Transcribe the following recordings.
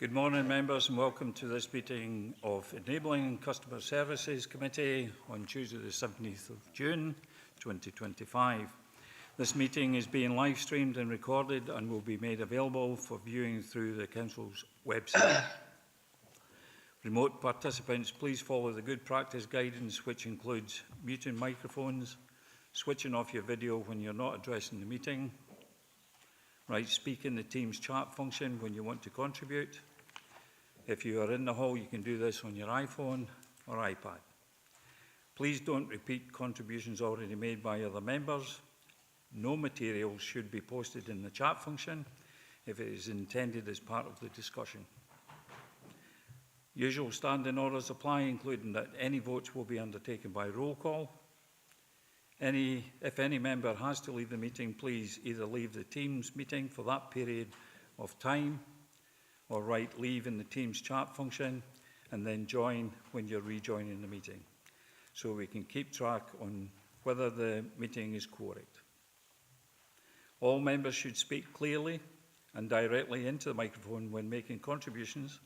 Good morning, members, and welcome to this meeting of Enabling Customer Services Committee on Tuesday the 17th of June 2025. This meeting is being live streamed and recorded and will be made available for viewing through the Council's website. Remote participants, please follow the good practice guidance, which includes muting microphones, switching off your video when you're not addressing the meeting, speak in the Teams chat function when you want to contribute. If you are in the hall, you can do this on your iPhone or iPad. Please don't repeat contributions already made by other members. No materials should be posted in the chat function if it is intended as part of the discussion. Usual standing orders apply, including that any votes will be undertaken by roll call. If any member has to leave the meeting, please either leave the Teams meeting for that period of time or write leave in the Teams chat function and then join when you're rejoining the meeting, so we can keep track on whether the meeting is correct. All members should speak clearly and directly into the microphone when making contributions,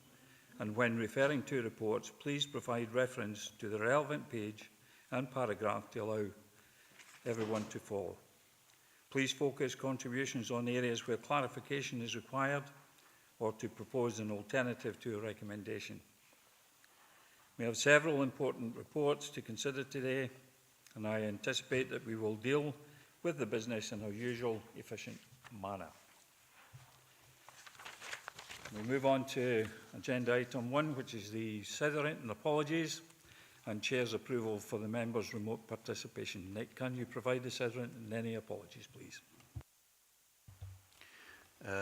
and when referring to reports, please provide reference to the relevant page and paragraph to allow everyone to follow. Please focus contributions on areas where clarification is required or to propose an alternative to a recommendation. We have several important reports to consider today, and I anticipate that we will deal with the business in our usual efficient manner. We move on to agenda item 1, which is the written apologies and Chair's approval for the members' remote participation. Nick, can you provide the written and any apologies, please?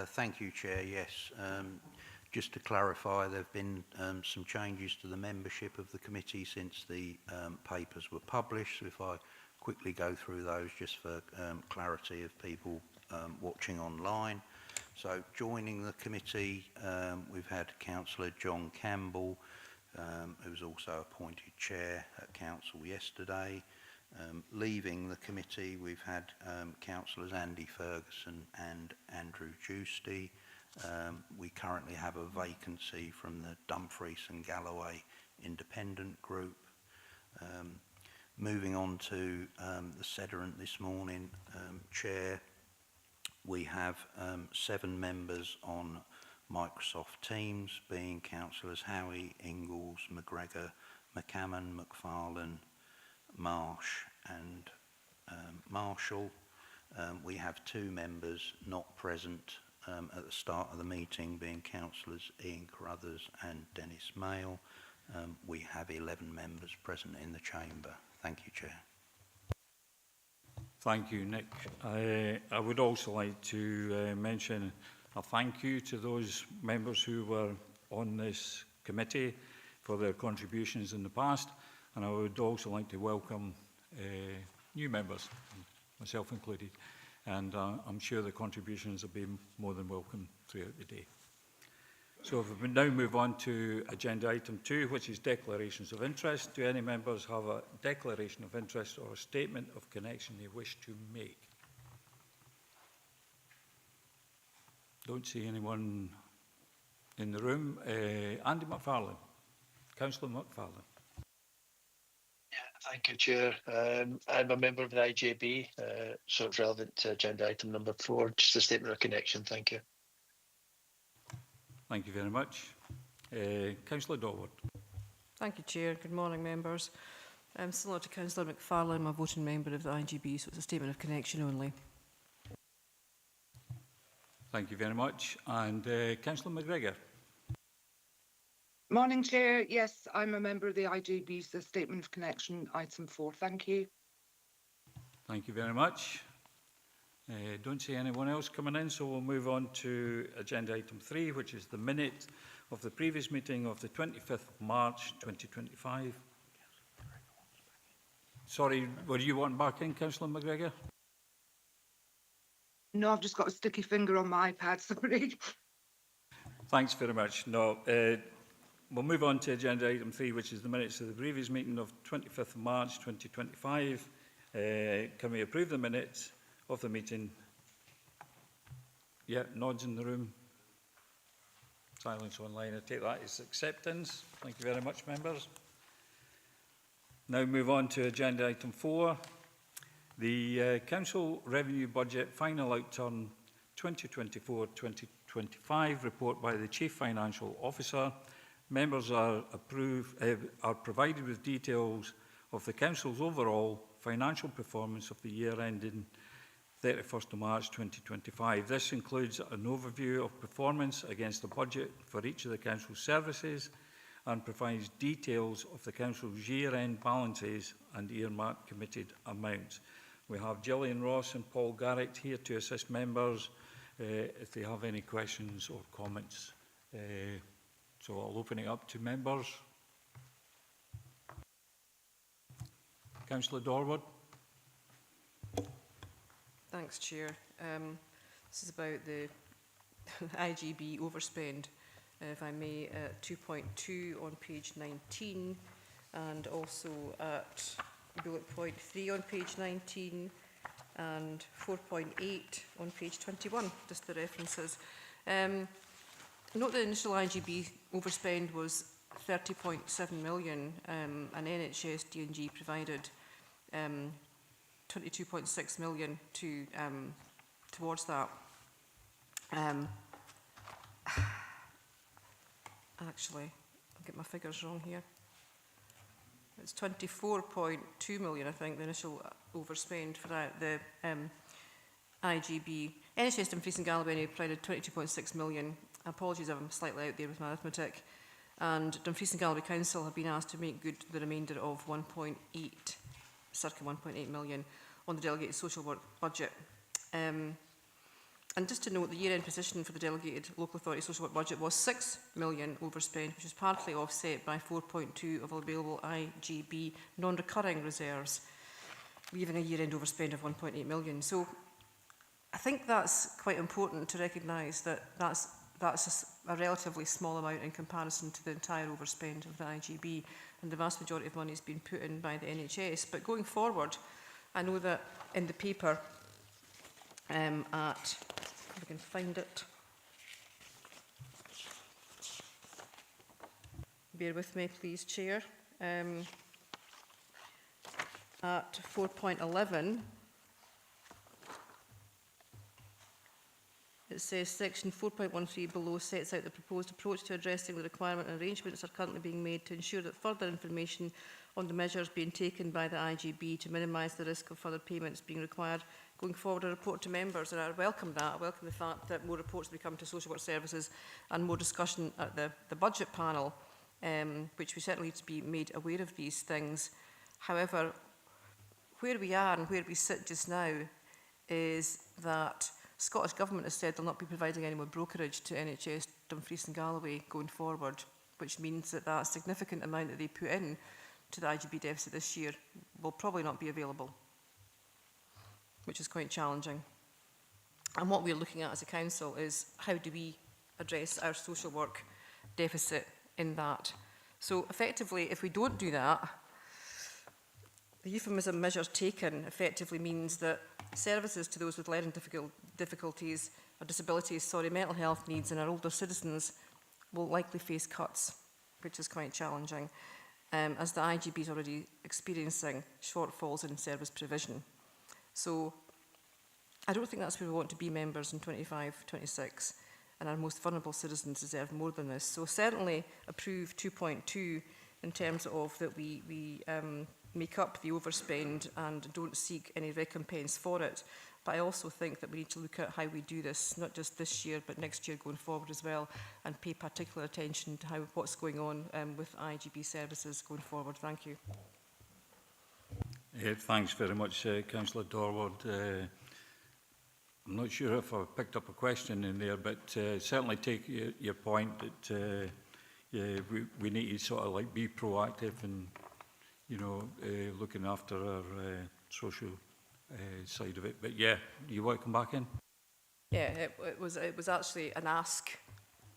Thank you, Chair. Yes, just to clarify, there have been some changes to the membership of the committee since the papers were published. So if I quickly go through those just for clarity of people watching online. So joining the committee, we've had Councillor John Campbell, who was also appointed Chair at Council yesterday. Leaving the committee, we've had Councillors Andy Ferguson and Andrew Giusti. We currently have a vacancy from the Dumfries and Galloway Independent Group. Moving on to the Sederant this morning, Chair, we have 7 members on Microsoft Teams, being Councillors Howie, Ingalls, McGregor, McCammon, McFarlane, Marsh and Marshall. We have 2 members not present at the start of the meeting, being Councillors Ian Carruthers and Dennis Mail. We have 11 members present in the chamber. Thank you, Chair. Thank you, Nick. I would also like to mention a thank you to those members who were on this committee for their contributions in the past, and I would also like to welcome new members, myself included, and I'm sure the contributions have been more than welcome throughout the day. So if we now move on to agenda item 2, which is declarations of interest. Do any members have a declaration of interest or a statement of connection they wish to make? Don't see anyone in the room. Andy McFarlane. Councillor McFarlane. Thank you, Chair. I'm a member of the IJB, so it's relevant to agenda item number 4. Just a statement of connection. Thank you. Thank you very much. Councillor Dorward. Thank you, Chair. Good morning, members. Similar to Councillor McFarlane, I'm a voting member of the IJB, so it's a statement of connection only. Thank you very much. And Councillor McGregor. Morning, Chair. Yes, I'm a member of the IJB, so statement of connection, item 4. Thank you. Thank you very much. Don't see anyone else coming in, so we'll move on to agenda item 3, which is the minute of the previous meeting of the 25th of March 2025. Sorry, were you wanting back in, Councillor McGregor? No, I've just got a sticky finger on my iPad, sorry. Thanks very much. No, we'll move on to agenda item 3, which is the minutes of the previous meeting of 25th of March 2025. Can we approve the minutes of the meeting? Yeah, nods in the room. Silence online. I take that as acceptance. Thank you very much, members. Now move on to agenda item 4. The Council Revenue Budget Final Outturn 2024-2025 report by the Chief Financial Officer. Members are provided with details of the Council's overall financial performance of the year ending 31st of March 2025. This includes an overview of performance against the budget for each of the Council's services and provides details of the Council's year-end balances and earmarked committed amounts. We have Gillian Ross and Paul Garrett here to assist members if they have any questions or comments. So I'll open it up to members. Councillor Dorward. Thanks, Chair. This is about the IGB overspend, if I may, at 2.2 on page 19 and also at bullet point 3 on page 19 and 4.8 on page 21, just the references. Note the initial IGB overspend was 30.7 million and NHS D&G provided 22.6 million towards that. Actually, I'll get my figures wrong here. It's 24.2 million, I think, the initial overspend for that, the IGB. NHS Dumfries and Galloway provided 22.6 million. Apologies if I'm slightly out there with my arithmetic. And Dumfries and Galloway Council have been asked to make good the remainder of 1.8, circa 1.8 million on the delegated social work budget. And just to note, the year-end position for the delegated local authority social work budget was 6 million overspend, which was partly offset by 4.2 of available IGB non-recurring reserves, leaving a year-end overspend of 1.8 million. So I think that's quite important to recognise that that's a relatively small amount in comparison to the entire overspend of the IGB, and the vast majority of money has been put in by the NHS. But going forward, I know that in the paper at, if I can find it, bear with me please, Chair, at 4.11, it says section 4.13 below sets out the proposed approach to addressing the requirement, and arrangements are currently being made to ensure that further information on the measures being taken by the IGB to minimise the risk of further payments being required going forward, a report to members. And I welcome that. I welcome the fact that more reports will be coming to social work services and more discussion at the budget panel, which we certainly need to be made aware of these things. However, where we are and where we sit just now is that Scottish Government has said they'll not be providing any more brokerage to NHS Dumfries and Galloway going forward, which means that that significant amount that they put in to the IGB deficit this year will probably not be available, which is quite challenging. And what we're looking at as a council is how do we address our social work deficit in that. So effectively, if we don't do that, the euphemism measures taken effectively means that services to those with learning difficulties or disabilities, mental health needs and our older citizens will likely face cuts, which is quite challenging, as the IGB is already experiencing shortfalls in service provision. So I don't think that's where we want to be, members, in 25-26, and our most vulnerable citizens deserve more than this. So certainly approve 2.2 in terms of that we make up the overspend and don't seek any recompense for it. But I also think that we need to look at how we do this, not just this year, but next year going forward as well, and pay particular attention to what's going on with IGB services going forward. Thank you. Thanks very much, Councillor Dorward. I'm not sure if I picked up a question in there, but certainly take your point that we need to sort of like be proactive and, you know, looking after our social side of it. But yeah, do you want to come back in? Yeah, it was actually an ask,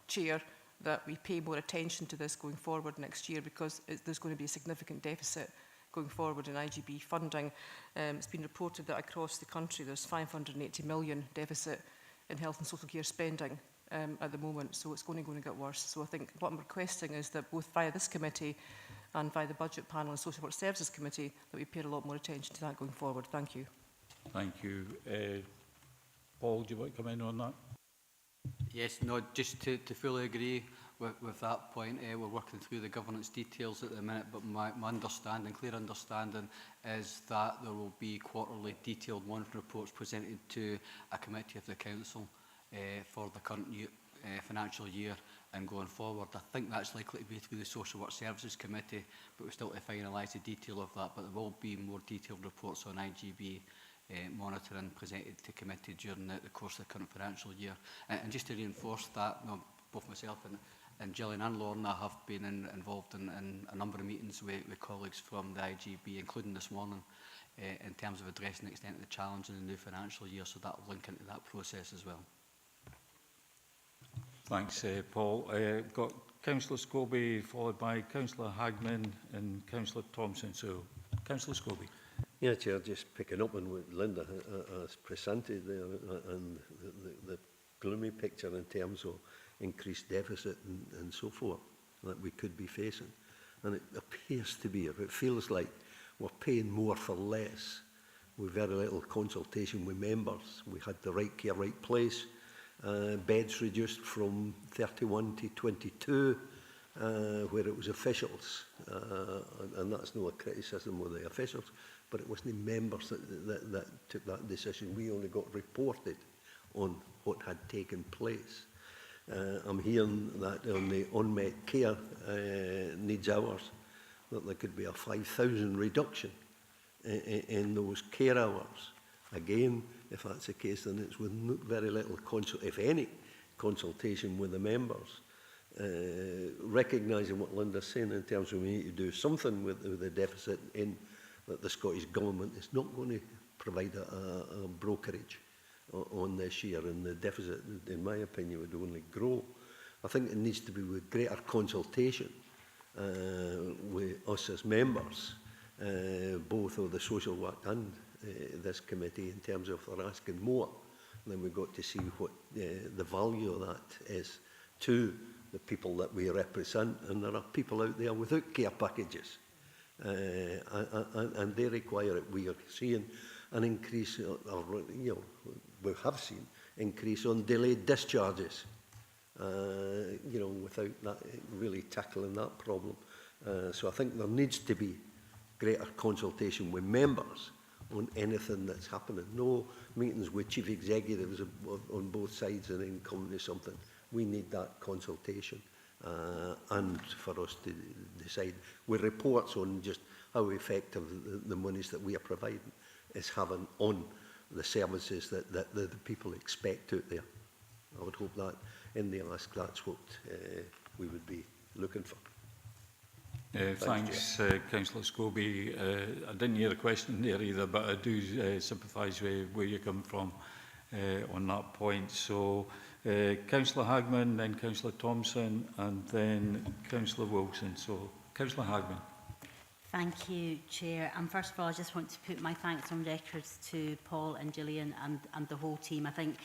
Chair, that we pay more attention to this going forward next year, because there's going to be a significant deficit going forward in IGB funding. It's been reported that across the country there's 580 million deficit in health and social care spending at the moment, so it's going to get worse. So I think what I'm requesting is that both via this committee and via the Budget Panel and Social Work Services Committee, that we pay a lot more attention to that going forward. Thank you. Thank you. Paul, do you want to come in on that? Yes, no, just to fully agree with that point. We're working through the governance details at the minute, but my understanding, clear understanding, is that there will be quarterly detailed monitoring reports presented to a committee of the council for the current year, financial year and going forward. I think that's likely to be through the Social Work Services Committee, but we're still to finalise the detail of that. But there will be more detailed reports on IGB monitoring presented to committee during the course of the current financial year. And just to reinforce that, you know, both myself and Gillian and Lorna have been involved in a number of meetings with colleagues from the IGB, including this morning, in terms of addressing the extent of the challenge in the new financial year, so that will link into that process as well. Thanks, Paul. Got Councillor Scobie, followed by Councillor Hagman and Councillor Thompson. So, Councillor Scobie. Yeah, Chair, just picking up on what Linda has presented there and the gloomy picture in terms of increased deficit and so forth that we could be facing. And it appears to be, it feels like we're paying more for less with very little consultation with members. We had the right care, right place, beds reduced from 31 to 22, where it was officials, and that's no criticism of the officials, but it wasn't the members that took that decision. We only got reported on what had taken place. I'm hearing that on the unmet care needs hours, that there could be a 5,000 reduction in those care hours. Again, if that's the case, then it's with very little, if any, consultation with the members. Recognising what Linda's saying in terms of we need to do something with the deficit in that the Scottish Government is not going to provide a brokerage on this year, and the deficit, in my opinion, would only grow. I think it needs to be with greater consultation with us as members, both of the social work and this committee, in terms of they're asking more. Then we've got to see what the value of that is to the people that we represent, and there are people out there without care packages, and they require it. We are seeing an increase, we have seen increase on delayed discharges, without that really tackling that problem. So I think there needs to be greater consultation with members on anything that's happening. No meetings with chief executives on both sides and then coming to something. We need that consultation and for us to decide with reports on just how effective the monies that we are providing is having on the services that the people expect out there. I would hope that in the ask that's what we would be looking for. Thanks, Councillor Scobie. I didn't hear a question there either, but I do sympathise with where you come from on that point. So, Councillor Hagman, then Councillor Thompson, and then Councillor Wilson. So, Councillor Hagman. Thank you, Chair. And first of all, I just want to put my thanks on records to Paul and Gillian and the whole team. I think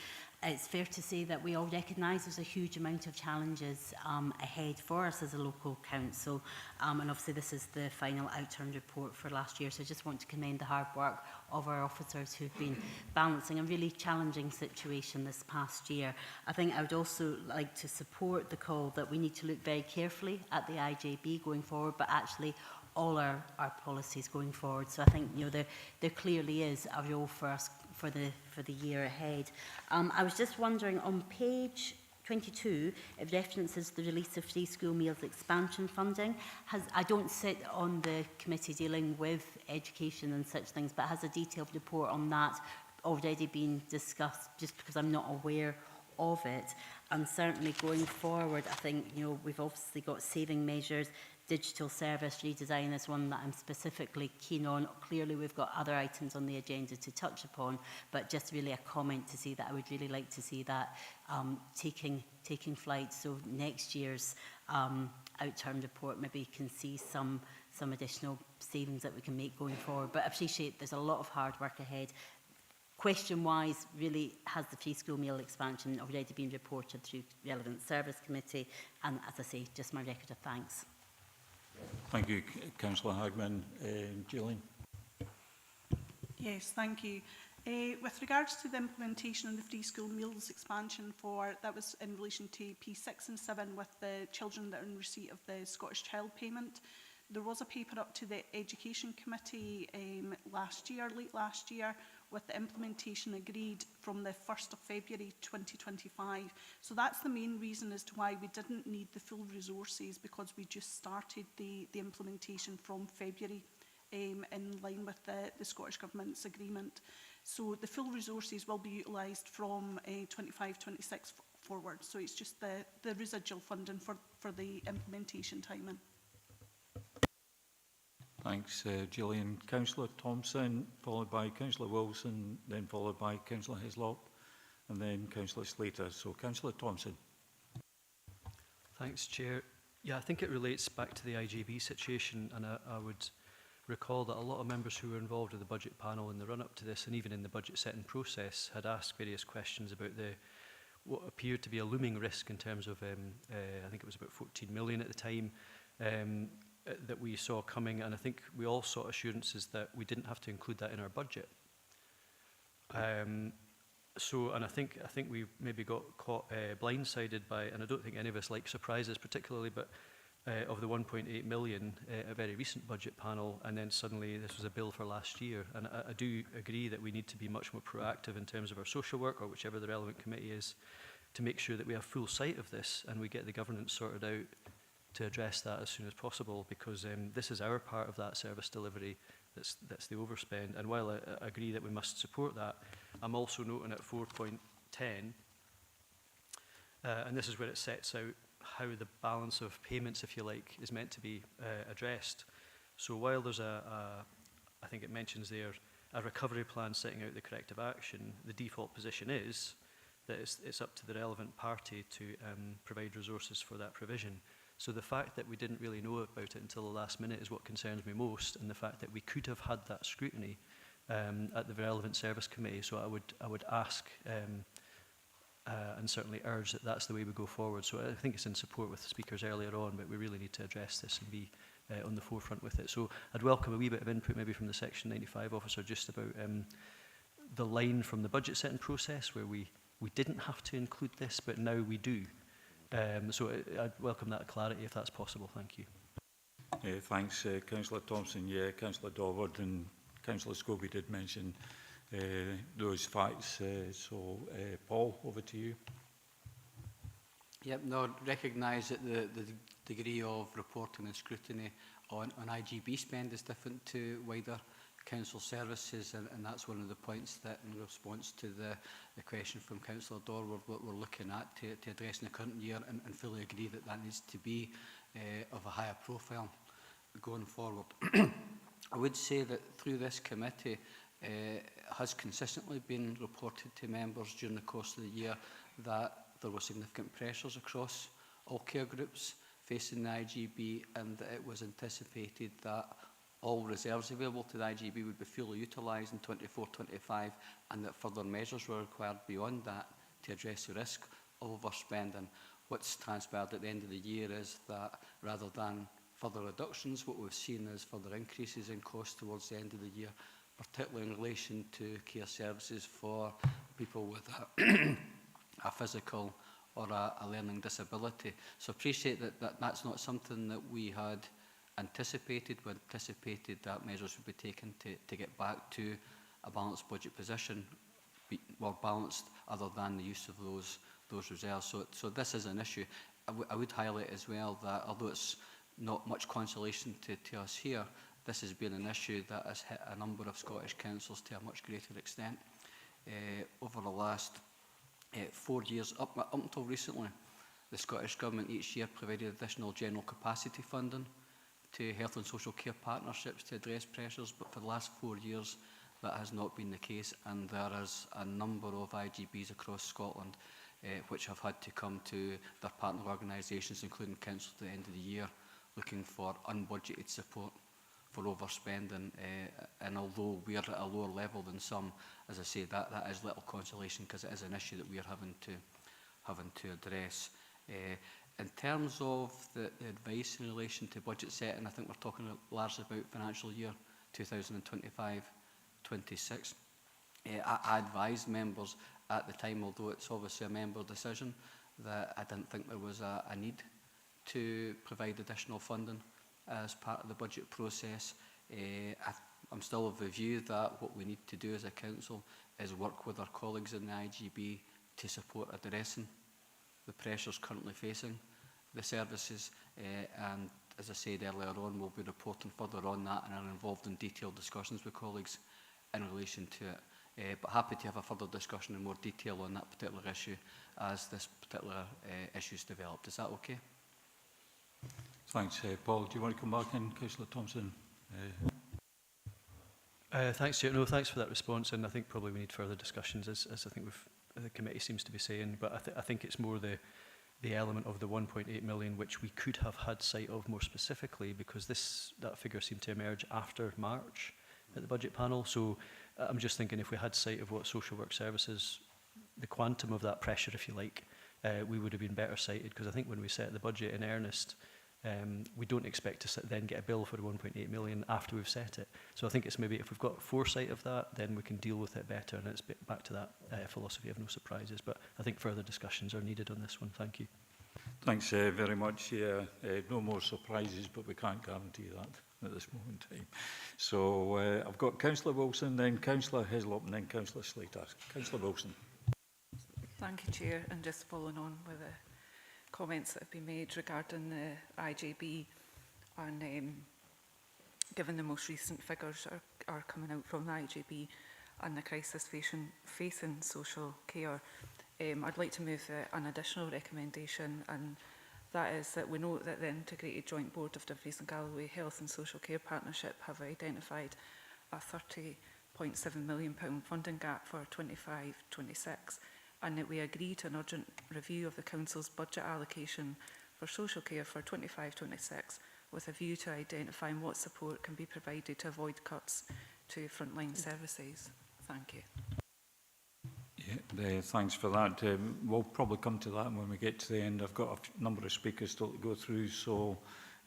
it's fair to say that we all recognise there's a huge amount of challenges ahead for us as a local council. And obviously this is the final outturned report for last year. So I just want to commend the hard work of our officers who've been balancing a really challenging situation this past year. I think I would also like to support the call that we need to look very carefully at the IJB going forward, but actually all our policies going forward. So I think there clearly is a role for us for the year ahead. I was just wondering, on page 22, it references the release of free school meals expansion funding. I don't sit on the committee dealing with education and such things, but has a detailed report on that already been discussed, just because I'm not aware of it? And certainly going forward, I think we've obviously got saving measures. Digital service redesign is one that I'm specifically keen on. Clearly, we've got other items on the agenda to touch upon, but just really a comment to say that I would really like to see that taking flight. So next year's outturn report maybe can see some additional savings that we can make going forward. But I appreciate there's a lot of hard work ahead. question-wise, really, has the free school meal expansion already been reported through relevant service committee? And as I say, just my record of thanks. Thank you, Councillor Hagman. Gillian. Yes, thank you. With regards to the implementation of the free school meals expansion that was in relation to P6 and 7 with the children that are in receipt of the Scottish Child Payment. There was a paper up to the Education Committee late last year, with the implementation agreed from the 1st of February 2025. So that's the main reason as to why we didn't need the full resources, because we just started the implementation from February in line with the Scottish Government's agreement. So the full resources will be utilised from 25-26 forward. So it's just the residual funding for the implementation timing. Thanks, Gillian. Councillor Thompson, followed by Councillor Wilson, then followed by Councillor Hislop, and then Councillor Slater. So, Councillor Thompson. Thanks, Chair. Yeah, I think it relates back to the IJB situation, and I would recall that a lot of members who were involved in the budget panel in the run-up to this, and even in the budget setting process, had asked various questions about what appeared to be a looming risk in terms of, I think it was about 14 million at the time, that we saw coming, and I think we all sought assurances that we didn't have to include that in our budget. And I think we maybe got caught blindsided by, and I don't think any of us like surprises particularly, but of the 1.8 million, a very recent budget panel, and then suddenly this was a bill for last year. And I do agree that we need to be much more proactive in terms of our social work, or whichever the relevant committee is, to make sure that we have full sight of this and we get the governance sorted out to address that as soon as possible, because this is our part of that service delivery that's the overspend. And while I agree that we must support that, I'm also noting at 4.10, and this is where it sets out how the balance of payments, if you like, is meant to be addressed. So while there's I think it mentions there, a recovery plan setting out the corrective action, the default position is that it's up to the relevant party to provide resources for that provision. So the fact that we didn't really know about it until the last minute is what concerns me most, and the fact that we could have had that scrutiny at the relevant service committee. So I would ask and certainly urge that that's the way we go forward. So I think it's in support with the speakers earlier on, but we really need to address this and be on the forefront with it. So I'd welcome a wee bit of input maybe from the Section 95 officer just about the line from the budget setting process where we didn't have to include this, but now we do. So I'd welcome that clarity if that's possible. Thank you. Thanks, Councillor Thompson. Yeah, Councillor Daubert and Councillor Scobie did mention those facts. Paul, over to you. Yep, no, recognise that the degree of reporting and scrutiny on IGB spend is different to wider council services, and that's one of the points that, in response to the question from Councillor Dorr, we're looking at to address in the current year, and fully agree that that needs to be of a higher profile going forward. I would say that through this committee has consistently been reported to members during the course of the year that there were significant pressures across all care groups facing the IGB, and that it was anticipated that all reserves available to the IGB would be fully utilised in 24-25, and that further measures were required beyond that to address the risk of overspending. What's transpired at the end of the year is that rather than further reductions, what we've seen is further increases in cost towards the end of the year, particularly in relation to care services for people with a physical or a learning disability. So appreciate that that's not something that we had anticipated. We anticipated that measures would be taken to get back to a balanced budget position, more balanced other than the use of those reserves. So this is an issue. I would highlight as well that although it's not much consolation to us here, this has been an issue that has hit a number of Scottish councils to a much greater extent. Over the last 4 years, up until recently, the Scottish Government each year provided additional general capacity funding to health and social care partnerships to address pressures, but for the last 4 years that has not been the case, and there is a number of IGBs across Scotland which have had to come to their partner organisations, including council, at the end of the year, looking for unbudgeted support for overspending, and although we are at a lower level than some, as I say, that is little consolation because it is an issue that we are having to address. In terms of the advice in relation to budget setting, I think we're talking largely about financial year 2025-26. I advised members at the time, although it's obviously a member decision, that I didn't think there was a need to provide additional funding as part of the budget process. I'm still of the view that what we need to do as a council is work with our colleagues in the IGB to support addressing the pressures currently facing the services, and as I said earlier on, we'll be reporting further on that and are involved in detailed discussions with colleagues in relation to it. But happy to have a further discussion in more detail on that particular issue as this particular issue is developed. Is that okay? Thanks, Paul. Do you want to come back in, Councillor Thompson? Thanks, Chair. No, thanks for that response, and I think probably we need further discussions, as I think the committee seems to be saying. But I think it's more the element of the 1.8 million, which we could have had sight of more specifically, because that figure seemed to emerge after March at the budget panel. So I'm just thinking, if we had sight of what social work services, the quantum of that pressure, if you like, we would have been better sighted, because I think when we set the budget in earnest, we don't expect to then get a bill for the 1.8 million after we've set it. So I think it's maybe, if we've got foresight of that, then we can deal with it better, and it's back to that philosophy of no surprises. But I think further discussions are needed on this one. Thank you. Thanks very much. Yeah, no more surprises, but we can't guarantee that at this moment in time. So I've got Councillor Wilson, then Councillor Hislop, and then Councillor Slater. Councillor Wilson. Thank you, Chair. And just following on with the comments that have been made regarding the IJB, and given the most recent figures are coming out from the IJB and the crisis facing social care, I'd like to move an additional recommendation, and that is that we note that the Integrated Joint Board of Dumfries and Galloway Health and Social Care Partnership have identified a £30.7 million funding gap for 25-26, and that we agreed an urgent review of the Council's budget allocation for social care for 25-26 with a view to identifying what support can be provided to avoid cuts to frontline services. Thank you. Yeah, thanks for that. We'll probably come to that when we get to the end. I've got a number of speakers still to go through, so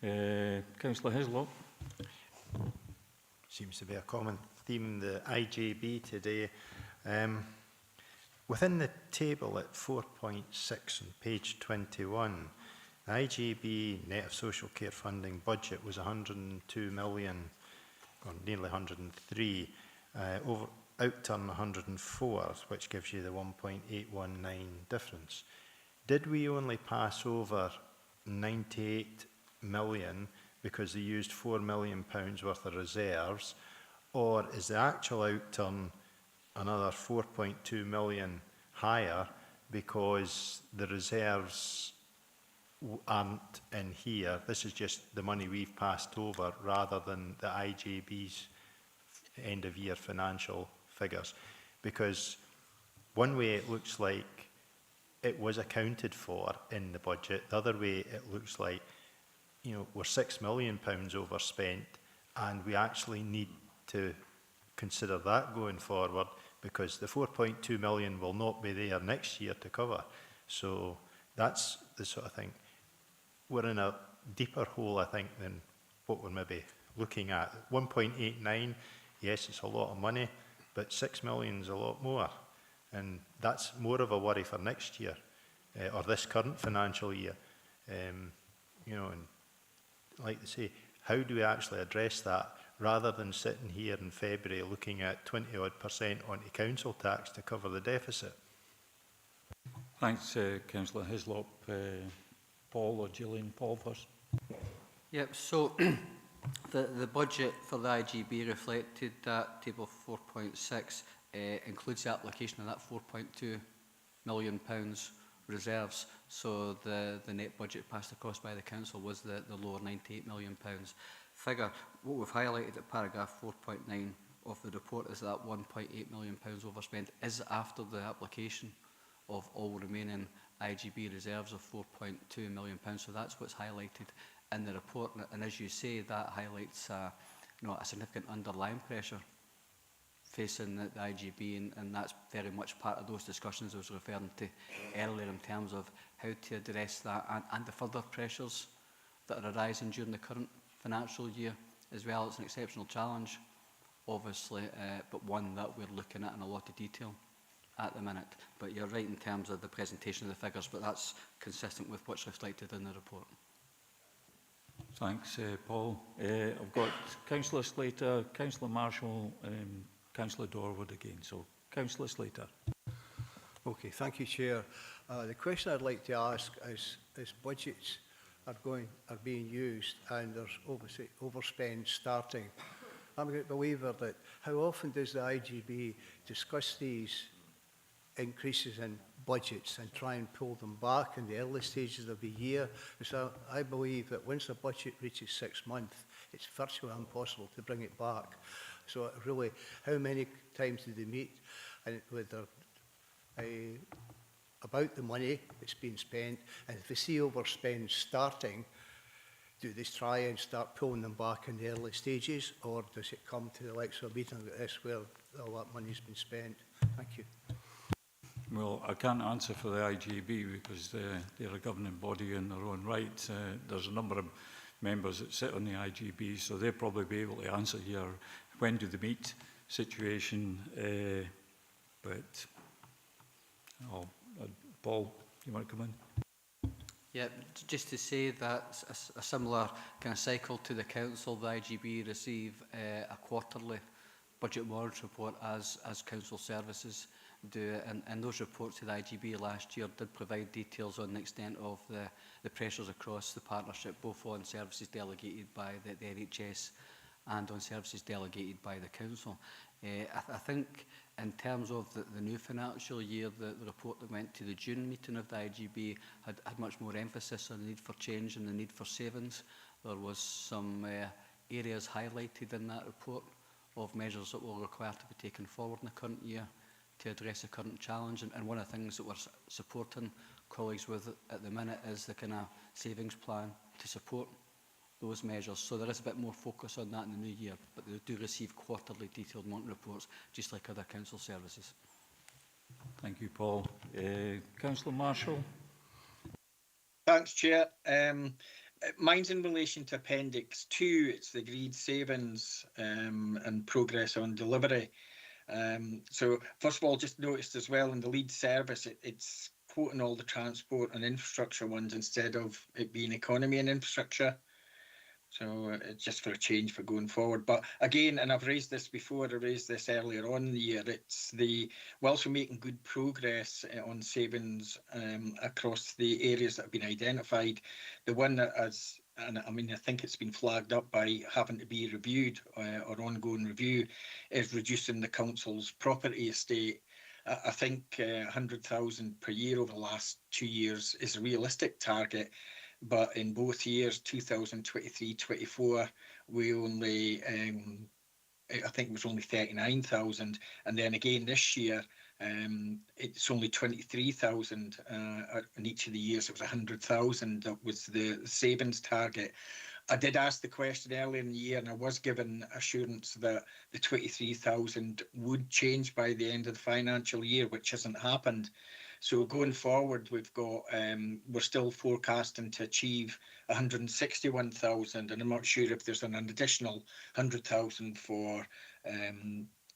Councillor Hislop. Seems to be a common theme, the IJB today. Within the table at 4.6 on page 21, the IJB net of social care funding budget was 102 million, or nearly 103, outturn 104, which gives you the 1.819 difference. Did we only pass over 98 million because they used £4 million worth of reserves, or is the actual outturn another 4.2 million higher because the reserves aren't in here? This is just the money we've passed over rather than the IJB's end of year financial figures. Because one way it looks like it was accounted for in the budget, the other way it looks like, you know, we're £6 million overspent, and we actually need to consider that going forward, because the 4.2 million will not be there next year to cover. So that's the sort of thing. We're in a deeper hole, I think, than what we're maybe looking at. 1.89, yes, it's a lot of money, but 6 million is a lot more. And that's more of a worry for next year, or this current financial year. You know, and like to say, how do we actually address that, rather than sitting here in February looking at 20% onto council tax to cover the deficit? Thanks, Councillor Hislop. Paul or Gillian? Paul first. Yep, so the budget for the IGB reflected that table 4.6 includes the application of that £4.2 million reserves. So the net budget passed across by the council was the lower £98 million figure. What we've highlighted at paragraph 4.9 of the report is that £1.8 million overspent is after the application of all remaining IGB reserves of £4.2 million. So that's what's highlighted in the report. And as you say, that highlights a you know, a significant underlying pressure facing the IGB, and that's very much part of those discussions I was referring to earlier in terms of how to address that and the further pressures that are arising during the current financial year as well. It's an exceptional challenge, obviously, but one that we're looking at in a lot of detail at the minute. But you're right in terms of the presentation of the figures, but that's consistent with what's reflected in the report. Thanks, Paul. I've got Councillor Slater, Councillor Marshall, Councillor Dorwood again. So, Councillor Slater. Okay, thank you, Chair. The question I'd like to ask is budgets are being used and there's obviously overspend starting. I'm a great believer that how often does the IGB discuss these increases in budgets and try and pull them back in the early stages of the year? So I believe that once a budget reaches 6 months, it's virtually impossible to bring it back. So really, how many times do they meet and with their, about the money that's being spent, and if they see overspend starting, do they try and start pulling them back in the early stages, or does it come to the likes of a meeting like this where all that money's been spent? Thank you. Well, I can't answer for the IGB because they're a governing body in their own right. There's a number of members that sit on the IGB, so they'll probably be able to answer your when do they meet situation. But Paul, you want to come in? Yeah, just to say that a similar kind of cycle to the council, the IGB receive a quarterly budget warrant report as council services do, and those reports to the IGB last year did provide details on the extent of the pressures across the partnership, both on services delegated by the NHS and on services delegated by the council. I think in terms of the new financial year, the report that went to the June meeting of the IGB had much more emphasis on the need for change and the need for savings. There was some areas highlighted in that report of measures that will require to be taken forward in the current year to address the current challenge. And one of the things that we're supporting colleagues with at the minute is the kind of savings plan to support those measures. So there is a bit more focus on that in the new year, but they do receive quarterly detailed monthly reports, just like other council services. Thank you, Paul. Councillor Marshall. Thanks, Chair. Mine's in relation to Appendix 2. It's the agreed savings and progress on delivery. So first of all, just noticed as well in the lead service, it's quoting all the transport and infrastructure ones instead of it being economy and infrastructure. So it's just for a change for going forward. But again, and I've raised this before, I raised this earlier on in the year, it's whilst we're making good progress on savings across the areas that have been identified, the one that has, and I mean, I think it's been flagged up by having to be reviewed or ongoing review, is reducing the council's property estate. I think 100,000 per year over the last 2 years is a realistic target. But in both years, 2023-24, we only, I think it was only 39,000. And then again this year, it's only 23,000. In each of the years, it was 100,000. That was the savings target. I did ask the question earlier in the year, and I was given assurance that the 23,000 would change by the end of the financial year, which hasn't happened. So going forward, we've got we're still forecasting to achieve 161,000, and I'm not sure if there's an additional 100,000 for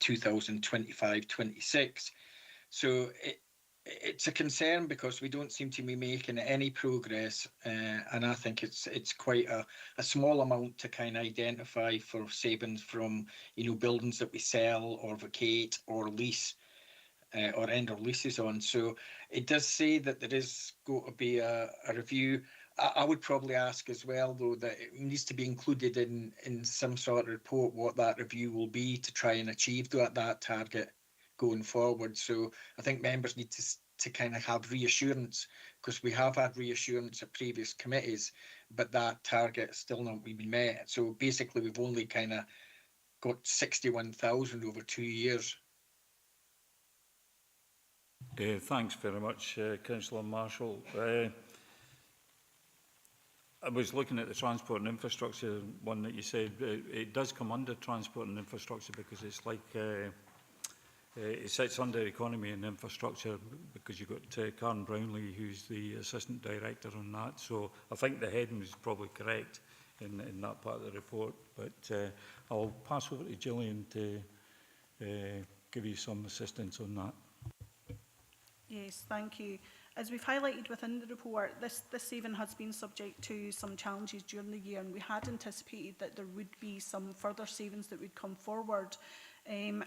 2025-26. So it's a concern because we don't seem to be making any progress, and I think it's quite a small amount to kind of identify for savings from buildings that we sell or vacate or lease. Or end our leases on. So it does say that there is going to be a review. I would probably ask as well, though, that it needs to be included in some sort of report what that review will be to try and achieve that target going forward. So I think members need to kind of have reassurance, because we have had reassurance at previous committees, but that target has still not been met. So basically, we've only kind of got 61,000 over 2 years. Thanks very much, Councillor Marshall. I was looking at the transport and infrastructure one that you said. It does come under transport and infrastructure because it's like it sits under economy and infrastructure because you've got Karen Brownlee, who's the assistant director on that. So I think the heading is probably correct in that part of the report. But I'll pass over to Gillian to give you some assistance on that. Yes, thank you. As we've highlighted within the report, this saving has been subject to some challenges during the year, and we had anticipated that there would be some further savings that would come forward.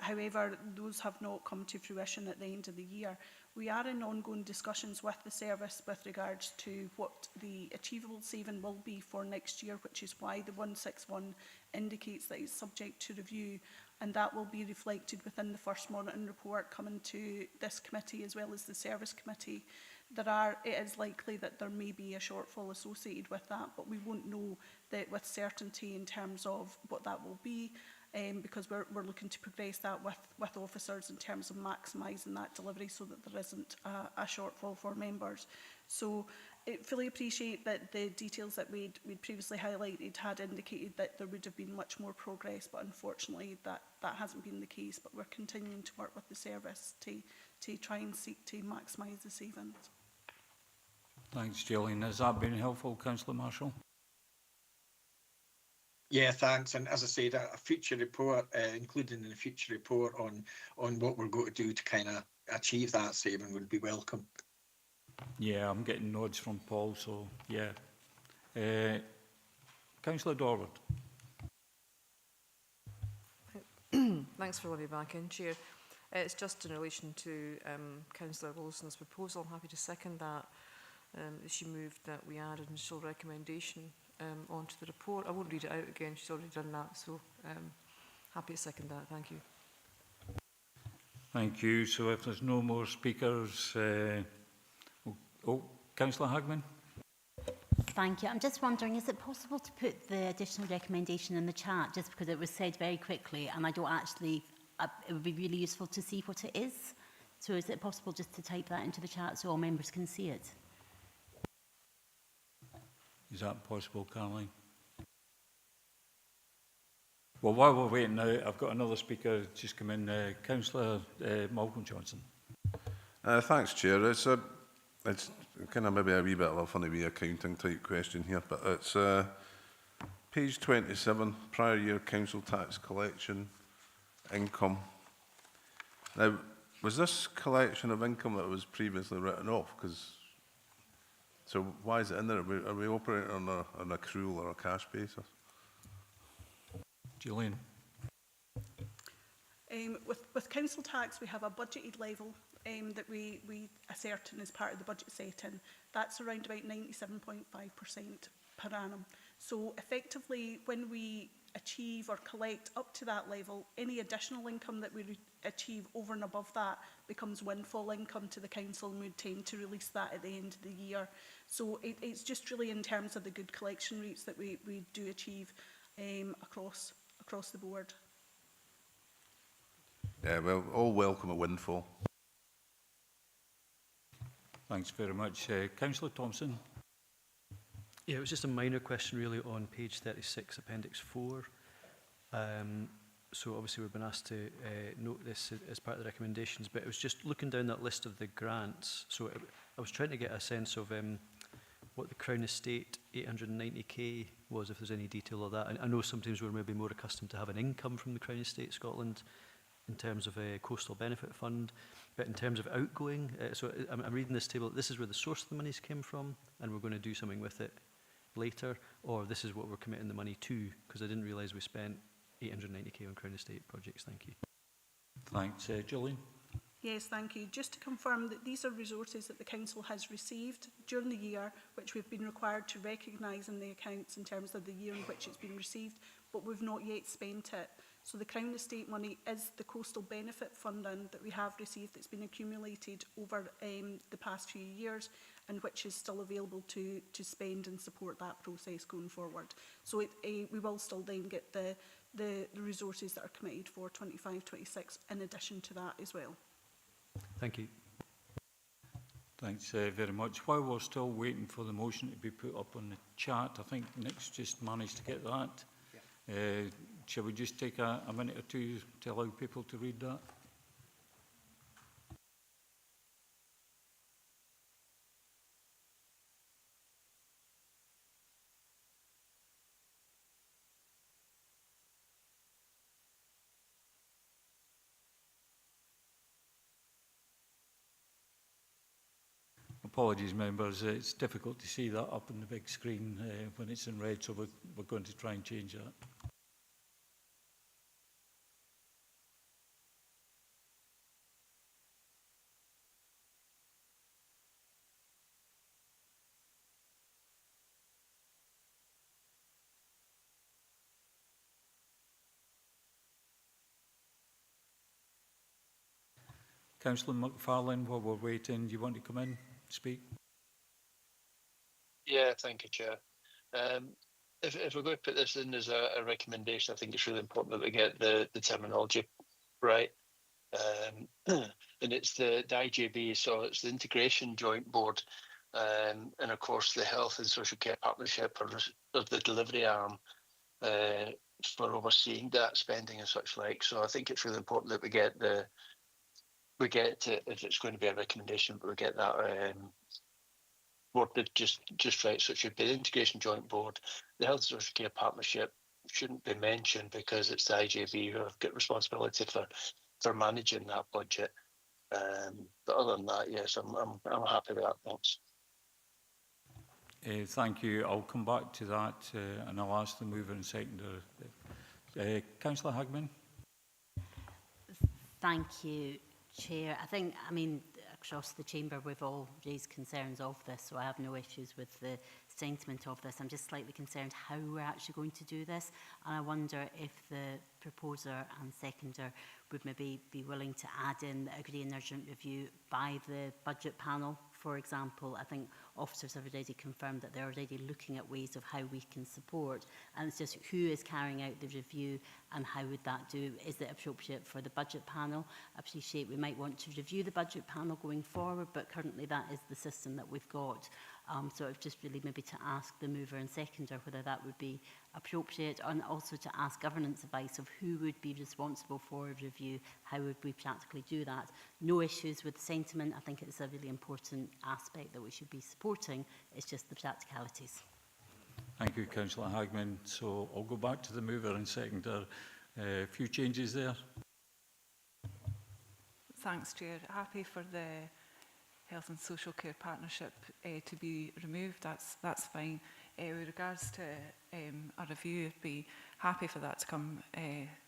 However, those have not come to fruition at the end of the year. We are in ongoing discussions with the service with regards to what the achievable saving will be for next year, which is why the 161 indicates that it's subject to review, and that will be reflected within the first monitoring report coming to this committee as well as the service committee. It is likely that there may be a shortfall associated with that, but we won't know that with certainty in terms of what that will be, because we're looking to progress that with officers in terms of maximising that delivery so that there isn't a shortfall for members. So I fully appreciate that the details that we'd previously highlighted had indicated that there would have been much more progress, but unfortunately that hasn't been the case. But we're continuing to work with the service to try and seek to maximise the savings. Thanks, Gillian. Has that been helpful, Councillor Marshall? Yeah, thanks. And as I said, a future report, including in the future report on what we're going to do to kind of achieve that saving would be welcome. Yeah, I'm getting nods from Paul, so yeah. Councillor Dorward. Thanks for letting me back in, Chair. It's just in relation to Councillor Wilson's proposal. I'm happy to second that. She moved that we add an initial recommendation onto the report. I won't read it out again, she's already done that, so happy to second that. Thank you. Thank you. So if there's no more speakers, Councillor Hagman. Thank you. I'm just wondering, is it possible to put the additional recommendation in the chat, just because it was said very quickly and I don't actually, it would be really useful to see what it is. So is it possible just to type that into the chat so all members can see it? Is that possible, Caroline? Well, while we're waiting now, I've got another speaker just come in, Councillor Malcolm Johnson. Thanks, Chair. It's kind of maybe a wee bit of a funny wee accounting type question here, but it's page 27, prior year council tax collection income. Now, was this collection of income that was previously written off? So why is it in there? Are we operating on an accrual or a cash basis? Gillian. With council tax, we have a budgeted level that we ascertain as part of the budget setting. That's around about 97.5% per annum. So effectively, when we achieve or collect up to that level, any additional income that we achieve over and above that becomes windfall income to the council, and we tend to release that at the end of the year. So it's just really in terms of the good collection rates that we do achieve across the board. Yeah, well, all welcome a windfall. Thanks very much. Councillor Thompson. Yeah, it was just a minor question really on page 36, Appendix 4. So obviously we've been asked to note this as part of the recommendations, but it was just looking down that list of the grants. So I was trying to get a sense of what the Crown Estate 890k was, if there's any detail of that. I know sometimes we're maybe more accustomed to having income from the Crown Estate Scotland in terms of a coastal benefit fund, but in terms of outgoing, so I'm reading this table, this is where the source of the monies came from, and we're going to do something with it later, or this is what we're committing the money to, because I didn't realise we spent 890k on Crown Estate projects. Thank you. Thanks. Gillian. Yes, thank you. Just to confirm that these are resources that the Council has received during the year, which we've been required to recognise in the accounts in terms of the year in which it's been received, but we've not yet spent it. So the Crown Estate money is the coastal benefit funding that we have received that's been accumulated over the past few years, and which is still available to spend and support that process going forward. So we will still then get the resources that are committed for 25-26 in addition to that as well. Thank you. Thanks very much. While we're still waiting for the motion to be put up on the chat, I think Nick's just managed to get that. Shall we just take a minute or two to allow people to read that? Apologies, members. It's difficult to see that up on the big screen when it's in red, so we're going to try and change that. Councillor McFarlane, while we're waiting, do you want to come in, speak? Yeah, thank you, Chair. If we're going to put this in as a recommendation, I think it's really important that we get the terminology right. And it's the IJB, so it's the Integration Joint Board, and of course the Health and Social Care Partnership or the delivery arm for overseeing that spending and such like. So I think it's really important that we get if it's going to be a recommendation, but we get that worded just right. So it should be the Integration Joint Board. The Health and Social Care Partnership shouldn't be mentioned because it's the IJB who have got responsibility for managing that budget. But other than that, yes, I'm happy with that. Thanks. Thank you. I'll come back to that and I'll ask the mover and seconder. Councillor Hagman. Thank you, Chair. I mean, across the chamber, we've all raised concerns of this, so I have no issues with the sentiment of this. I'm just slightly concerned how we're actually going to do this, and I wonder if the proposer and seconder would maybe be willing to add in the agree an urgent review by the budget panel. For example, I think officers have already confirmed that they're already looking at ways of how we can support, and it's just who is carrying out the review and how would that do? Is it appropriate for the budget panel? I appreciate we might want to review the budget panel going forward, but currently that is the system that we've got. So it's just really maybe to ask the mover and seconder whether that would be appropriate, and also to ask governance advice of who would be responsible for a review, how would we practically do that. No issues with sentiment. I think it's a really important aspect that we should be supporting. It's just the practicalities. Thank you, Councillor Hagman. So I'll go back to the mover and seconder. A few changes there. Thanks, Chair. Happy for the Health and Social Care Partnership to be removed. That's fine. With regards to a review, I'd be happy for that to come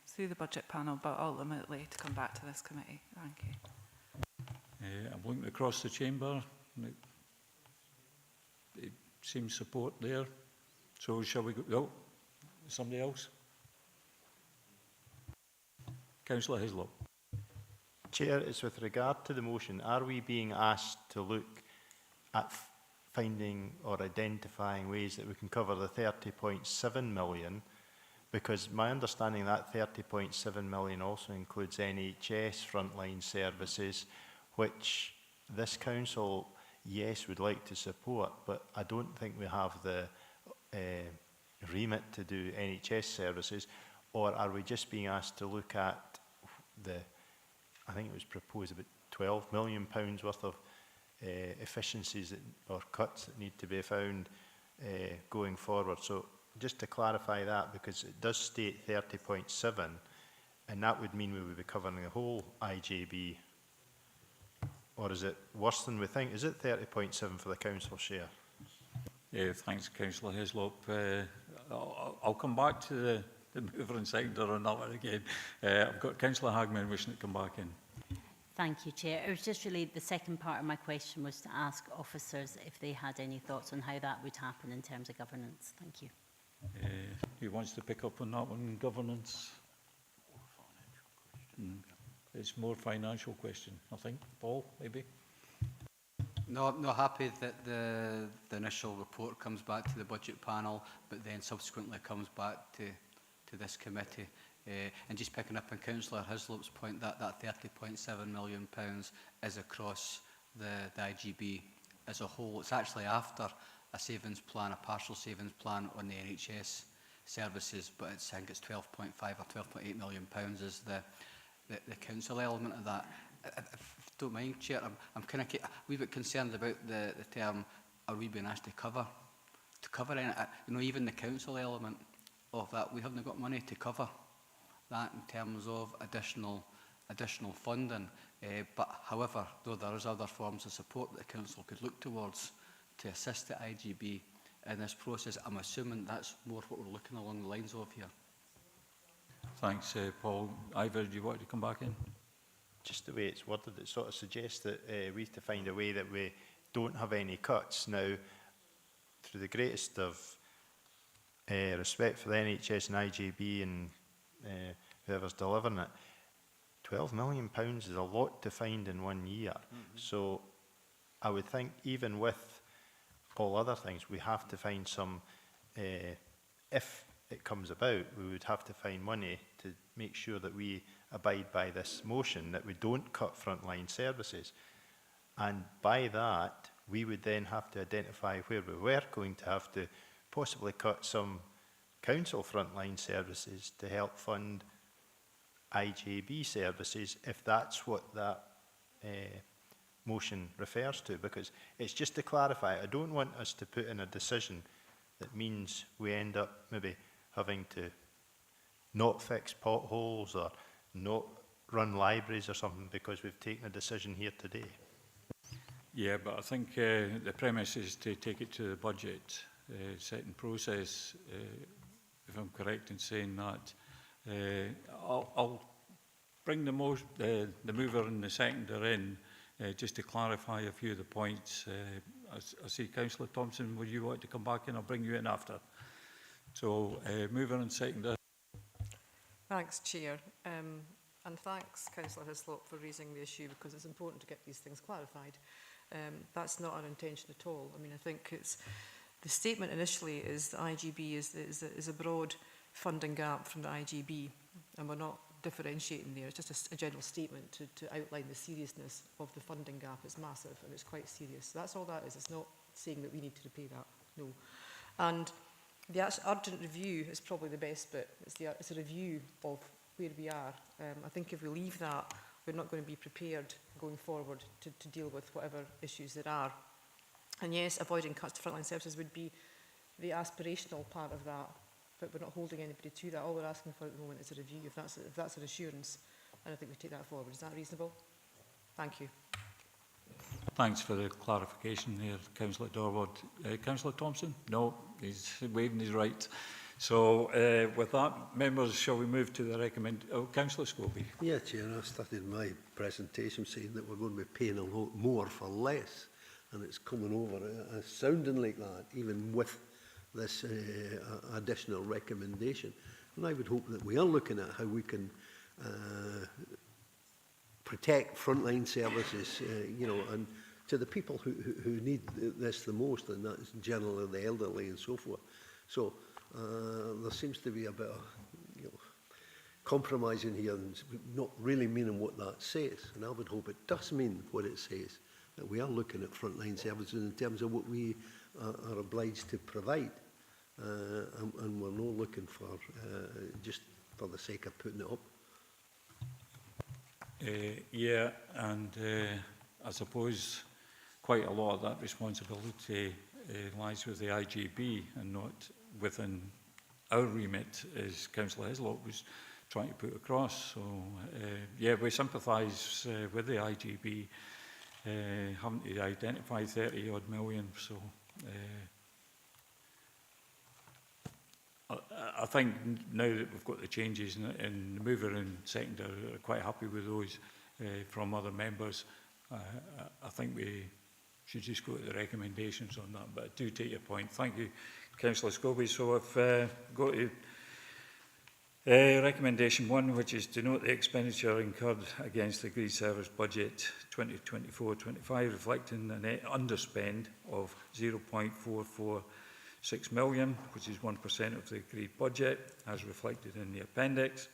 through the budget panel, but ultimately to come back to this committee. Thank you. I'm looking across the chamber. It seems support there. So shall we go? Oh, somebody else? Councillor Hislop. Chair, it's with regard to the motion. Are we being asked to look at finding or identifying ways that we can cover the 30.7 million? Because my understanding that 30.7 million also includes NHS frontline services, which this council, yes, would like to support, but I don't think we have the remit to do NHS services. Or are we just being asked to look at the, I think it was proposed about £12 million worth of efficiencies or cuts that need to be found going forward. So just to clarify that, because it does state 30.7, and that would mean we would be covering the whole IJB. Or is it worse than we think? Is it 30.7 for the council share? Thanks, Councillor Hislop. I'll come back to the mover and seconder on that one again. I've got Councillor Hagman wishing to come back in. Thank you, Chair. It was just really the second part of my question was to ask officers if they had any thoughts on how that would happen in terms of governance. Thank you. Who wants to pick up on that one, governance? It's more financial question, I think. Paul, maybe? No, happy that the initial report comes back to the budget panel, but then subsequently comes back to this committee. And just picking up on Councillor Hislop's point, that £30.7 million is across the IGB as a whole. It's actually after a savings plan, a partial savings plan on the NHS services, but I think it's 12.5 or 12.8 million pounds is the council element of that. If you don't mind, Chair, I'm kind of a wee bit concerned about the term, are we being asked to cover any, you know, even the council element of that, we haven't got money to cover that in terms of additional funding. But however, though there is other forms of support that the council could look towards to assist the IGB in this process, I'm assuming that's more what we're looking along the lines of here. Thanks, Paul. Ivor, do you want to come back in? Just the way it's worded, it sort of suggests that we have to find a way that we don't have any cuts. Now, through the greatest of respect for the NHS and IGB and whoever's delivering it, £12 million is a lot to find in 1 year. So I would think even with all other things, we have to find some, if it comes about, we would have to find money to make sure that we abide by this motion, that we don't cut frontline services. And by that, we would then have to identify where we were going to have to possibly cut some council frontline services to help fund IJB services, if that's what that motion refers to. Because it's just to clarify, I don't want us to put in a decision that means we end up maybe having to not fix potholes or not run libraries or something because we've taken a decision here today. Yeah, but I think the premise is to take it to the budget setting process, if I'm correct in saying that. I'll bring the mover and the seconder in just to clarify a few of the points. I see Councillor Thompson, would you want to come back in? I'll bring you in after. So, mover and seconder. Thanks, Chair. And thanks, Councillor Hislop, for raising the issue, because it's important to get these things clarified. That's not our intention at all. I mean, I think it's the statement initially is the IGB is a broad funding gap from the IGB, and we're not differentiating there. It's just a general statement to outline the seriousness of the funding gap. It's massive and it's quite serious. So that's all that is. It's not saying that we need to repay that, no. And the urgent review is probably the best bit. It's a review of where we are. I think if we leave that, we're not going to be prepared going forward to deal with whatever issues there are. And yes, avoiding cuts to frontline services would be the aspirational part of that, but we're not holding anybody to that. All we're asking for at the moment is a review, if that's an assurance, and I think we take that forward. Is that reasonable? Thank you. Thanks for the clarification there, Councillor Dorward. Councillor Thompson? No, he's waving his right. So, with that, members, shall we move to the Councillor Scobie? Yeah, Chair, I started my presentation saying that we're going to be paying a lot more for less, and it's coming over sounding like that, even with this additional recommendation. And I would hope that we are looking at how we can protect frontline services, you know, and to the people who need this the most, and that is generally the elderly and so forth. So there seems to be a bit of, you know, compromising here and not really meaning what that says. And I would hope it does mean what it says, that we are looking at frontline services in terms of what we are obliged to provide. And we're not looking for just for the sake of putting it up. Yeah, and I suppose quite a lot of that responsibility lies with the IGB and not within our remit, as Councillor Hislop was trying to put across. So, yeah, we sympathise with the IGB having to identify 30-odd million. So, I think now that we've got the changes in the mover and seconder, are quite happy with those from other members. I think we should just go to the recommendations on that, but I do take your point. Thank you, Councillor Scobie. So if go to recommendation 1, which is to note the expenditure incurred against the agreed service budget 2024-25, reflecting a net underspend of 0.446 million, which is 1% of the agreed budget, as reflected in the appendix.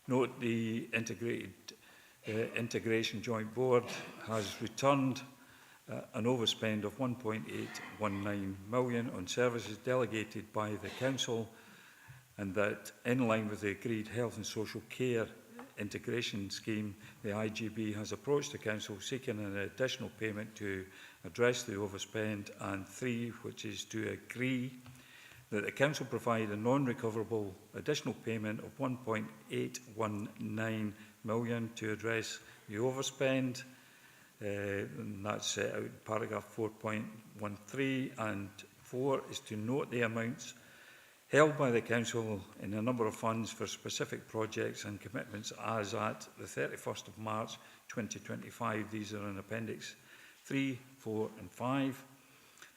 Note the integrated Integration Joint Board has returned an overspend of 1.819 million on services delegated by the Council, and that in line with the agreed health and social care integration scheme, the IGB has approached the Council seeking an additional payment to address the overspend, and 3, which is to agree that the Council provide a non-recoverable additional payment of 1.819 million to address the overspend. And that's set out in paragraph 4.13, and 4 is to note the amounts held by the Council in a number of funds for specific projects and commitments as at the 31st of March 2025. These are in Appendix 3, 4 and 5.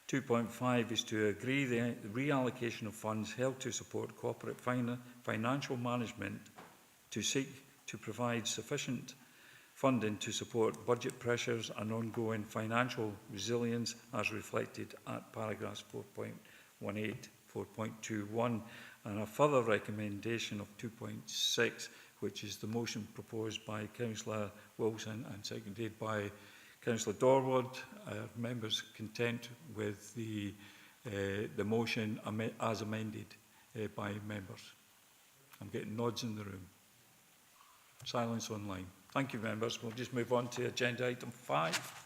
2.5 is to agree the reallocation of funds held to support corporate financial management to seek to provide sufficient funding to support budget pressures and ongoing financial resilience as reflected at paragraphs 4.18, 4.21, and a further recommendation of 2.6, which is the motion proposed by Councillor Wilson and seconded by Councillor Dorward. Are members content with the motion as amended by members? I'm getting nods in the room. Silence online. Thank you, members. We'll just move on to agenda item 5.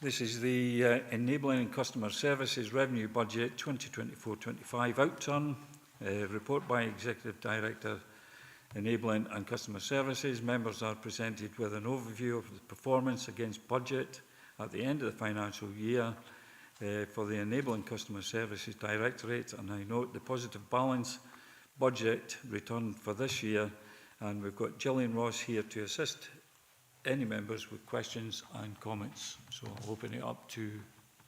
This is the Enabling and Customer Services Revenue Budget 2024-25 outturn. Report by Executive Director, Enabling and Customer Services. Members are presented with an overview of the performance against budget at the end of the financial year for the Enabling Customer Services Directorate, and I note the positive balance budget return for this year, and we've got Gillian Ross here to assist any members with questions and comments. So I'll open it up to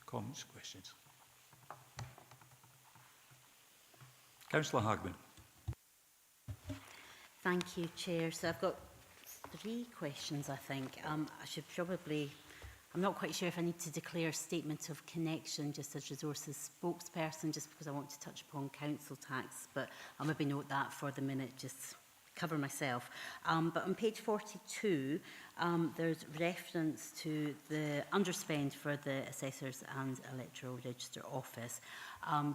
comments, questions. Councillor Hagman. Thank you, Chair. So I've got 3 questions, I think. I should probably, I'm not quite sure if I need to declare a statement of connection just as resources spokesperson, just because I want to touch upon council tax, but I'll maybe note that for the minute, just cover myself. But on page 42, there's reference to the underspend for the Assessors and Electoral Register Office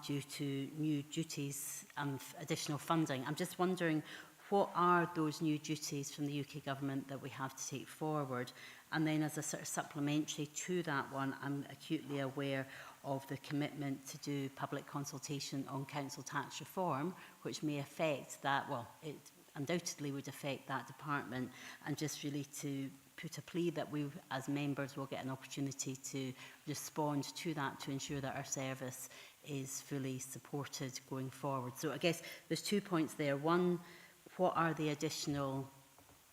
due to new duties and additional funding. I'm just wondering, what are those new duties from the UK Government that we have to take forward? And then as a sort of supplementary to that one, I'm acutely aware of the commitment to do public consultation on council tax reform, which may affect that, well, it undoubtedly would affect that department, and just really to put a plea that we as members will get an opportunity to respond to that to ensure that our service is fully supported going forward. So I guess there's 2 points there. One, what are the additional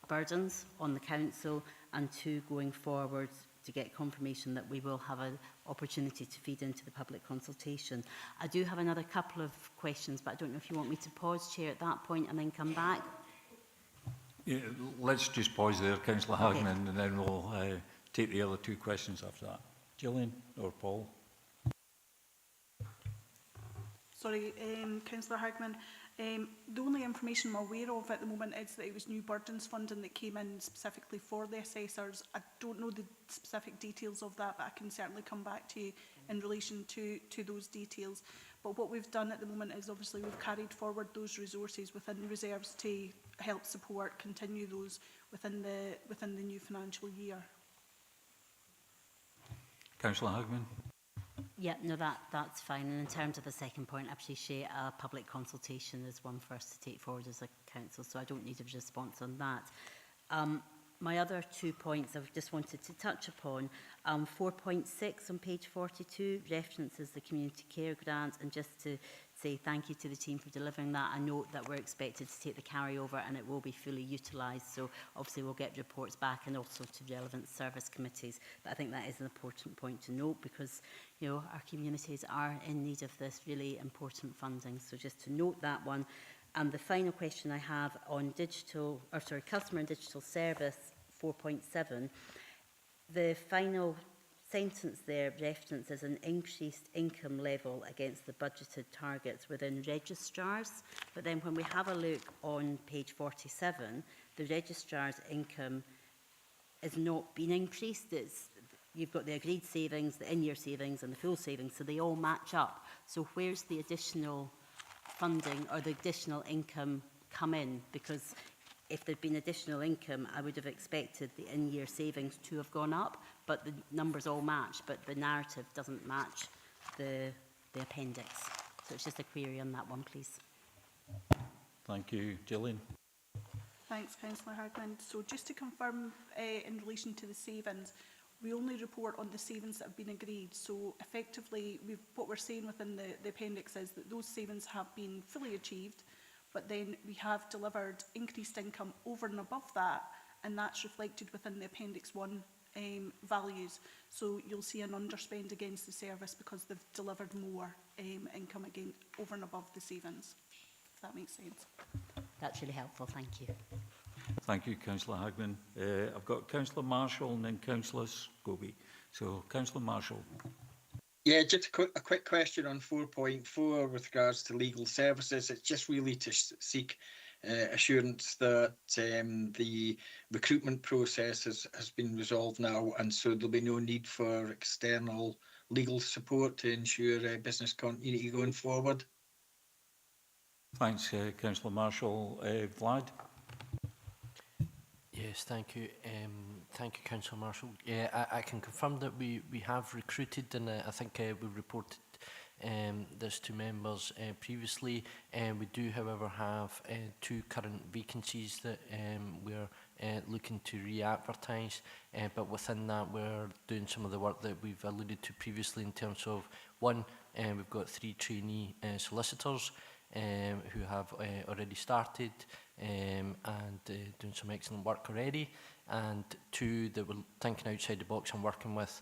burdens on the council, and 2, going forward to get confirmation that we will have an opportunity to feed into the public consultation. I do have another couple of questions, but I don't know if you want me to pause, Chair, at that point and then come back. Yeah, let's just pause there, Councillor Hagman, and then we'll take the other 2 questions after that. Gillian or Paul? Sorry, Councillor Hagman. The only information I'm aware of at the moment is that it was new burdens funding that came in specifically for the assessors. I don't know the specific details of that, but I can certainly come back to you in relation to those details. But what we've done at the moment is obviously we've carried forward those resources within reserves to help support, continue those within the new financial year. Councillor Hagman. Yeah, no, that's fine. And in terms of the second point, I appreciate a public consultation is one for us to take forward as a council, so I don't need a response on that. My other 2 points I've just wanted to touch upon. 4.6 on page 42 references the community care grant, and just to say thank you to the team for delivering that. I note that we're expected to take the carryover and it will be fully utilised, so obviously we'll get reports back and also to relevant service committees. But I think that is an important point to note, because you know our communities are in need of this really important funding, so just to note that one. And the final question I have on customer and digital service 4.7, the final sentence there references an increased income level against the budgeted targets within registrars. But then when we have a look on page 47, the registrar's income is not being increased. You've got the agreed savings, the in-year savings and the full savings, so they all match up. So where's the additional funding or the additional income come in? Because if there'd been additional income, I would have expected the in-year savings to have gone up, but the numbers all match, but the narrative doesn't match the appendix. So it's just a query on that one, please. Thank you. Gillian. Thanks, Councillor Hagman. So just to confirm in relation to the savings, we only report on the savings that have been agreed. So effectively, what we're saying within the appendix is that those savings have been fully achieved, but then we have delivered increased income over and above that, and that's reflected within the Appendix 1 values. So you'll see an underspend against the service because they've delivered more income again over and above the savings, if that makes sense. That's really helpful, thank you. Thank you, Councillor Hagman. I've got Councillor Marshall and then Councillor Scobie. So, Councillor Marshall. Yeah, just a quick question on 4.4 with regards to legal services. It's just really to seek assurance that the recruitment process has been resolved now, and so there'll be no need for external legal support to ensure business continuity going forward. Thanks, Councillor Marshall. Vlad? Yes, thank you. Thank you, Councillor Marshall. Yeah, I can confirm that we have recruited, and I think we reported this to members previously. We do, however, have 2 current vacancies that we're looking to re-advertise, but within that we're doing some of the work that we've alluded to previously in terms of, one, we've got 3 trainee solicitors who have already started and doing some excellent work already, and 2, that we're thinking outside the box and working with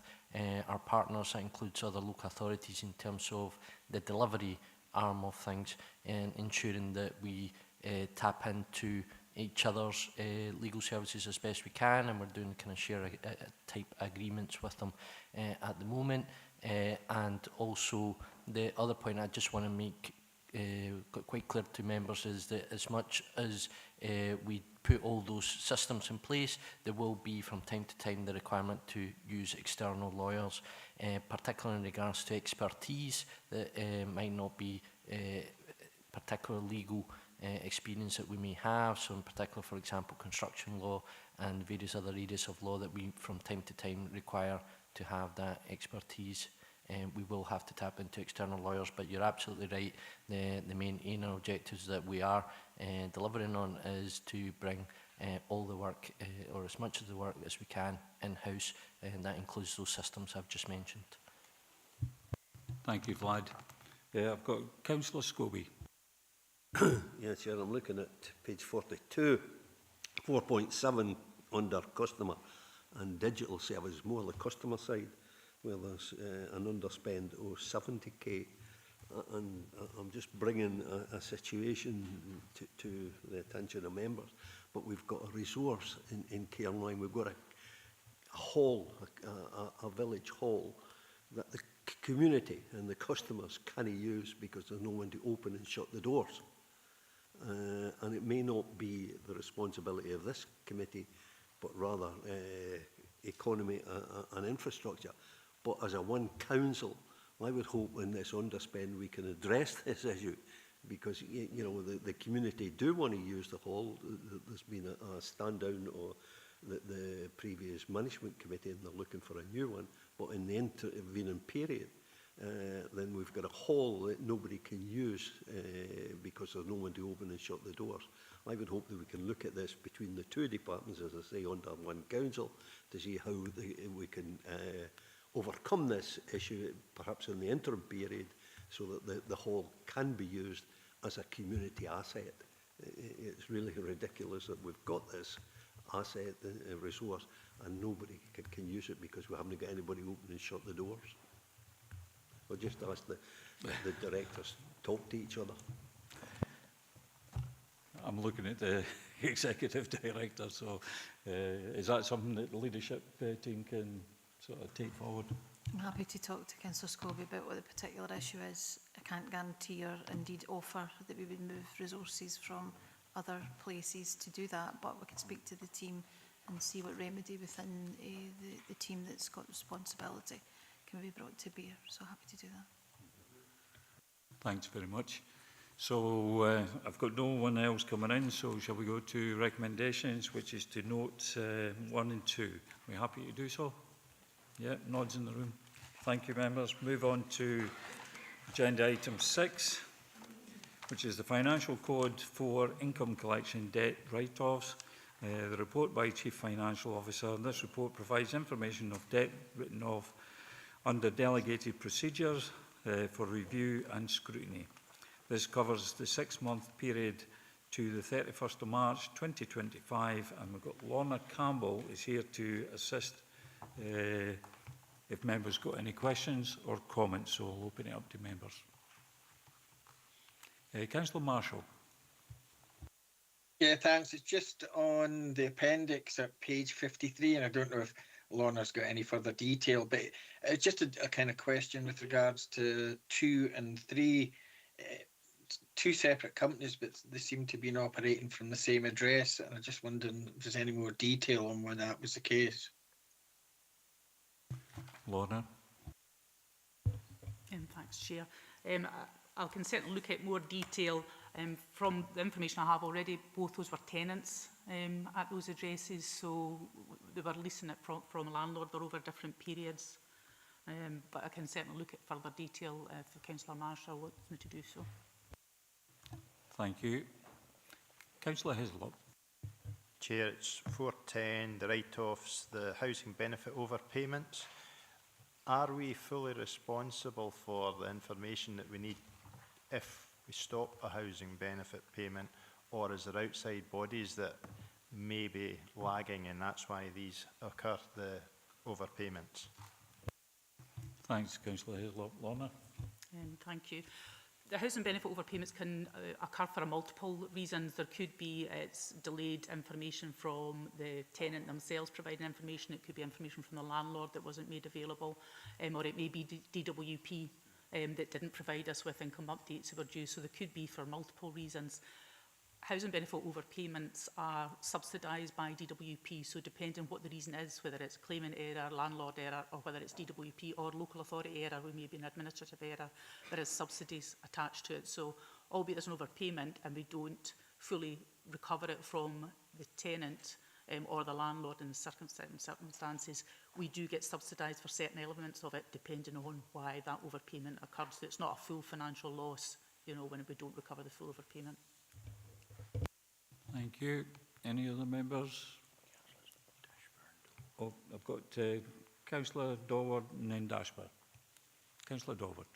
our partners. That includes other local authorities in terms of the delivery arm of things, and ensuring that we tap into each other's legal services as best we can, and we're doing kind of share type agreements with them at the moment. And also the other point I just want to make quite clear to members is that as much as we put all those systems in place, there will be from time to time the requirement to use external lawyers, particularly in regards to expertise that might not be particular legal experience that we may have. So in particular, for example, construction law and various other areas of law that we from time to time require to have that expertise. We will have to tap into external lawyers, but you're absolutely right. The main aim and objectives that we are delivering on is to bring all the work, or as much of the work as we can, in-house, and that includes those systems I've just mentioned. Thank you, Vlad. I've got Councillor Scobie. Yes, Chair, I'm looking at page 42, 4.7 under customer and digital services, more the customer side, where there's an underspend of 70k, and I'm just bringing a situation to the attention of members, but we've got a resource in Cairnline. We've got a hall, a village hall, that the community and the customers can't use because there's no one to open and shut the doors. And it may not be the responsibility of this committee, but rather economy and infrastructure. But as a one council, I would hope in this underspend we can address this issue, because you know the community do want to use the hall. There's been a stand down or the previous management committee, and they're looking for a new one. But in the intervening period, then we've got a hall that nobody can use because there's no one to open and shut the doors. I would hope that we can look at this between the 2 departments, as I say, under one council, to see how we can overcome this issue, perhaps in the interim period, so that the hall can be used as a community asset. It's really ridiculous that we've got this asset, resource, and nobody can use it because we haven't got anybody open and shut the doors. I'll just ask the directors talk to each other. I'm looking at the executive director, so is that something that the leadership team can sort of take forward. I'm happy to talk to Councillor Scobie about what the particular issue is. I can't guarantee or indeed offer that we would move resources from other places to do that, but we can speak to the team and see what remedy within the team that's got responsibility can be brought to bear. So happy to do that. Thanks very much. So I've got no one else coming in, so shall we go to recommendations, which is to note 1 and 2. Are we happy to do so? Yeah, nods in the room. Thank you, members. Move on to agenda item 6, which is the financial code for income collection debt write-offs. The report by Chief Financial Officer. This report provides information of debt written off under delegated procedures for review and scrutiny. This covers the 6-month period to the 31st of March 2025, and we've got Lorna Campbell is here to assist if members got any questions or comments, so I'll open it up to members. Councillor Marshall. Yeah, thanks. It's just on the appendix at page 53, and I don't know if Lorna's got any further detail, but it's just a kind of question with regards to 2 and 3. Two separate companies, but they seem to be operating from the same address, and I just wondered if there's any more detail on why that was the case. Lorna. Thanks, Chair. I can certainly look at more detail. From the information I have already, both those were tenants at those addresses, so they were leasing it from a landlord. They're over different periods. But I can certainly look at further detail if Councillor Marshall wants me to do so. Thank you. Councillor Hislop. Chair, it's 410, the write-offs, the housing benefit overpayments. Are we fully responsible for the information that we need if we stop a housing benefit payment, or is there outside bodies that may be lagging and that's why these occur, the overpayments? Thanks, Councillor Hislop. Lorna. Thank you. The housing benefit overpayments can occur for multiple reasons. There could be delayed information from the tenant themselves providing information. It could be information from the landlord that wasn't made available, or it may be DWP that didn't provide us with income updates that were due. So there could be for multiple reasons. Housing benefit overpayments are subsidised by DWP, so depending on what the reason is, whether it's claimant error, landlord error, or whether it's DWP or local authority error, or maybe an administrative error, there is subsidies attached to it. So albeit there's an overpayment and we don't fully recover it from the tenant or the landlord in certain circumstances, we do get subsidised for certain elements of it depending on why that overpayment occurred. So it's not a full financial loss, you know, when we don't recover the full overpayment. Thank you. Any other members? Oh, I've got Councillor Dorward and then Dashburn. Councillor Dorward.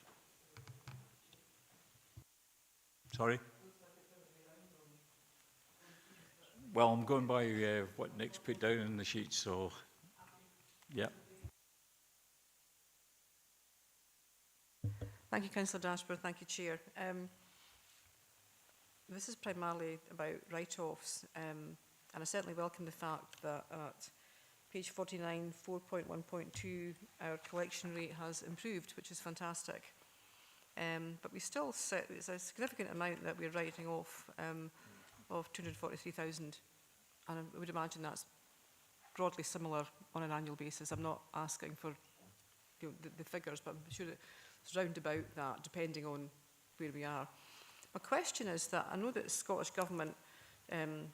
Sorry? Well, I'm going by what Nick's put down in the sheet, so yeah. Thank you, Councillor Dashburn. Thank you, Chair. This is primarily about write-offs, and I certainly welcome the fact that at page 49, 4.1.2, our collection rate has improved, which is fantastic. But we still sit, it's a significant amount that we're writing off of 243,000, and I would imagine that's broadly similar on an annual basis. I'm not asking for the figures, but I'm sure it's round about that, depending on where we are. My question is that I know that the Scottish Government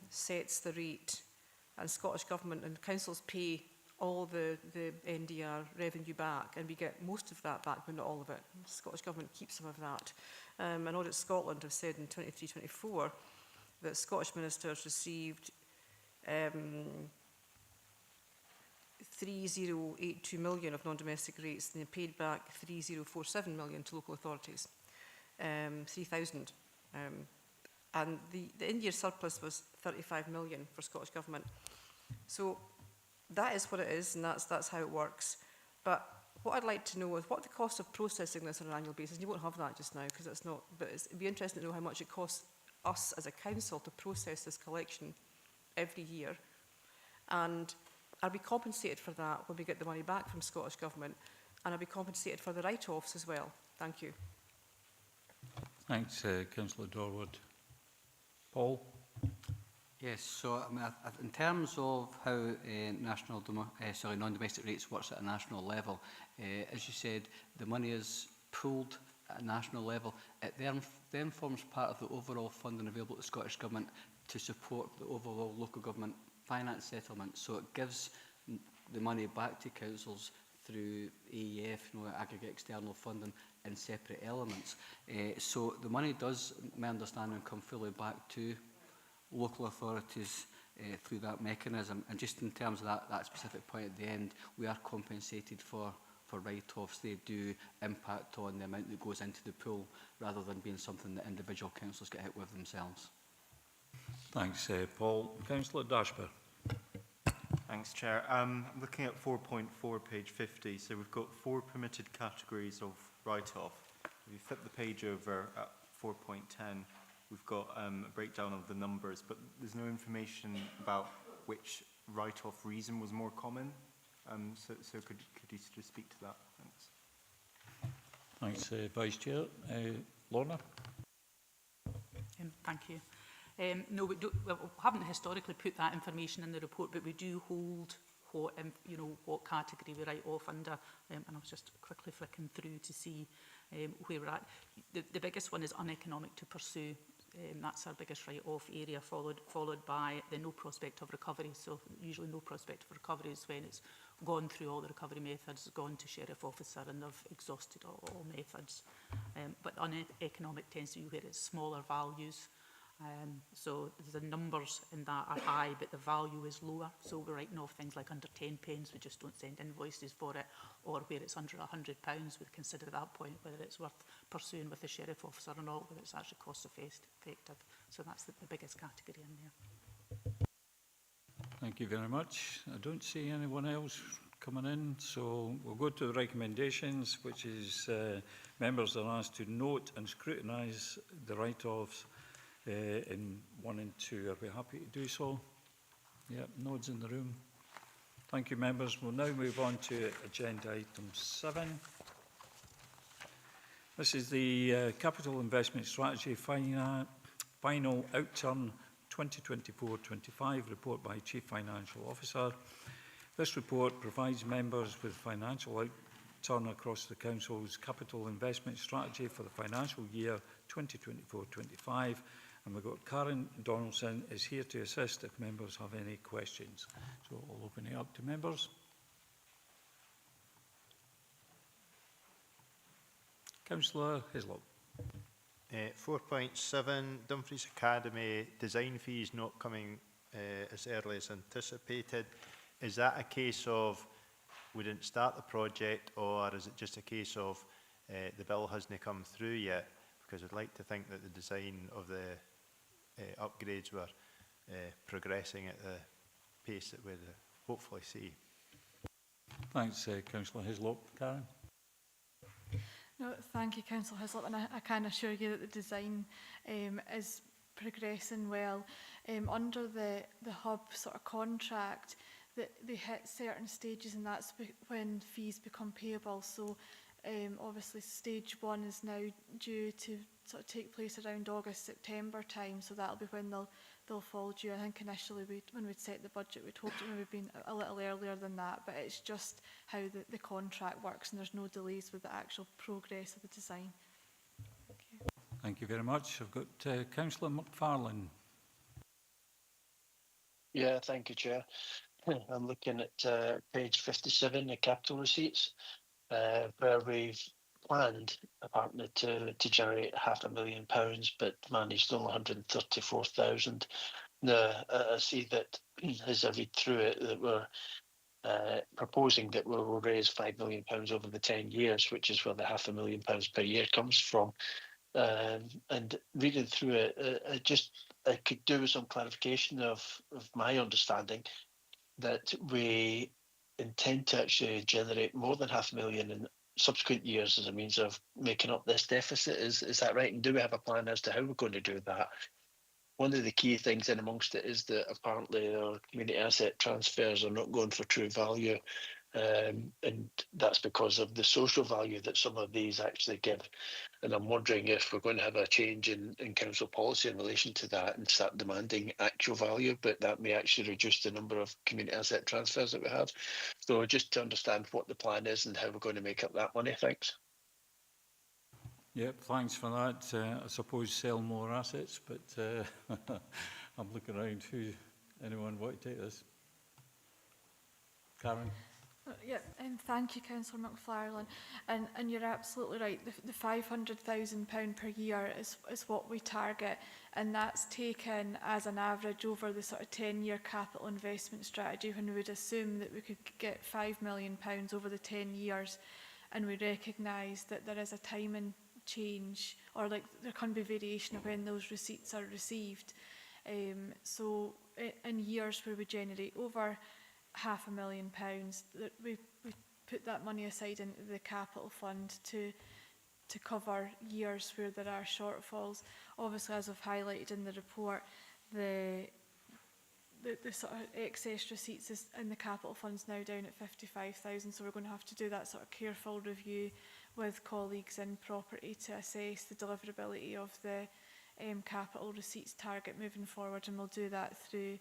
sets the rate, and Scottish Government and councils pay all the NDR revenue back, and we get most of that back, but not all of it. The Scottish Government keeps some of that. I know that Scotland have said in 23-24 that Scottish ministers received 3082 million of non-domestic rates, and they paid back 3047 million to local authorities, 3,000. And the in-year surplus was 35 million for Scottish Government. So that is what it is, and that's how it works. But what I'd like to know is what the cost of processing this on an annual basis. And you won't have that just now because it's not, but it'd be interesting to know how much it costs us as a council to process this collection every year. And Are we compensated for that when we get the money back from Scottish Government? And are we compensated for the write-offs as well? Thank you. Thanks, Councillor Dorwood. Paul? Yes, so I mean, in terms of how non-domestic rates works at a national level, as you said, the money is pooled at a national level. It then forms part of the overall funding available to the Scottish Government to support the overall local government finance settlement. So it gives the money back to councils through AEF, aggregate external funding, in separate elements. So the money does, my understanding, come fully back to local authorities through that mechanism. And just in terms of that specific point at the end, we are compensated for write-offs. They do impact on the amount that goes into the pool rather than being something that individual councils get hit with themselves. Thanks, Paul. Councillor Dashper. Thanks, Chair. I'm looking at 4.4, page 50. So we've got 4 permitted categories of write-off. If you flip the page over at 4.10, we've got a breakdown of the numbers, but there's no information about which write-off reason was more common. So could you just speak to that? Thanks. Thanks, Vice Chair. Lorna? Thank you. No, we haven't historically put that information in the report, but we do hold what, what category we write off under. And I was just quickly flicking through to see where we're at. The biggest one is uneconomic to pursue. That's our biggest write-off area, followed by the no prospect of recovery. So usually no prospect of recovery is when it's gone through all the recovery methods, gone to sheriff officer, and they've exhausted all methods. But uneconomic tends to be where it's smaller values. So the numbers in that are high, but the value is lower. So we're writing off things like under 10 pence, we just don't send invoices for it, or where it's under £100, we'd consider at that point whether it's worth pursuing with the sheriff officer or not, whether it's actually cost effective. So that's the biggest category in there. Thank you very much. I don't see anyone else coming in, so we'll go to the recommendations, which is members are asked to note and scrutinise the write-offs in 1 and 2. Are we happy to do so? Yeah, nods in the room. Thank you, members. We'll now move on to agenda item 7. This is the Capital Investment Strategy Final Outturn 2024-25 report by Chief Financial Officer. This report provides members with financial outturn across the Council's capital investment strategy for the financial year 2024-25. And we've got Karen Donaldson is here to assist if members have any questions. So I'll open it up to members. Councillor Hislop. 4.7, Dumfries Academy design fees not coming as early as anticipated. Is that a case of we didn't start the project, or is it just a case of the bill hasn't come through yet? Because I'd like to think that the design of the upgrades were progressing at the pace that we'd hopefully see. Thanks, Councillor Hislop. Karen? No, thank you, Councillor Hislop, and I can assure you that the design is progressing well. Under the hub sort of contract, that they hit certain stages, and that's when fees become payable. So obviously stage 1 is now due to sort of take place around August, September time, so that'll be when they'll fall due. I think initially when we'd set the budget, we'd hoped it would have been a little earlier than that, but it's just how the contract works, and there's no delays with the actual progress of the design. Okay. Thank you very much. I've got Councillor McFarlane. Yeah, thank you, Chair. I'm looking at page 57, the capital receipts, where we've planned a partner to generate £500,000, but managed only 134,000. Now, I see that as I read through it, that we're proposing that we will raise £5 million over the 10 years, which is where the £500,000 per year comes from. And reading through it, I could do with some clarification of my understanding that we intend to actually generate more than £500,000 in subsequent years as a means of making up this deficit. Is that right? And do we have a plan as to how we're going to do that? one of the key things in amongst it is that apparently our community asset transfers are not going for true value. And that's because of the social value that some of these actually give. And I'm wondering if we're going to have a change in council policy in relation to that and start demanding actual value, but that may actually reduce the number of community asset transfers that we have. So just to understand what the plan is and how we're going to make up that money, thanks. Yep, thanks for that. I suppose sell more assets, but I'm looking around. Anyone want to take this? Karen? Yeah, thank you, Councillor McFarlane. And you're absolutely right. The £500,000 per year is what we target, and that's taken as an average over the sort of 10-year capital investment strategy, when we would assume that we could get £5 million over the 10 years, and we recognise that there is a timing change, or like there can be variation of when those receipts are received. So in years where we generate over £500,000, that we put that money aside into the capital fund to cover years where there are shortfalls. Obviously, as I've highlighted in the report, the sort of excess receipts is in the capital funds now down at 55,000, so we're going to have to do that sort of careful review with colleagues in property to assess the deliverability of the capital receipts target moving forward, and we'll do that through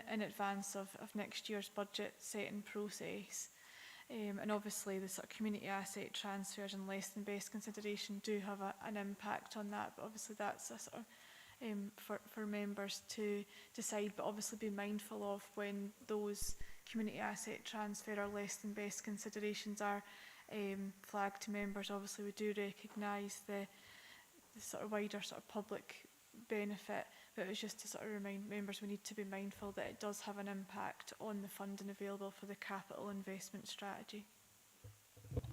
in advance of next year's budget setting process. And obviously the sort of community asset transfers and less than best consideration do have an impact on that, but obviously that's a sort of for members to decide, but obviously be mindful of when those community asset transfer or less than best considerations are flagged to members. Obviously we do recognise the sort of wider sort of public benefit, but it was just to sort of remind members we need to be mindful that it does have an impact on the funding available for the capital investment strategy.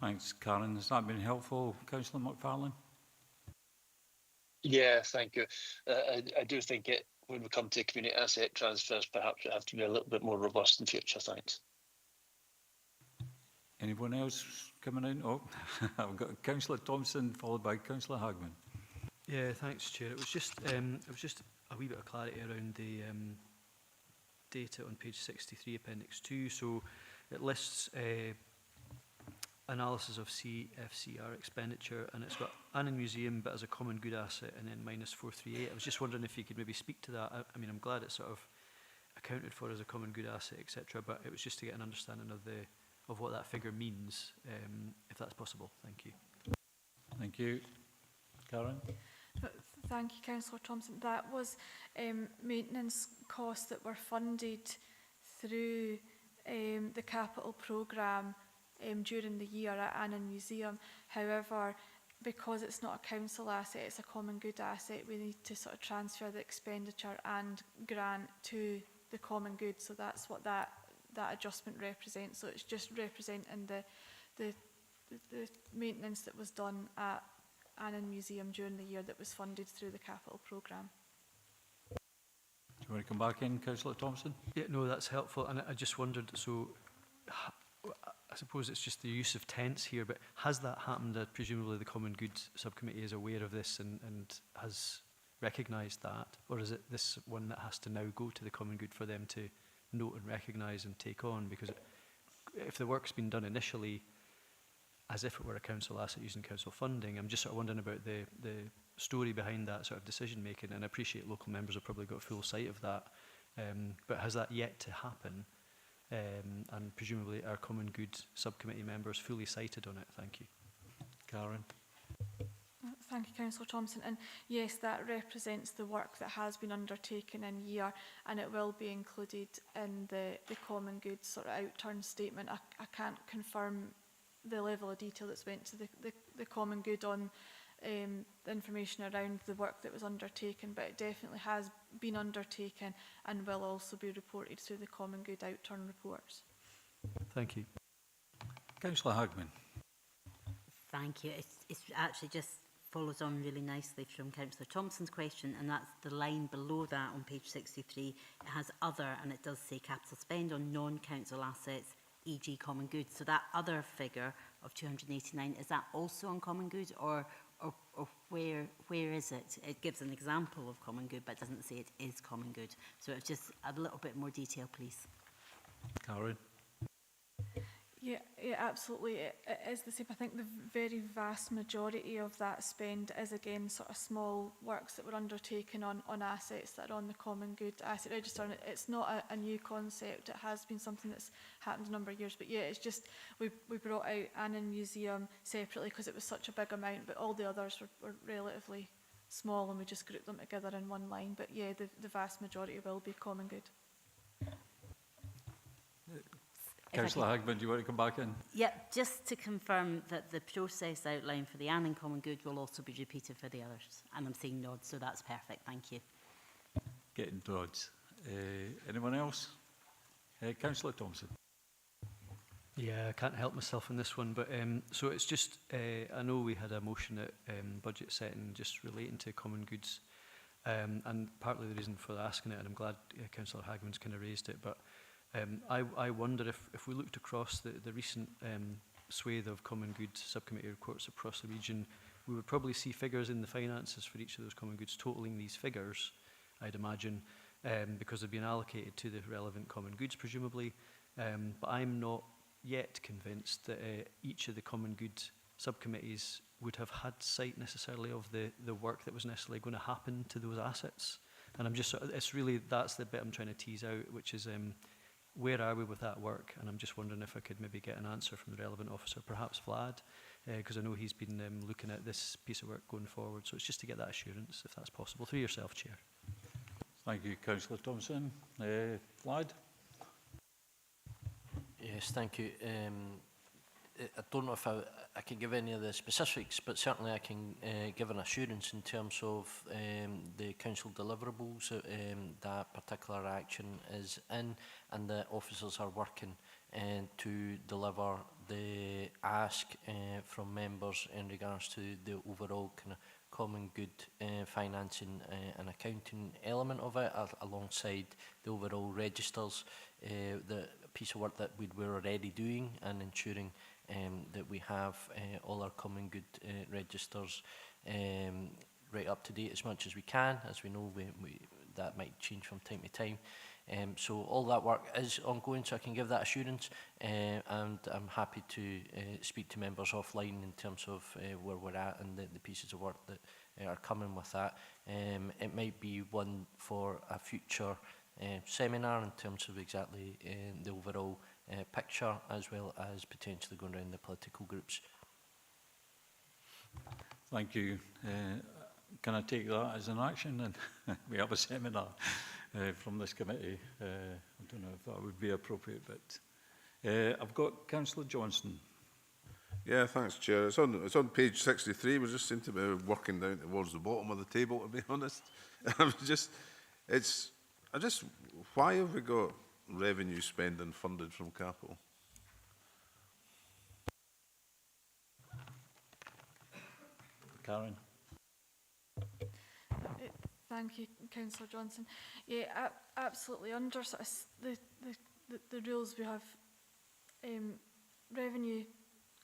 Thanks, Karen. Has that been helpful, Councillor McFarlane? Yeah, thank you. I do think it, when we come to community asset transfers, perhaps we have to be a little bit more robust in future. Thanks. Anyone else coming in? Oh, I've got Councillor Thompson followed by Councillor Hagman. Yeah, thanks, Chair. It was just a wee bit of clarity around the data on page 63, Appendix 2. So it lists analysis of CFCR expenditure, and it's got Annan Museum, but as a common good asset, and then minus 438. I was just wondering if you could maybe speak to that. I mean, I'm glad it's sort of accounted for as a common good asset, etc. But it was just to get an understanding of what that figure means, if that's possible. Thank you. Thank you. Karen? Thank you, Councillor Thompson. That was maintenance costs that were funded through the capital programme during the year at Annan Museum. However, because it's not a council asset, it's a common good asset, we need to sort of transfer the expenditure and grant to the common good. So that's what that adjustment represents. So it's just representing the maintenance that was done at Annan Museum during the year that was funded through the capital programme. Do you want to come back in, Councillor Thompson? Yeah, no, that's helpful. And I just wondered, so I suppose it's just the use of tense here, but has that happened? Presumably the Common Good Subcommittee is aware of this and has recognised that, or is it this one that has to now go to the Common Good for them to note and recognise and take on? Because if the work's been done initially as if it were a council asset using council funding, I'm just sort of wondering about the story behind that sort of decision making, and I appreciate local members have probably got full sight of that, but has that yet to happen? And presumably our Common Good Subcommittee members fully cited on it. Thank you. Karen? Thank you, Councillor Thompson. And yes, that represents the work that has been undertaken in year, and it will be included in the Common Good sort of outturn statement. I can't confirm the level of detail that's went to the Common Good on the information around the work that was undertaken, but it definitely has been undertaken and will also be reported through the Common Good outturn reports. Thank you. Councillor Hagman. Thank you. It's actually just follows on really nicely from Councillor Thompson's question, and that's the line below that on page 63. It has other, and it does say capital spend on non-council assets, e.g. common goods. So that other figure of 289, is that also on common goods, or or where is it? It gives an example of common good, but doesn't say it is common good. So it's just a little bit more detail, please. Karen? Yeah, absolutely. It is the same. I think the very vast majority of that spend is, again, sort of small works that were undertaken on assets that are on the common good asset register. And it's not a new concept. It has been something that's happened a number of years. But yeah, it's just we brought out Annan Museum separately because it was such a big amount, but all the others were relatively small, and we just grouped them together in one line. But yeah, the vast majority will be common good. Councillor Hagman, do you want to come back in? Yep, just to confirm that the process outlined for the Annan Common Good will also be repeated for the others. And I'm seeing nods, so that's perfect. Thank you. Getting nods. Anyone else? Councillor Thompson. Yeah, I can't help myself in this one, but so it's just, I know we had a motion at budget setting just relating to common goods, and partly the reason for asking it, and I'm glad Councillor Hagman's kind of raised it, but I wonder if we looked across the recent swathe of common goods subcommittee reports across the region, we would probably see figures in the finances for each of those common goods totaling these figures, I'd imagine, because they've been allocated to the relevant common goods, presumably. But I'm not yet convinced that each of the common goods subcommittees would have had sight necessarily of the work that was necessarily going to happen to those assets. And I'm just, it's really, that's the bit I'm trying to tease out, which is where are we with that work? And I'm just wondering if I could maybe get an answer from the relevant officer, perhaps Vlad, because I know he's been looking at this piece of work going forward. So it's just to get that assurance, if that's possible, through yourself, Chair. Thank you, Councillor Thompson. Vlad? Yes, thank you. I don't know if I can give any of the specifics, but certainly I can give an assurance in terms of the council deliverables that particular action is in, and the officers are working to deliver the ask from members in regards to the overall kind of common good financing and accounting element of it, alongside the overall registers, the piece of work that we were already doing, and ensuring that we have all our common good registers right up to date as much as we can. As we know, that might change from time to time. So all that work is ongoing, so I can give that assurance, and I'm happy to speak to members offline in terms of where we're at and the pieces of work that are coming with that. It might be one for a future seminar in terms of exactly the overall picture, as well as potentially going around the political groups. Thank you. Can I take that as an action? And we have a seminar from this committee. I don't know if that would be appropriate, but I've got Councillor Johnson. Yeah, thanks, Chair. It's on page 63. We just seem to be working down towards the bottom of the table, to be honest. Why have we got revenue spending funded from capital? Karen. Thank you, Councillor Johnson. Yeah, absolutely. Under sort of the rules, we have revenue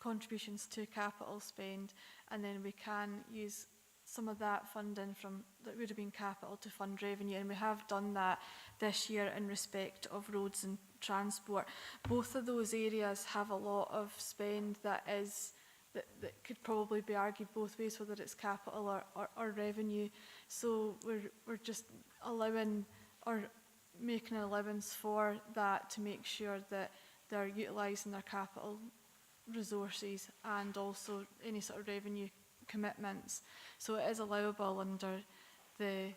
contributions to capital spend, and then we can use some of that funding from that would have been capital to fund revenue, and we have done that this year in respect of roads and transport. Both of those areas have a lot of spend that could probably be argued both ways, whether it's capital or revenue. So we're just allowing or making an allowance for that to make sure that they're utilising their capital resources and also any sort of revenue commitments. So it is allowable under the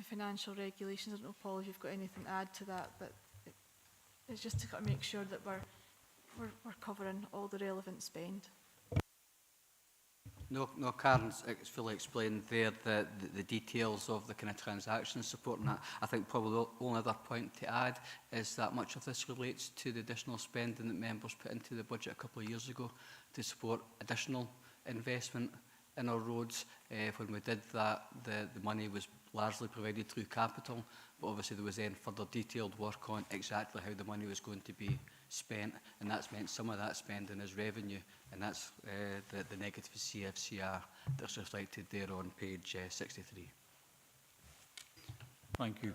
financial regulations. I don't know, Paul, if you've got anything to add to that, but it's just to kind of make sure that we're covering all the relevant spend. No, Karen's fully explained there the details of the kind of transaction support, and I think probably the only other point to add is that much of this relates to the additional spending that members put into the budget a couple of years ago to support additional investment in our roads. When we did that, the money was largely provided through capital, but obviously there was then further detailed work on exactly how the money was going to be spent, and that's meant some of that spending is revenue, and that's the negative CFCR that's reflected there on page 63. Thank you.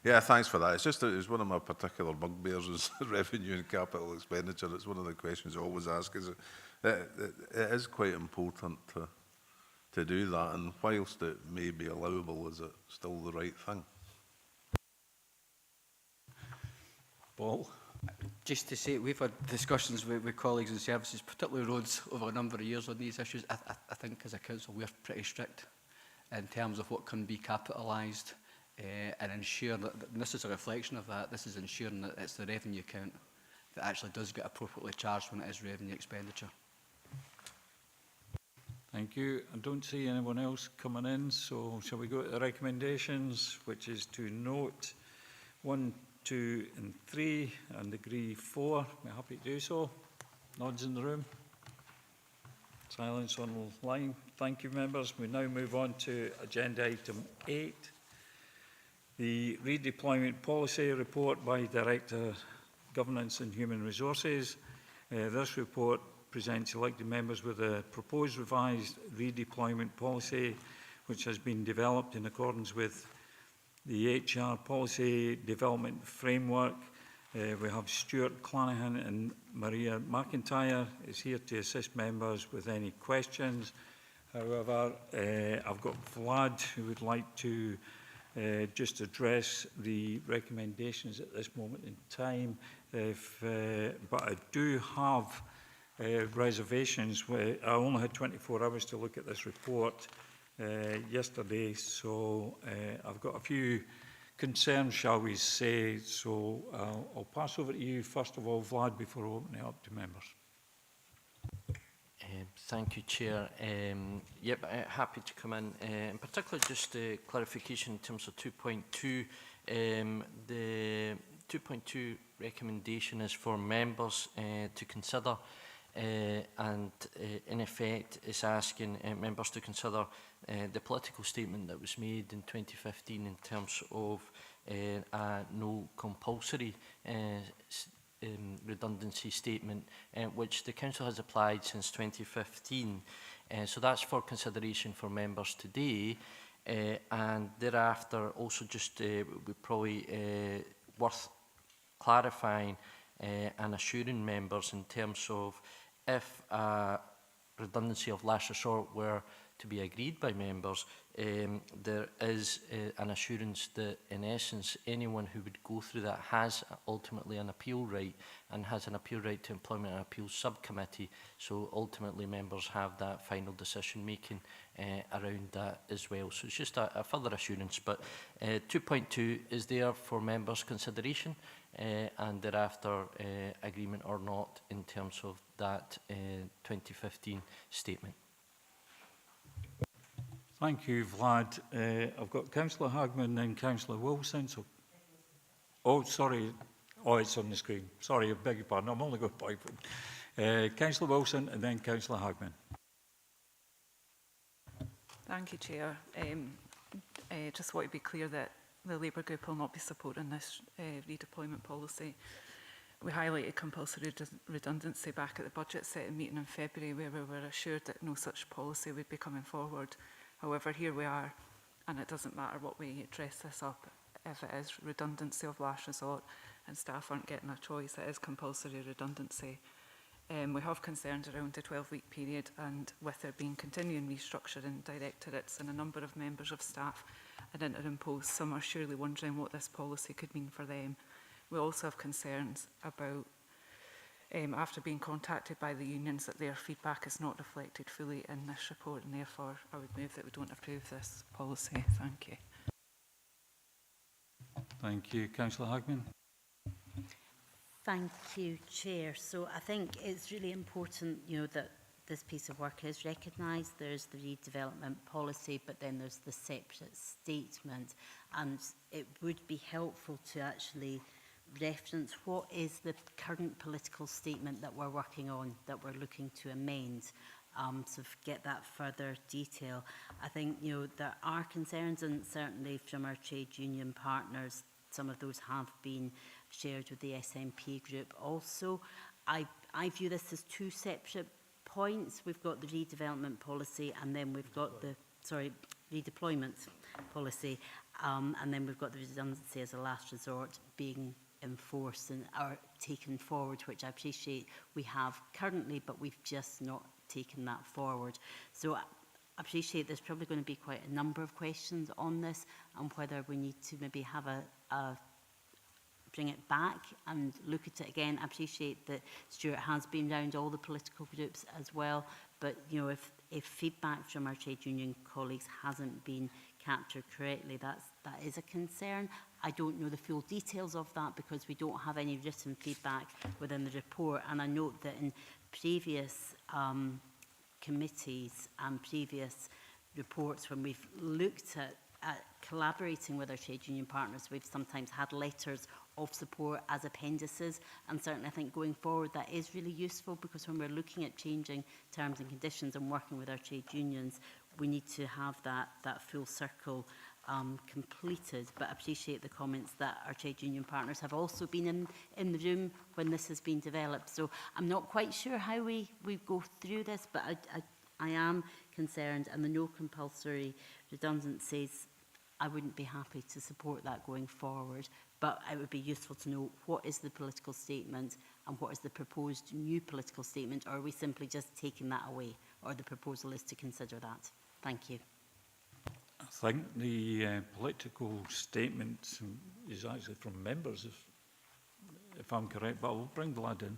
Yeah, thanks for that. It's just that it's one of my particular bugbears is revenue and capital expenditure. It's one of the questions I always ask. Is it is quite important to do that, and whilst it may be allowable, is it still the right thing? Paul? Just to say, we've had discussions with colleagues in services, particularly roads, over a number of years on these issues. I think as a council we're pretty strict in terms of what can be capitalised and ensure that, and this is a reflection of that, this is ensuring that it's the revenue account that actually does get appropriately charged when it is revenue expenditure. Thank you. I don't see anyone else coming in, so shall we go to the recommendations, which is to note 1, 2 and 3 and agree 4. We're happy to do so. Nods in the room. Silence on the line. Thank you, members. We now move on to agenda item 8. The redeployment policy report by Director Governance and Human Resources. This report presents elected members with a proposed revised redeployment policy which has been developed in accordance with the HR Policy Development Framework. We have Stuart Clanahan and Maria McIntyre is here to assist members with any questions. However, I've got Vlad who would like to just address the recommendations at this moment in time. But I do have reservations. I only had 24 hours to look at this report yesterday, so I've got a few concerns, shall we say. So I'll pass over to you first of all, Vlad, before opening it up to members. Thank you, Chair. Happy to come in particular just a clarification in terms of 2.2. The 2.2 recommendation is for members to consider and in effect is asking members to consider the political statement that was made in 2015 in terms of no compulsory redundancy statement, which the Council has applied since 2015. So that's for consideration for members today. And thereafter, also just would probably worth clarifying and assuring members in terms of if a redundancy of last resort were to be agreed by members, there is an assurance that in essence anyone who would go through that has ultimately an appeal right and has an appeal right to employment and appeals subcommittee, so ultimately members have that final decision making around that as well. So it's just a further assurance, but 2.2 is there for members' consideration and thereafter agreement or not in terms of that 2015 statement. Thank you, Vlad. I've got Councillor Hagman and Councillor Wilson. So, oh, sorry. Oh, it's on the screen. Sorry, I beg your pardon. I'm only going by. Councillor Wilson and then Councillor Hagman. Thank you, Chair. Just want to be clear that the Labour Group will not be supporting this redeployment policy. We highlighted compulsory redundancy back at the budget setting meeting in February, where we were assured that no such policy would be coming forward. However, here we are, and it doesn't matter what way you dress this up. If it is redundancy of last resort and staff aren't getting a choice, it is compulsory redundancy. We have concerns around the 12-week period, and with there being continuing restructuring directorates and a number of members of staff and interim posts, some are surely wondering what this policy could mean for them. We also have concerns about, after being contacted by the unions, that their feedback is not reflected fully in this report, and therefore I would move that we don't approve this policy. Thank you. Thank you. Councillor Hagman. Thank you, Chair. So I think it's really important, that this piece of work is recognised. There's the redevelopment policy, but then there's the separate statement. And it would be helpful to actually reference what is the current political statement that we're working on, that we're looking to amend. sort of get that further detail. I think, you know, there are concerns, and certainly from our trade union partners, some of those have been shared with the SNP group also. I view this as two separate points. We've got the redevelopment policy, and then we've got the, redeployment policy, and then we've got the redundancy as a last resort being enforced and are taken forward, which I appreciate we have currently, but we've just not taken that forward. So I appreciate there's probably going to be quite a number of questions on this, and whether we need to maybe have a bring it back and look at it again. I appreciate that Stuart has been round all the political groups as well, but you know, if feedback from our trade union colleagues hasn't been captured correctly, that is a concern. I don't know the full details of that because we don't have any written feedback within the report, and I note that in previous committees and previous reports, when we've looked at collaborating with our trade union partners, we've sometimes had letters of support as appendices, and certainly I think going forward that is really useful, because when we're looking at changing terms and conditions and working with our trade unions, we need to have that full circle completed. But I appreciate the comments that our trade union partners have also been in the room when this has been developed. So I'm not quite sure how we go through this, but I am concerned, and the no compulsory redundancies, I wouldn't be happy to support that going forward, but it would be useful to know what is the political statement and what is the proposed new political statement, or are we simply just taking that away, or the proposal is to consider that? Thank you. I think the political statement is actually from members, if I'm correct, but I'll bring the lad in.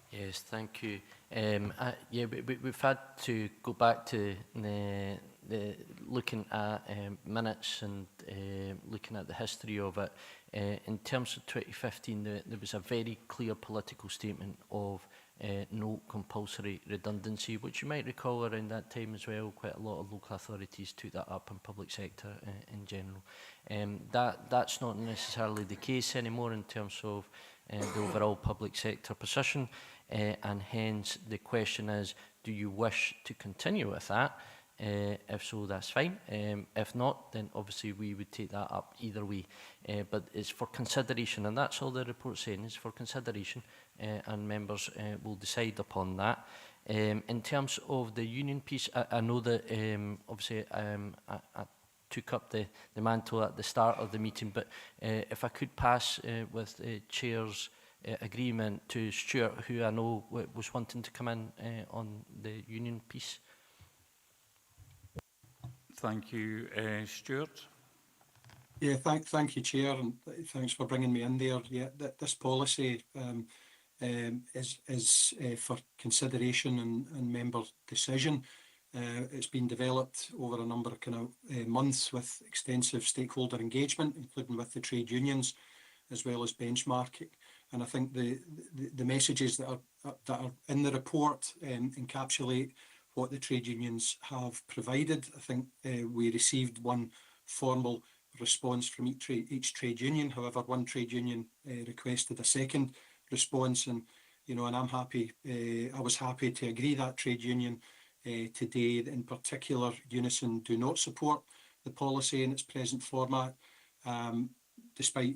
Yes, thank you. Yeah, we've had to go back to the looking at minutes and looking at the history of it. In terms of 2015, there was a very clear political statement of no compulsory redundancy, which you might recall around that time as well. Quite a lot of local authorities took that up, in public sector in general. That's not necessarily the case anymore in terms of the overall public sector position, and hence the question is, do you wish to continue with that? If so, that's fine. If not, then obviously we would take that up either way. But it's for consideration, and that's all the report's saying, is for consideration, and members will decide upon that. In terms of the union piece, I know that obviously I took up the mantle at the start of the meeting, but if I could pass with the Chair's agreement to Stuart, who I know was wanting to come in on the union piece. Thank you. Stuart? Yeah, thank you, Chair, and thanks for bringing me in there. Yeah, this policy is for consideration and member decision. It's been developed over a number of months with extensive stakeholder engagement, including with the trade unions, as well as benchmarking. And I think the messages that are in the report encapsulate what the trade unions have provided. I think we received one formal response from each trade union. However, one trade union requested a second response, and and I was happy to agree that trade union today, in particular, Unison do not support the policy in its present format, despite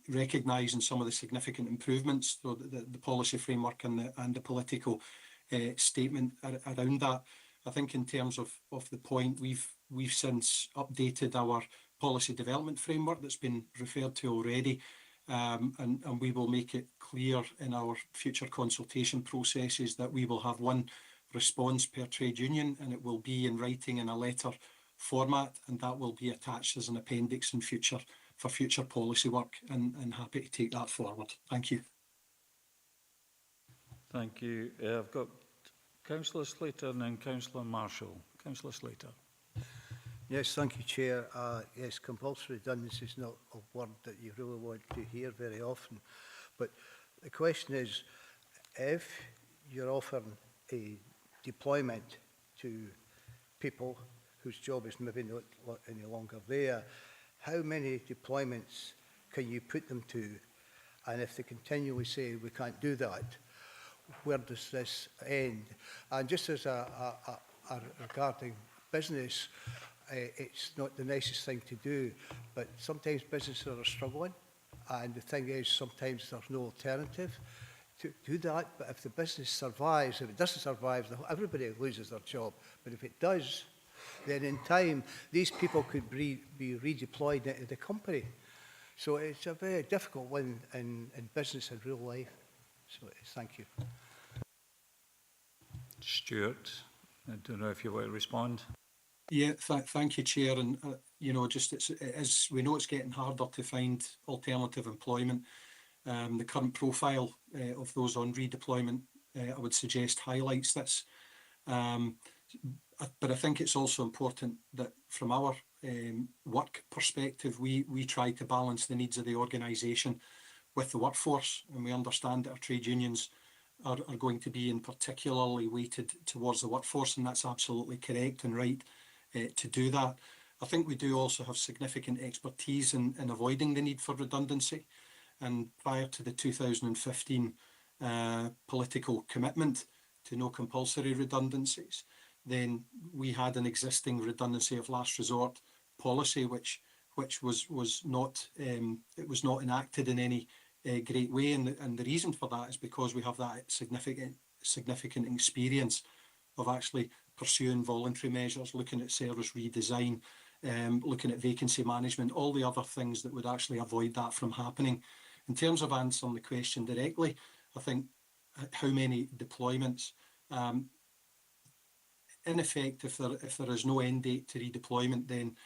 recognising some of the significant improvements, so the policy framework and the political statement around that. I think in terms of the point, we've since updated our policy development framework that's been referred to already, and we will make it clear in our future consultation processes that we will have one response per trade union, and it will be in writing in a letter format, and that will be attached as an appendix in future for future policy work, and happy to take that forward. Thank you. Thank you. I've got Councillor Slater and then Councillor Marshall. Councillor Slater. Yes, thank you, Chair. Yes, compulsory redundancy is not a word that you really want to hear very often. But the question is, if you're offering a deployment to people whose job is maybe not any longer there, how many deployments can you put them to? And if they continually say we can't do that, where does this end? And just as regarding business, it's not the nicest thing to do, but sometimes businesses are struggling, and the thing is sometimes there's no alternative to do that. But if the business survives, if it doesn't survive, everybody loses their job. But if it does, then in time, these people could be redeployed into the company. So it's a very difficult one in business and real life. So thank you. Stuart, I don't know if you want to respond. Yeah, thank you, Chair. And you know, just we know it's getting harder to find alternative employment. The current profile of those on redeployment, I would suggest, highlights this. But I think it's also important that from our work perspective, we try to balance the needs of the organisation with the workforce, and we understand that our trade unions are going to be in particularly weighted towards the workforce, and that's absolutely correct and right to do that. I think we do also have significant expertise in avoiding the need for redundancy, and prior to the 2015 political commitment to no compulsory redundancies, then we had an existing redundancy of last resort policy, which was not enacted in any great way, and the reason for that is because we have that significant experience of actually pursuing voluntary measures, looking at service redesign, looking at vacancy management, all the other things that would actually avoid that from happening. In terms of answering the question directly, I think how many deployments, in effect, if there is no end date to redeployment, then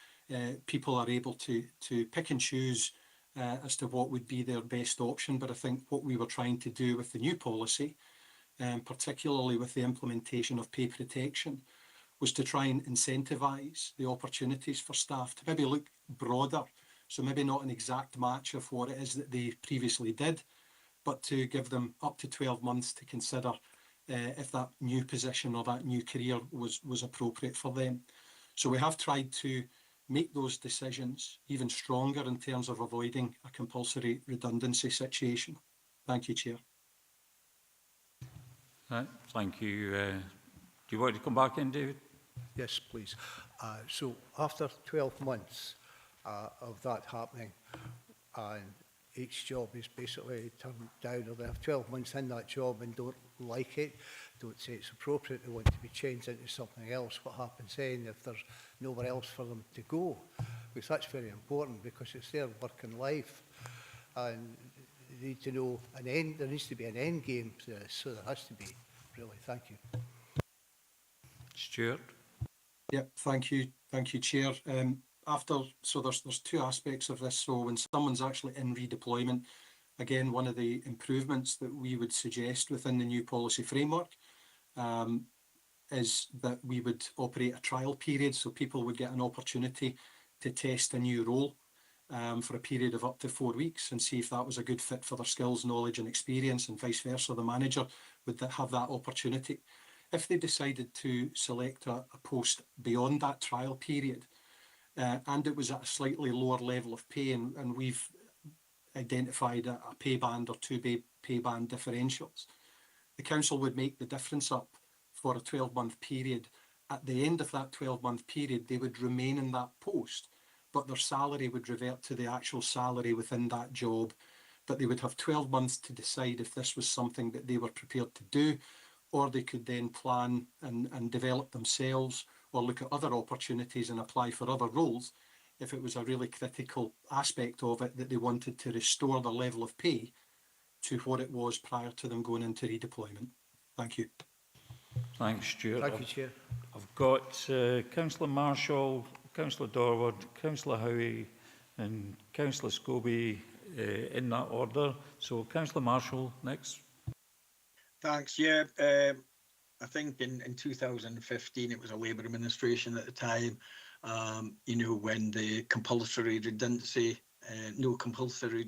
people are able to pick and choose as to what would be their best option. But I think what we were trying to do with the new policy, particularly with the implementation of pay protection, was to try and incentivise the opportunities for staff to maybe look broader. So maybe not an exact match of what it is that they previously did, but to give them up to 12 months to consider if that new position or that new career was appropriate for them. So we have tried to make those decisions even stronger in terms of avoiding a compulsory redundancy situation. Thank you, Chair. Thank you. Do you want to come back in, David? Yes, please. So after 12 months of that happening, and each job is basically turned down, or they have 12 months in that job and don't like it, don't say it's appropriate, they want to be changed into something else, what happens then if there's nowhere else for them to go? Because that's very important, because it's their work and life, and they need to know an end. There needs to be an end game to this, so there has to be, really. Thank you. Stuart? Yep, thank you, Chair. So there's two aspects of this. So when someone's actually in redeployment, again, one of the improvements that we would suggest within the new policy framework is that we would operate a trial period, so people would get an opportunity to test a new role for a period of up to 4 weeks and see if that was a good fit for their skills, knowledge and experience, and vice versa. The manager would have that opportunity. If they decided to select a post beyond that trial period, and it was at a slightly lower level of pay, and we've identified a pay band or two pay band differentials, the council would make the difference up for a 12-month period. At the end of that 12-month period, they would remain in that post, but their salary would revert to the actual salary within that job. But they would have 12 months to decide if this was something that they were prepared to do, or they could then plan and develop themselves, or look at other opportunities and apply for other roles if it was a really critical aspect of it that they wanted to restore the level of pay to what it was prior to them going into redeployment. Thank you. Thanks, Stuart. Thank you, Chair. I've got Councillor Marshall, Councillor Dorward, Councillor Howie and Councillor Scobie in that order. So Councillor Marshall next. Thanks. Yeah, I think in 2015 it was a Labour administration at the time, you know, when the compulsory redundancy, no compulsory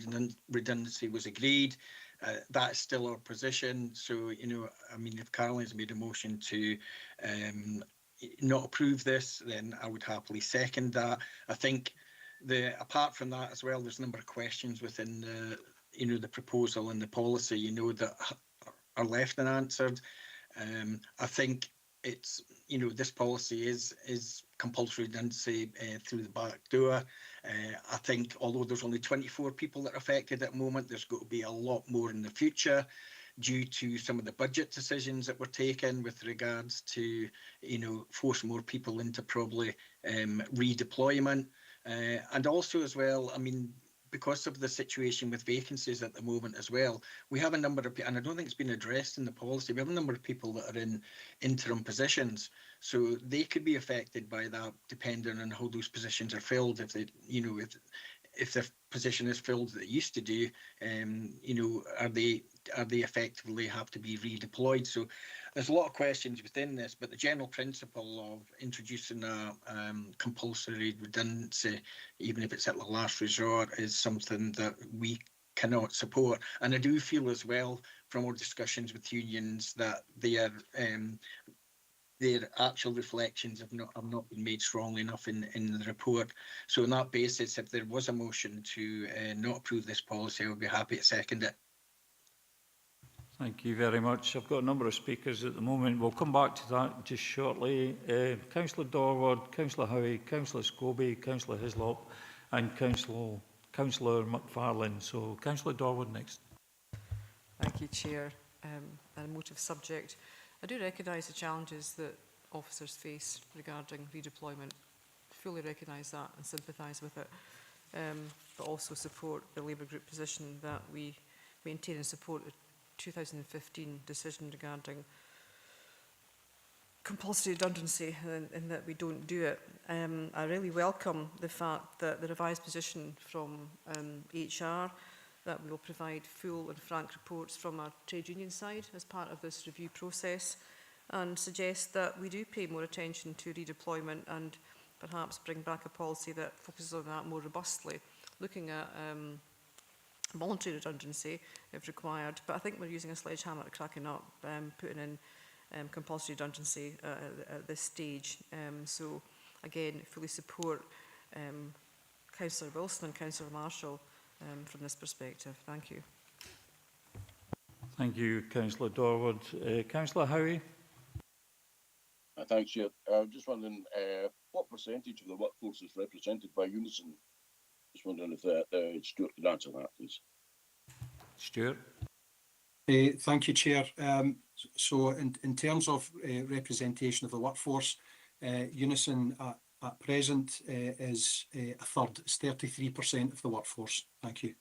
redundancy was agreed. That's still our position. So, you know, I mean, if Caroline's made a motion to not approve this, then I would happily second that. I think apart from that as well, there's a number of questions within the, you know, the proposal and the policy, you know, that are left unanswered. I think it's, you know, this policy is compulsory redundancy through the back door. I think although there's only 24 people that are affected at the moment, there's going to be a lot more in the future due to some of the budget decisions that were taken with regards to, you know, force more people into probably redeployment. And also as well, I mean, because of the situation with vacancies at the moment as well, we have a number of, and I don't think it's been addressed in the policy, we have a number of people that are in interim positions. So they could be affected by that depending on how those positions are filled. If they, you know, if their position is filled that they used to do, you know, are they effectively have to be redeployed? So there's a lot of questions within this, but the general principle of introducing a compulsory redundancy, even if it's at the last resort, is something that we cannot support. And I do feel as well from our discussions with unions that their actual reflections have not been made strong enough in the report. So on that basis, if there was a motion to not approve this policy, I would be happy to second it. Thank you very much. I've got a number of speakers at the moment. We'll come back to that just shortly. Councillor Dorward, Councillor Howie, Councillor Scobie, Councillor Hislop and Councillor McFarlane. So Councillor Dorward next. Thank you, Chair. And a motive subject. I do recognise the challenges that officers face regarding redeployment. Fully recognise that and sympathise with it. But also support the Labour Group position that we maintain and support the 2015 decision regarding compulsory redundancy and that we don't do it. I really welcome the fact that the revised position from HR that we will provide full and frank reports from our trade union side as part of this review process, and suggest that we do pay more attention to redeployment and perhaps bring back a policy that focuses on that more robustly, looking at voluntary redundancy if required. But I think we're using a sledgehammer to cracking up, putting in compulsory redundancy at this stage. So again, fully support Councillor Wilson and Councillor Marshall from this perspective. Thank you. Thank you, Councillor Dorward. Councillor Howie. Thanks, Chair. Just wondering what percentage of the workforce is represented by Unison? Just wondering if Stuart could answer that, please. Stuart. Thank you, Chair. So in terms of representation of the workforce, Unison at present is a third. It's 33% of the workforce. Thank you.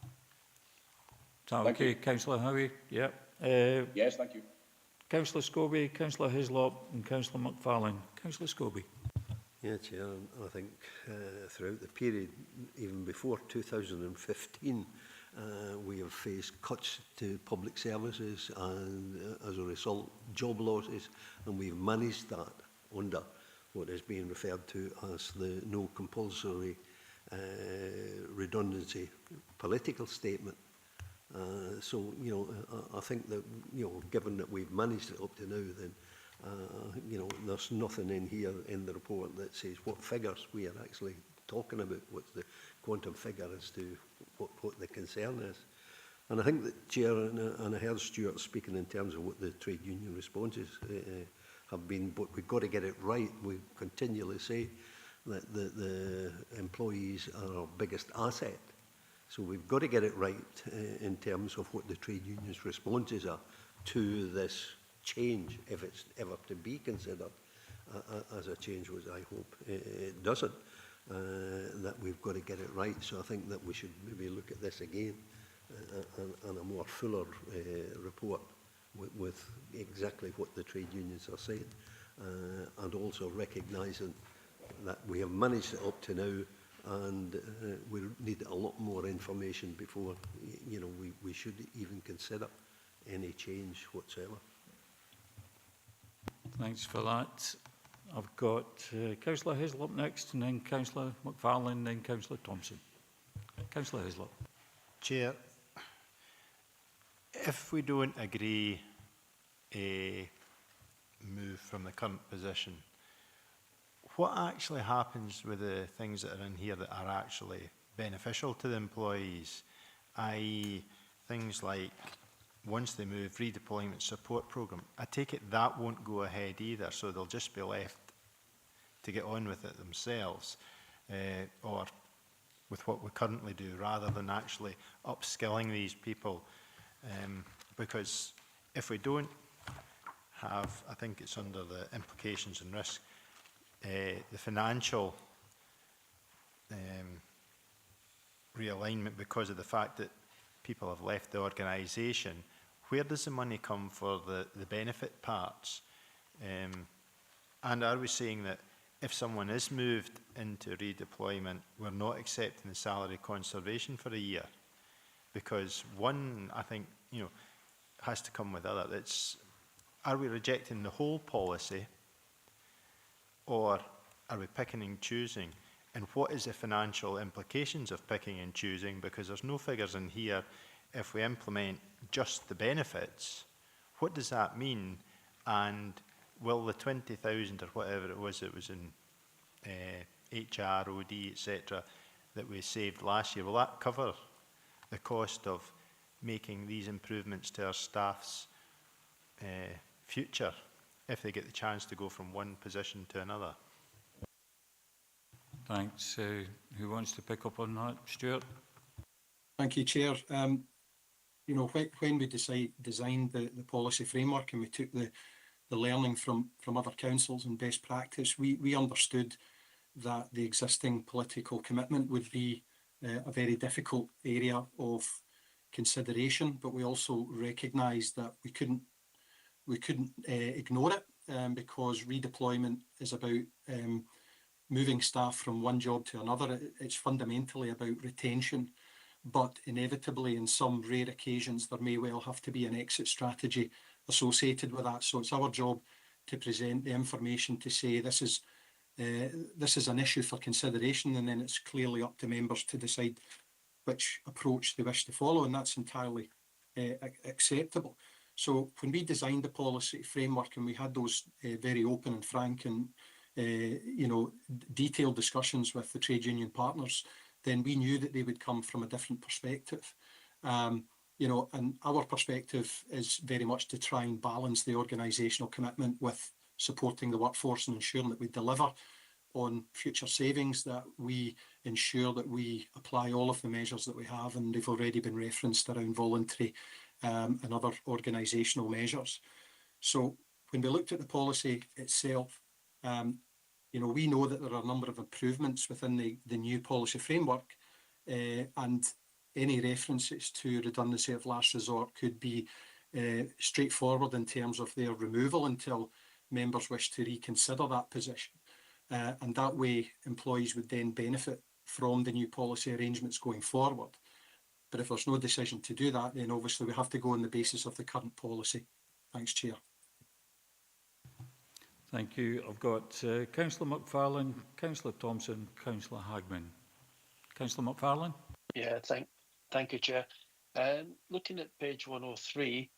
Is that okay, Councillor Howie? Yeah. Yes, thank you. Councillor Scobie, Councillor Hislop and Councillor McFarlane. Councillor Scobie. Yeah, Chair, I think throughout the period, even before 2015, we have faced cuts to public services and as a result job losses, and we've managed that under what is being referred to as the no compulsory redundancy political statement. So, you know, I think that, you know, given that we've managed it up to now, then, you know, there's nothing in here in the report that says what figures we are actually talking about, what's the quantum figure as to what the concern is. And I think that, Chair, and I heard Stuart speaking in terms of what the trade union responses have been, but we've got to get it right. We continually say that the employees are our biggest asset. So we've got to get it right in terms of what the trade union's responses are to this change, if it's ever to be considered as a change, which I hope it doesn't, that we've got to get it right. So I think that we should maybe look at this again and a more fuller report with exactly what the trade unions are saying, and also recognising that we have managed it up to now, and we need a lot more information before, you know, we should even consider any change whatsoever. Thanks for that. I've got Councillor Hislop next, and then Councillor McFarlane, and then Councillor Thompson. Councillor Hislop. Chair, if we don't agree a move from the current position, what actually happens with the things that are in here that are actually beneficial to the employees, i.e. things like once they move, redeployment support programme. I take it that won't go ahead either, so they'll just be left to get on with it themselves, or with what we currently do, rather than actually upskilling these people. Because if we don't have, I think it's under the implications and risk, the financial realignment because of the fact that people have left the organisation, where does the money come for the benefit parts? And are we saying that if someone is moved into redeployment, we're not accepting the salary conservation for a year? Because one, I think, you know, has to come with other. It's, are we rejecting the whole policy, or are we picking and choosing? And what is the financial implications of picking and choosing? Because there's no figures in here. If we implement just the benefits, what does that mean? And will the 20,000 or whatever it was in HR, OD, etc., that we saved last year, will that cover the cost of making these improvements to our staff's future if they get the chance to go from one position to another? Thanks. Who wants to pick up on that? Stuart? Thank you, Chair. You know, when we designed the policy framework and we took the learning from other councils and best practice, we understood that the existing political commitment would be a very difficult area of consideration, but we also recognised that we couldn't ignore it, because redeployment is about moving staff from one job to another. It's fundamentally about retention, but inevitably in some rare occasions there may well have to be an exit strategy associated with that. So it's our job to present the information to say this is an issue for consideration, and then it's clearly up to members to decide which approach they wish to follow, and that's entirely acceptable. So when we designed the policy framework and we had those very open and frank and you know, detailed discussions with the trade union partners, then we knew that they would come from a different perspective. You know, and our perspective is very much to try and balance the organisational commitment with supporting the workforce and ensuring that we deliver on future savings, that we ensure that we apply all of the measures that we have, and they've already been referenced around voluntary and other organisational measures. So when we looked at the policy itself, you know, we know that there are a number of improvements within the new policy framework, and any references to redundancy of last resort could be straightforward in terms of their removal until members wish to reconsider that position. And that way employees would then benefit from the new policy arrangements going forward. But if there's no decision to do that, then obviously we have to go on the basis of the current policy. Thanks, Chair. Thank you. I've got Councillor McFarlane, Councillor Thompson, Councillor Hagman. Councillor McFarlane? Yeah, thank you, Chair. Looking at page 103,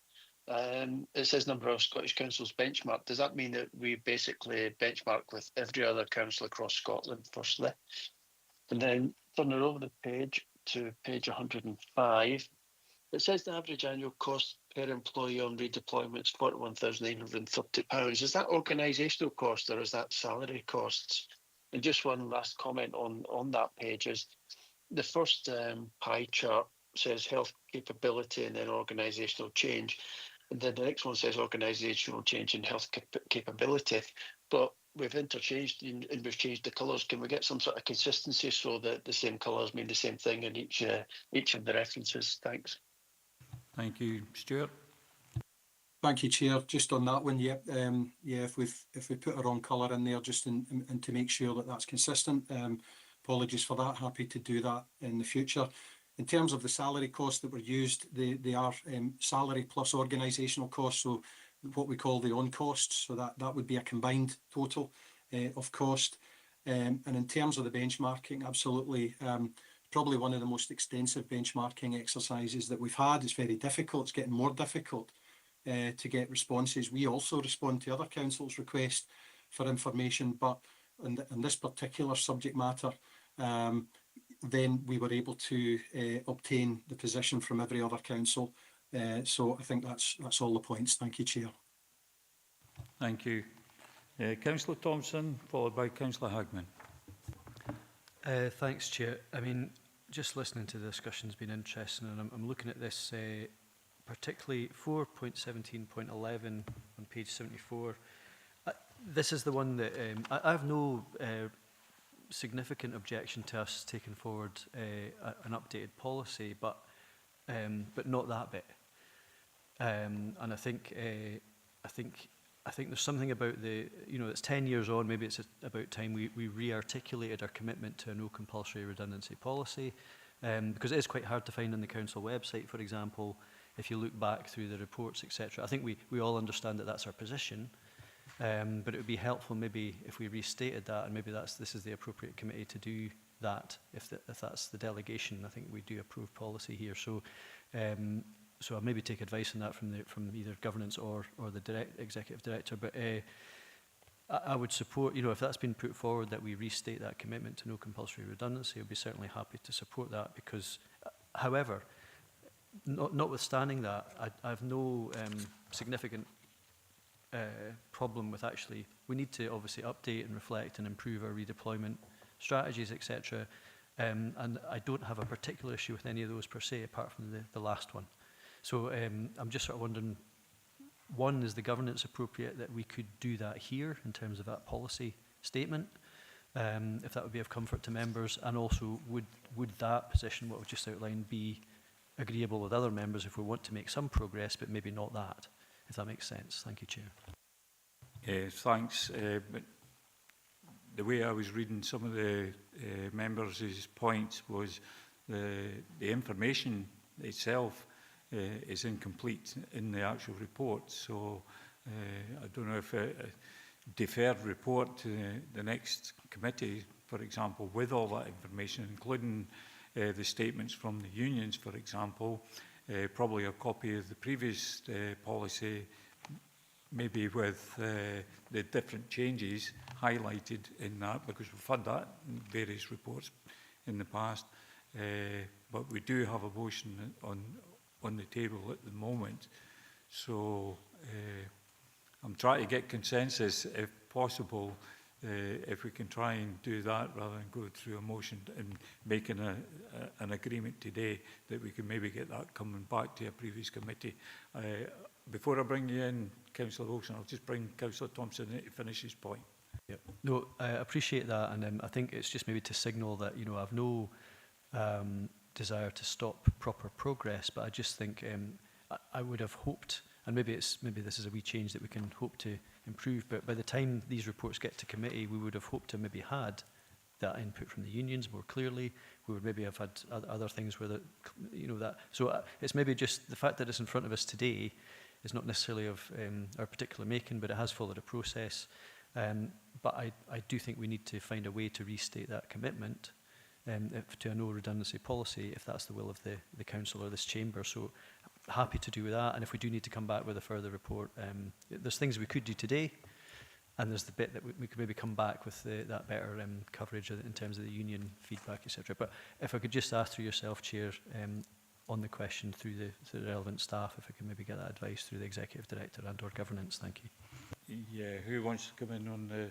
it says number of Scottish councils benchmarked. Does that mean that we basically benchmark with every other council across Scotland, firstly? And then turning over the page to page 105, it says the average annual cost per employee on redeployment is £41,930. Is that organisational cost or is that salary costs? And just one last comment on that page is the first pie chart says health capability and then organisational change. And then the next one says organisational change and health capability. But we've interchanged and we've changed the colours. Can we get some sort of consistency so that the same colours mean the same thing in each of the references? Thanks. Thank you. Stuart? Thank you, Chair. Just on that one, yeah, if we put a wrong colour in there, just and to make sure that that's consistent, apologies for that. Happy to do that in the future. In terms of the salary costs that were used, they are salary plus organisational costs, so what we call the on costs. So that would be a combined total of cost. And in terms of the benchmarking, absolutely, probably one of the most extensive benchmarking exercises that we've had. It's very difficult. It's getting more difficult to get responses. We also respond to other councils' requests for information, but in this particular subject matter, then we were able to obtain the position from every other council So I think that's all the points. Thank you, Chair. Thank you. Councillor Thompson, followed by Councillor Hagman. Thanks, Chair. I mean, just listening to the discussion has been interesting, and I'm looking at this, particularly 4.17.11 on page 74. This is the one that I have no significant objection to us taking forward an updated policy, but not that bit. And I think there's something about the, it's 10 years on, maybe it's about time we re-articulated our commitment to a no compulsory redundancy policy, because it is quite hard to find on the council website, for example, if you look back through the reports, etc. I think we all understand that that's our position, but it would be helpful maybe if we restated that, and maybe this is the appropriate committee to do that, if that's the delegation. I think we do approve policy here, so I'll maybe take advice on that from either governance or the executive director. But I would support, if that's been put forward, that we restate that commitment to no compulsory redundancy. I'd be certainly happy to support that, because, however, notwithstanding that, I have no significant problem with actually, we need to obviously update and reflect and improve our redeployment strategies, etc. And I don't have a particular issue with any of those per se, apart from the last one. So I'm just sort of wondering, one, is the governance appropriate that we could do that here in terms of that policy statement, if that would be of comfort to members, and also would that position, what we've just outlined, be agreeable with other members if we want to make some progress, but maybe not that, if that makes sense. Thank you, Chair. Thanks. But the way I was reading some of the members' points was the information itself is incomplete in the actual report. So I don't know if a deferred report to the next committee, for example, with all that information, including the statements from the unions, for example, probably a copy of the previous policy, maybe with the different changes highlighted in that, because we've had that in various reports in the past. But we do have a motion on the table at the moment. So I'm trying to get consensus, if possible, if we can try and do that rather than go through a motion and making an agreement today, that we can maybe get that coming back to a previous committee. Before I bring you in, Councillor Wilson, I'll just bring Councillor Thompson in to finish his point. Yep. No, I appreciate that, and I think it's just maybe to signal that, I've no desire to stop proper progress, but I just think I would have hoped, and maybe this is a wee change that we can hope to improve, but by the time these reports get to committee, we would have hoped to maybe had that input from the unions more clearly. We would maybe have had other things where that. So it's maybe just the fact that it's in front of us today is not necessarily of our particular making, but it has followed a process. But I do think we need to find a way to restate that commitment to a no redundancy policy, if that's the will of the council or this chamber. So happy to do with that, and if we do need to come back with a further report, there's things we could do today, and there's the bit that we could maybe come back with that better coverage in terms of the union feedback, etc. But if I could just ask through yourself, Chair, on the question through the relevant staff, if I can maybe get that advice through the Executive Director and or Governance. Thank you. Yeah, who wants to come in on the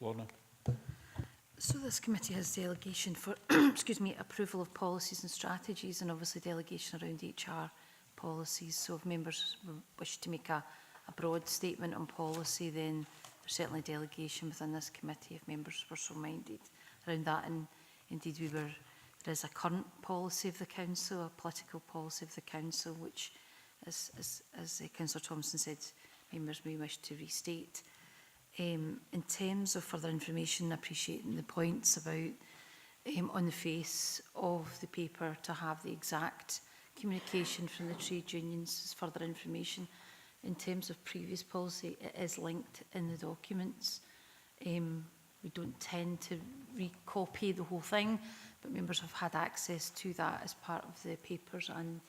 Lorna? So this committee has delegation for approval of policies and strategies, and obviously delegation around HR policies. So if members wish to make a broad statement on policy, then there's certainly delegation within this committee if members were so minded around that. And indeed there is a current policy of the council, a political policy of the council, which, as Councillor Thompson said, members may wish to restate. In terms of further information, appreciating the points about on the face of the paper to have the exact communication from the trade unions as further information. In terms of previous policy, it is linked in the documents. We don't tend to recopy the whole thing, but members have had access to that as part of the papers, and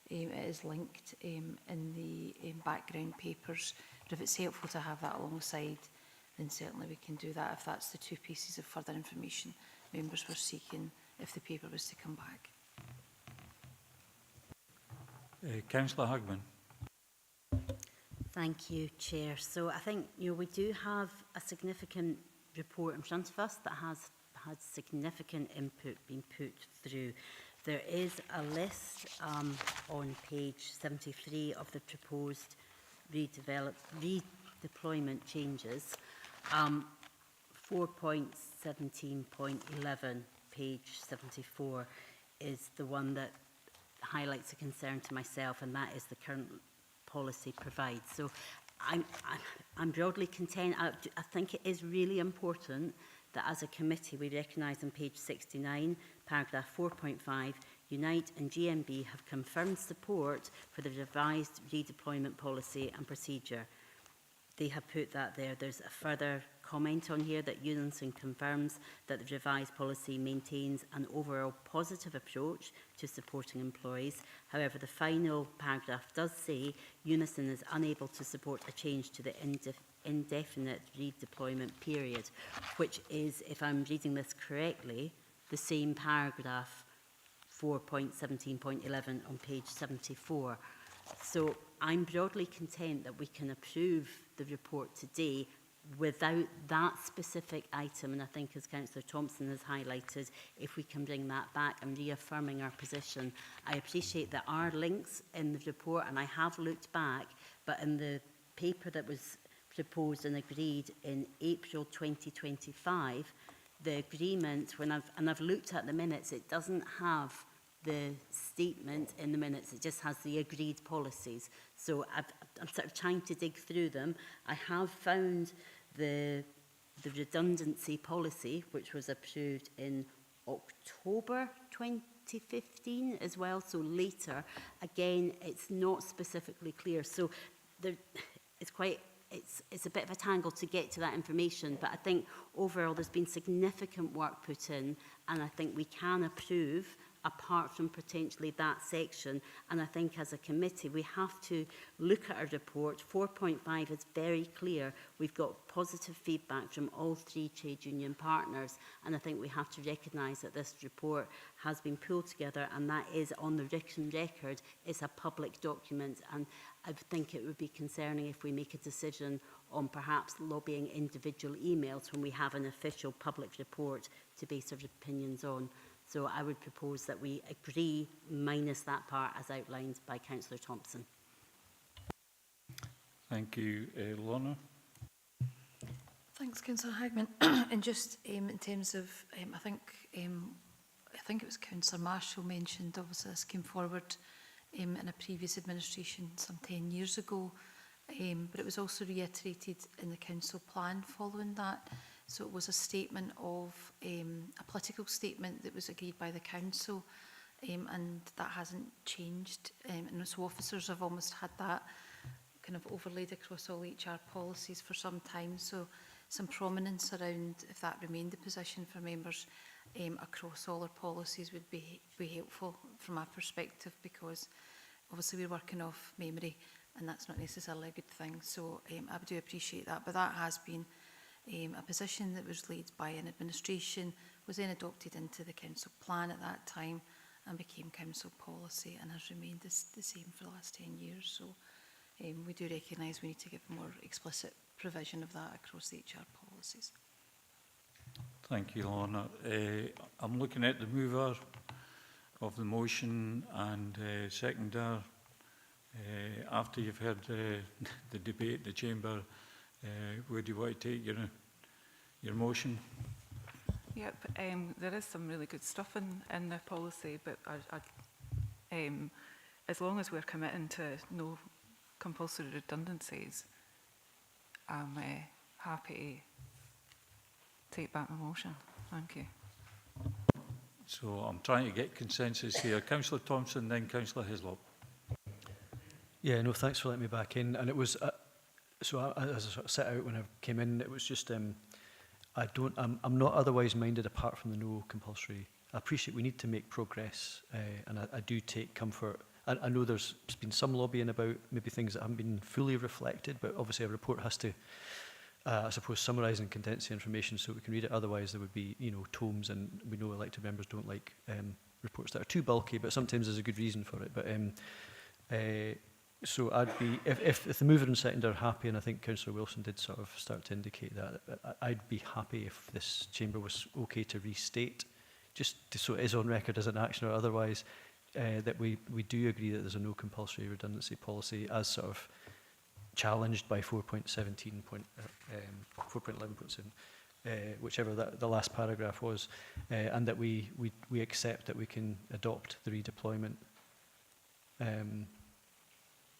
it is linked in the background papers. But if it's helpful to have that alongside, then certainly we can do that if that's the two pieces of further information members were seeking if the paper was to come back. Councillor Hagman. Thank you, Chair. So I think, we do have a significant report in front of us that has had significant input being put through. There is a list on page 73 of the proposed redeployment changes. 4.17.11, page 74, is the one that highlights a concern to myself, and that is the current policy provides. So I'm broadly content. I think it is really important that as a committee we recognise on page 69, paragraph 4.5, Unite and GMB have confirmed support for the revised redeployment policy and procedure. They have put that there. There's a further comment on here that Unison confirms that the revised policy maintains an overall positive approach to supporting employees. However, the final paragraph does say Unison is unable to support a change to the indefinite redeployment period, which is, if I'm reading this correctly, the same paragraph 4.17.11 on page 74. So I'm broadly content that we can approve the report today without that specific item, and I think, as Councillor Thompson has highlighted, if we can bring that back and reaffirming our position. I appreciate there are links in the report, and I have looked back, but in the paper that was proposed and agreed in April 2025, the agreement, and I've looked at the minutes, it doesn't have the statement in the minutes, it just has the agreed policies. So I'm sort of trying to dig through them. I have found the redundancy policy, which was approved in October 2015 as well, so later. Again, it's not specifically clear. So it's a bit of a tangle to get to that information, but I think overall there's been significant work put in, and I think we can approve apart from potentially that section. And I think as a committee we have to look at our report. 4.5 is very clear. We've got positive feedback from all three trade union partners, and I think we have to recognise that this report has been pulled together, and that is on the written record. It's a public document, and I think it would be concerning if we make a decision on perhaps lobbying individual emails when we have an official public report to base our opinions on. So I would propose that we agree minus that part as outlined by Councillor Thompson. Thank you. Lorna? Thanks, Councillor Hagman. And just in terms of, I think it was Councillor Marshall mentioned, obviously this came forward in a previous administration some 10 years ago, but it was also reiterated in the council plan following that. So it was a statement of, a political statement that was agreed by the council, and that hasn't changed. And so officers have almost had that kind of overlaid across all HR policies for some time. So some prominence around, if that remained the position for members across all our policies, would be helpful from our perspective, because obviously we're working off memory, and that's not necessarily a good thing. So I do appreciate that, but that has been a position that was laid by an administration, was then adopted into the council plan at that time and became council policy, and has remained the same for the last 10 years. So we do recognise we need to give more explicit provision of that across the HR policies. Thank you, Lorna. I'm looking at the mover of the motion and seconder. After you've heard the debate in the chamber, where do you want to take your motion? Yep, there is some really good stuff in the policy, but as long as we're committing to no compulsory redundancies, I'm happy to take back my motion. Thank you. So I'm trying to get consensus here. Councillor Thompson, then Councillor Hislop. Yeah, no, thanks for letting me back in. And it was, as I sort of set out when I came in, it was just, I'm not otherwise minded apart from the no compulsory. I appreciate we need to make progress, and I do take comfort. I know there's been some lobbying about maybe things that haven't been fully reflected, but obviously a report has to, I suppose, summarise and condense the information so we can read it. Otherwise there would be, tomes, and we know elected members don't like reports that are too bulky, but sometimes there's a good reason for it. But So I'd be, if the mover and seconder are happy, and I think Councillor Wilson did sort of start to indicate that, I'd be happy if this chamber was okay to restate, just to, so it is on record as an action or otherwise, that we do agree that there's a no compulsory redundancy policy as sort of challenged by 4.11.7, whichever the last paragraph was, and that we accept that we can adopt the redeployment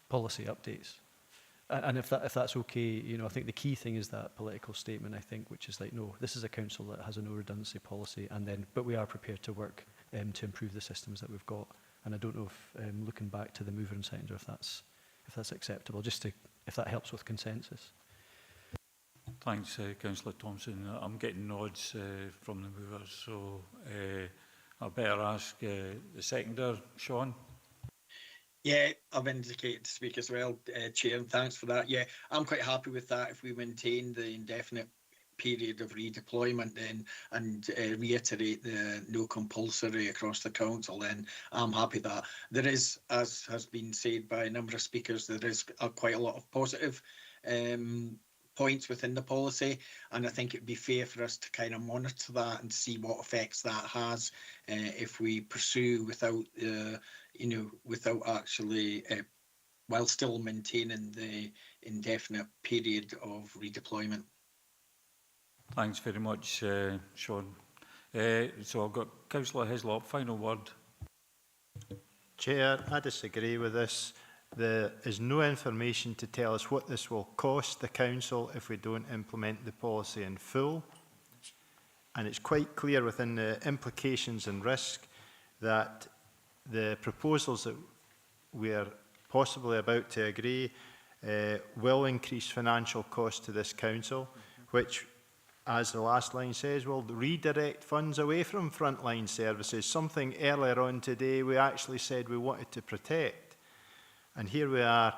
policy updates. And if that's okay, you know, I think the key thing is that political statement, I think, which is like, no, this is a council that has a no redundancy policy, and then, but we are prepared to work to improve the systems that we've got. And I don't know if, looking back to the mover and seconder, if that's acceptable, just to, if that helps with consensus. Thanks, Councillor Thompson. I'm getting nods from the movers, so I better ask the seconder, Sean. Yeah, I've indicated to speak as well, Chair, and thanks for that. Yeah, I'm quite happy with that. If we maintain the indefinite period of redeployment then and reiterate the no compulsory across the council, then I'm happy that there is, as has been said by a number of speakers, there is quite a lot of positive points within the policy, and I think it'd be fair for us to kind of monitor that and see what effects that has if we pursue without without actually while still maintaining the indefinite period of redeployment. Thanks very much, Sean. So I've got Councillor Hislop, final word. Chair, I disagree with this. There is no information to tell us what this will cost the council if we don't implement the policy in full. And it's quite clear within the implications and risk that the proposals that we are possibly about to agree will increase financial costs to this council, which, as the last line says, will redirect funds away from frontline services, something earlier on today we actually said we wanted to protect. And here we are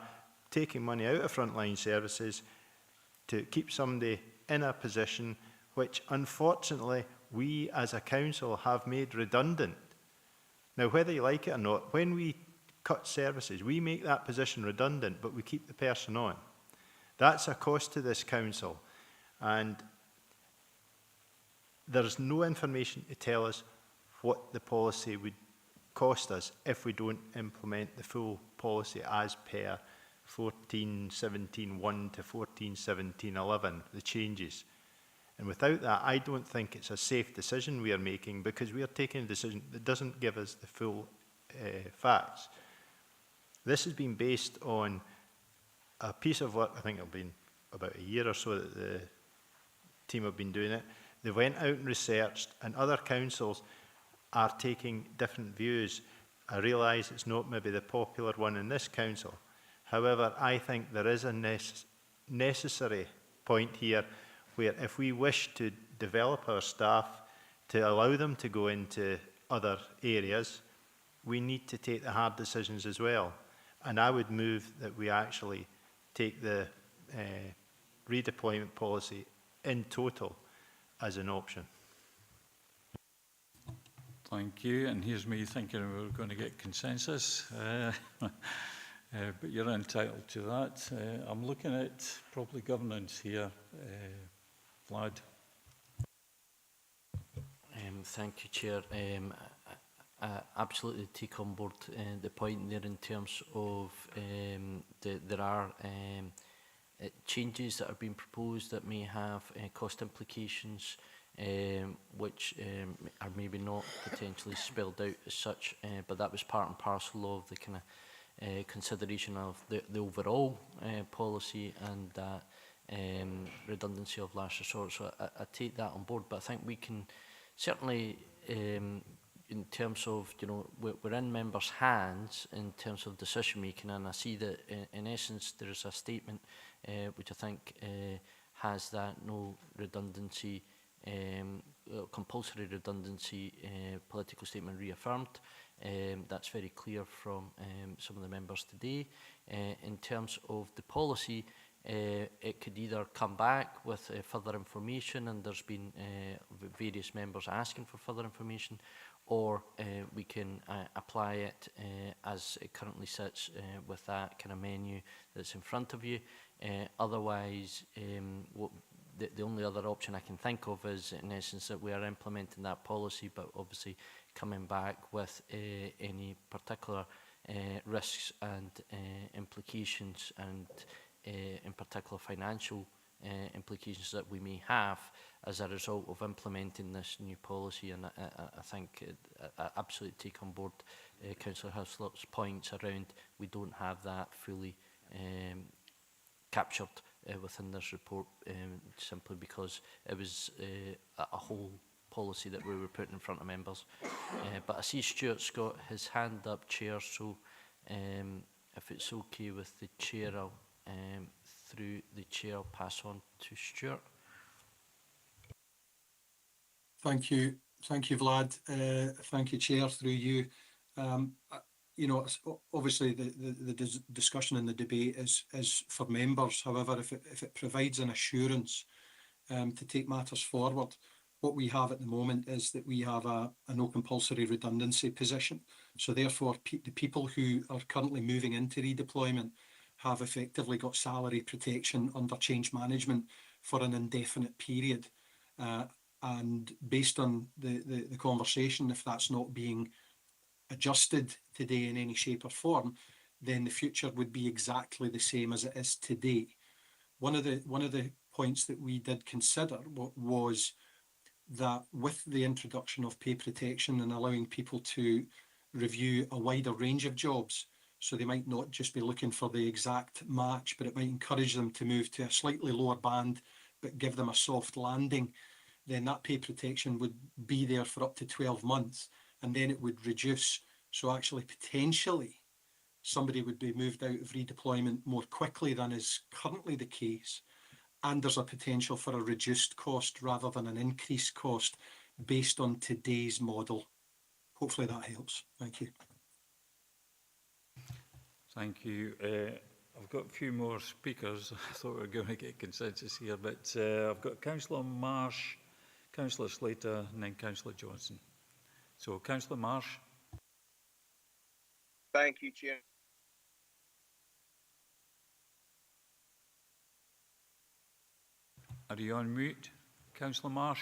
taking money out of frontline services to keep somebody in a position which, unfortunately, we as a council have made redundant. Now, whether you like it or not, when we cut services, we make that position redundant, but we keep the person on. That's a cost to this council. And there's no information to tell us what the policy would cost us if we don't implement the full policy as per 14.17.1 to 14.17.11, the changes. And without that, I don't think it's a safe decision we are making, because we are taking a decision that doesn't give us the full facts. This has been based on a piece of work, I think it's been about a year or so that the team have been doing it. They went out and researched, and other councils are taking different views. I realise it's not maybe the popular one in this council. However, I think there is a necessary point here where if we wish to develop our staff to allow them to go into other areas, we need to take the hard decisions as well. And I would move that we actually take the redeployment policy in total as an option. Thank you. And here's me thinking we were going to get consensus, but you're entitled to that. I'm looking at probably governance here. Vlad. Thank you, Chair. I absolutely take on board the point there in terms of there are changes that are being proposed that may have cost implications, which are maybe not potentially spelled out as such, but that was part and parcel of the kind of consideration of the overall policy and that redundancy of last resort. So I take that on board, but I think we can certainly, in terms of, you know, we're in members' hands in terms of decision making, and I see that in essence there is a statement which I think has that no redundancy, compulsory redundancy political statement reaffirmed. That's very clear from some of the members today. In terms of the policy, it could either come back with further information, and there's been various members asking for further information, or we can apply it as it currently sits with that kind of menu that's in front of you. Otherwise, the only other option I can think of is, in essence, that we are implementing that policy, but obviously coming back with any particular risks and implications, and in particular financial implications that we may have as a result of implementing this new policy. And I think I absolutely take on board Councillor Hislop's points around we don't have that fully captured within this report, simply because it was a whole policy that we were putting in front of members. But I see Stuart's got his hand up, Chair, so if it's okay with the Chair, I'll, through the Chair, I'll pass on to Stuart. Thank you, Vlad. Thank you, Chair, through you. You know, obviously the discussion and the debate is for members. However, if it provides an assurance to take matters forward, what we have at the moment is that we have a no compulsory redundancy position. So therefore, the people who are currently moving into redeployment have effectively got salary protection under change management for an indefinite period. And based on the conversation, if that's not being adjusted today in any shape or form, then the future would be exactly the same as it is today. One of the points that we did consider was that with the introduction of pay protection and allowing people to review a wider range of jobs, so they might not just be looking for the exact match, but it might encourage them to move to a slightly lower band, but give them a soft landing, then that pay protection would be there for up to 12 months, and then it would reduce. So actually, potentially, somebody would be moved out of redeployment more quickly than is currently the case. And there's a potential for a reduced cost rather than an increased cost based on today's model. Hopefully that helps. Thank you. Thank you. I've got a few more speakers. I thought we were going to get consensus here, but I've got Councillor Marsh, Councillor Slater, and then Councillor Johnson. So, Councillor Marsh. Thank you, Chair. Are you on mute, Councillor Marsh?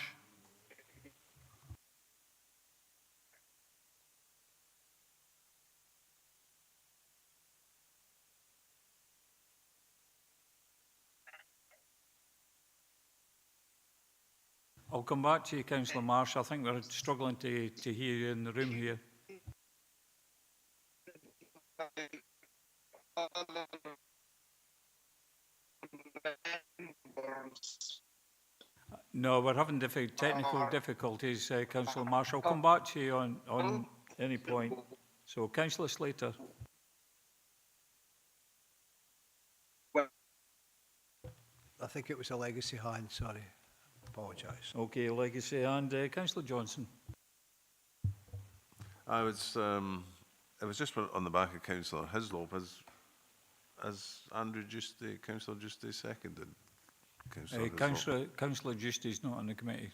I'll come back to you, Councillor Marsh. I think we're struggling to hear you in the room here. No, we're having technical difficulties, Councillor Marsh. I'll come back to you on any point. So, Councillor Slater. I think it was a legacy hand, sorry. Apologise. Okay, legacy and Councillor Johnson. I was, it was just on the back of Councillor Hislop. Has Andrew Councillor Justy seconded? Councillor Justy is not on the committee.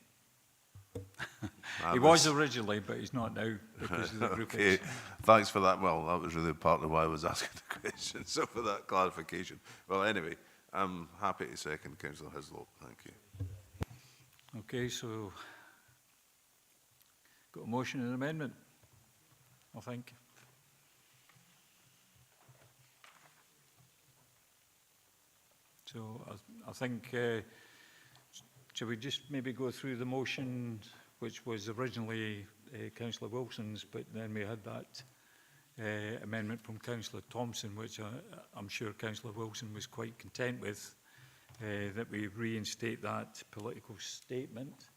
He was originally, but he's not now because of the group. Okay, thanks for that. Well, that was really partly why I was asking the question, so for that clarification. Well, anyway, I'm happy to second Councillor Hislop. Thank you. Okay, so got a motion and amendment, I think. So I think, shall we just maybe go through the motion, which was originally Councillor Wilson's, but then we had that amendment from Councillor Thompson, which I'm sure Councillor Wilson was quite content with, that we reinstate that political statement.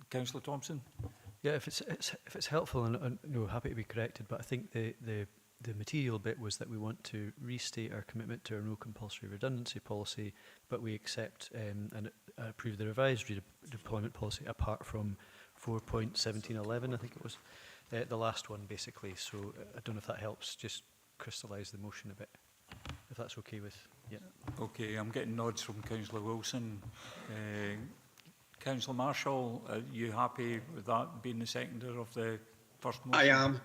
Councillor Thompson? Yeah, if it's helpful, and no, happy to be corrected, but I think the material bit was that we want to restate our commitment to our no compulsory redundancy policy, but we accept and approve the revised redeployment policy apart from 4.1711, I think it was, the last one basically. So I don't know if that helps just crystallise the motion a bit, if that's okay with, yeah. Okay, I'm getting nods from Councillor Wilson. Councillor Marshall, are you happy with that being the seconder of the first motion?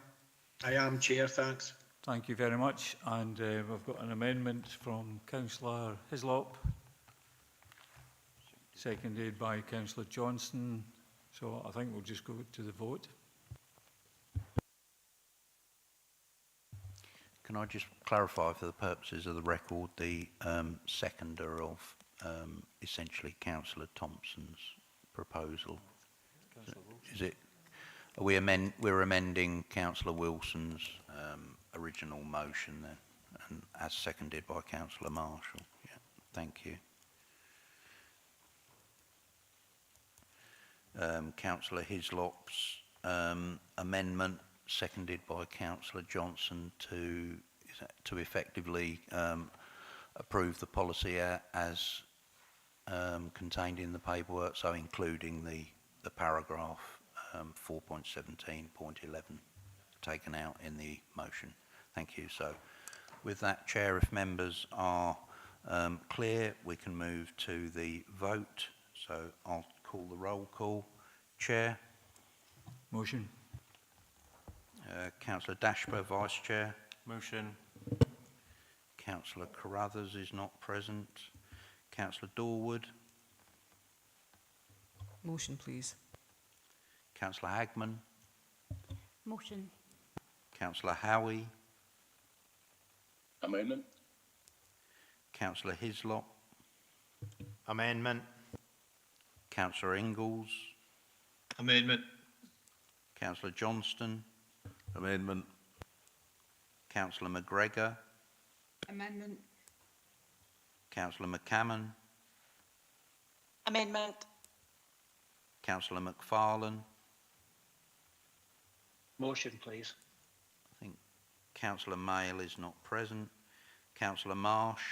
I am, Chair, thanks. Thank you very much. And we've got an amendment from Councillor Hislop, seconded by Councillor Johnston. So I think we'll just go to the vote. Can I just clarify for the purposes of the record, the seconder of essentially Councillor Thompson's proposal? Is it? We're amending Councillor Wilson's original motion then, and as seconded by Councillor Marshall. Yeah, thank you. Councillor Hislop's amendment, seconded by Councillor Johnson, to effectively approve the policy as contained in the paperwork, so including the paragraph 4.17.11 taken out in the motion. Thank you. So with that, Chair, if members are clear, we can move to the vote. So I'll call the roll call. Chair. Motion. Councillor Dashper, Vice Chair. Motion. Councillor Carruthers is not present. Councillor Dorwood. Motion, please. Councillor Hagman. Motion. Councillor Howie. Amendment. Councillor Hislop. Amendment. Councillor Ingalls. Amendment. Councillor Johnston. Amendment. Councillor McGregor. Amendment. Councillor McCammon. Amendment. Councillor McFarlane. Motion, please. I think Councillor Mail is not present. Councillor Marsh.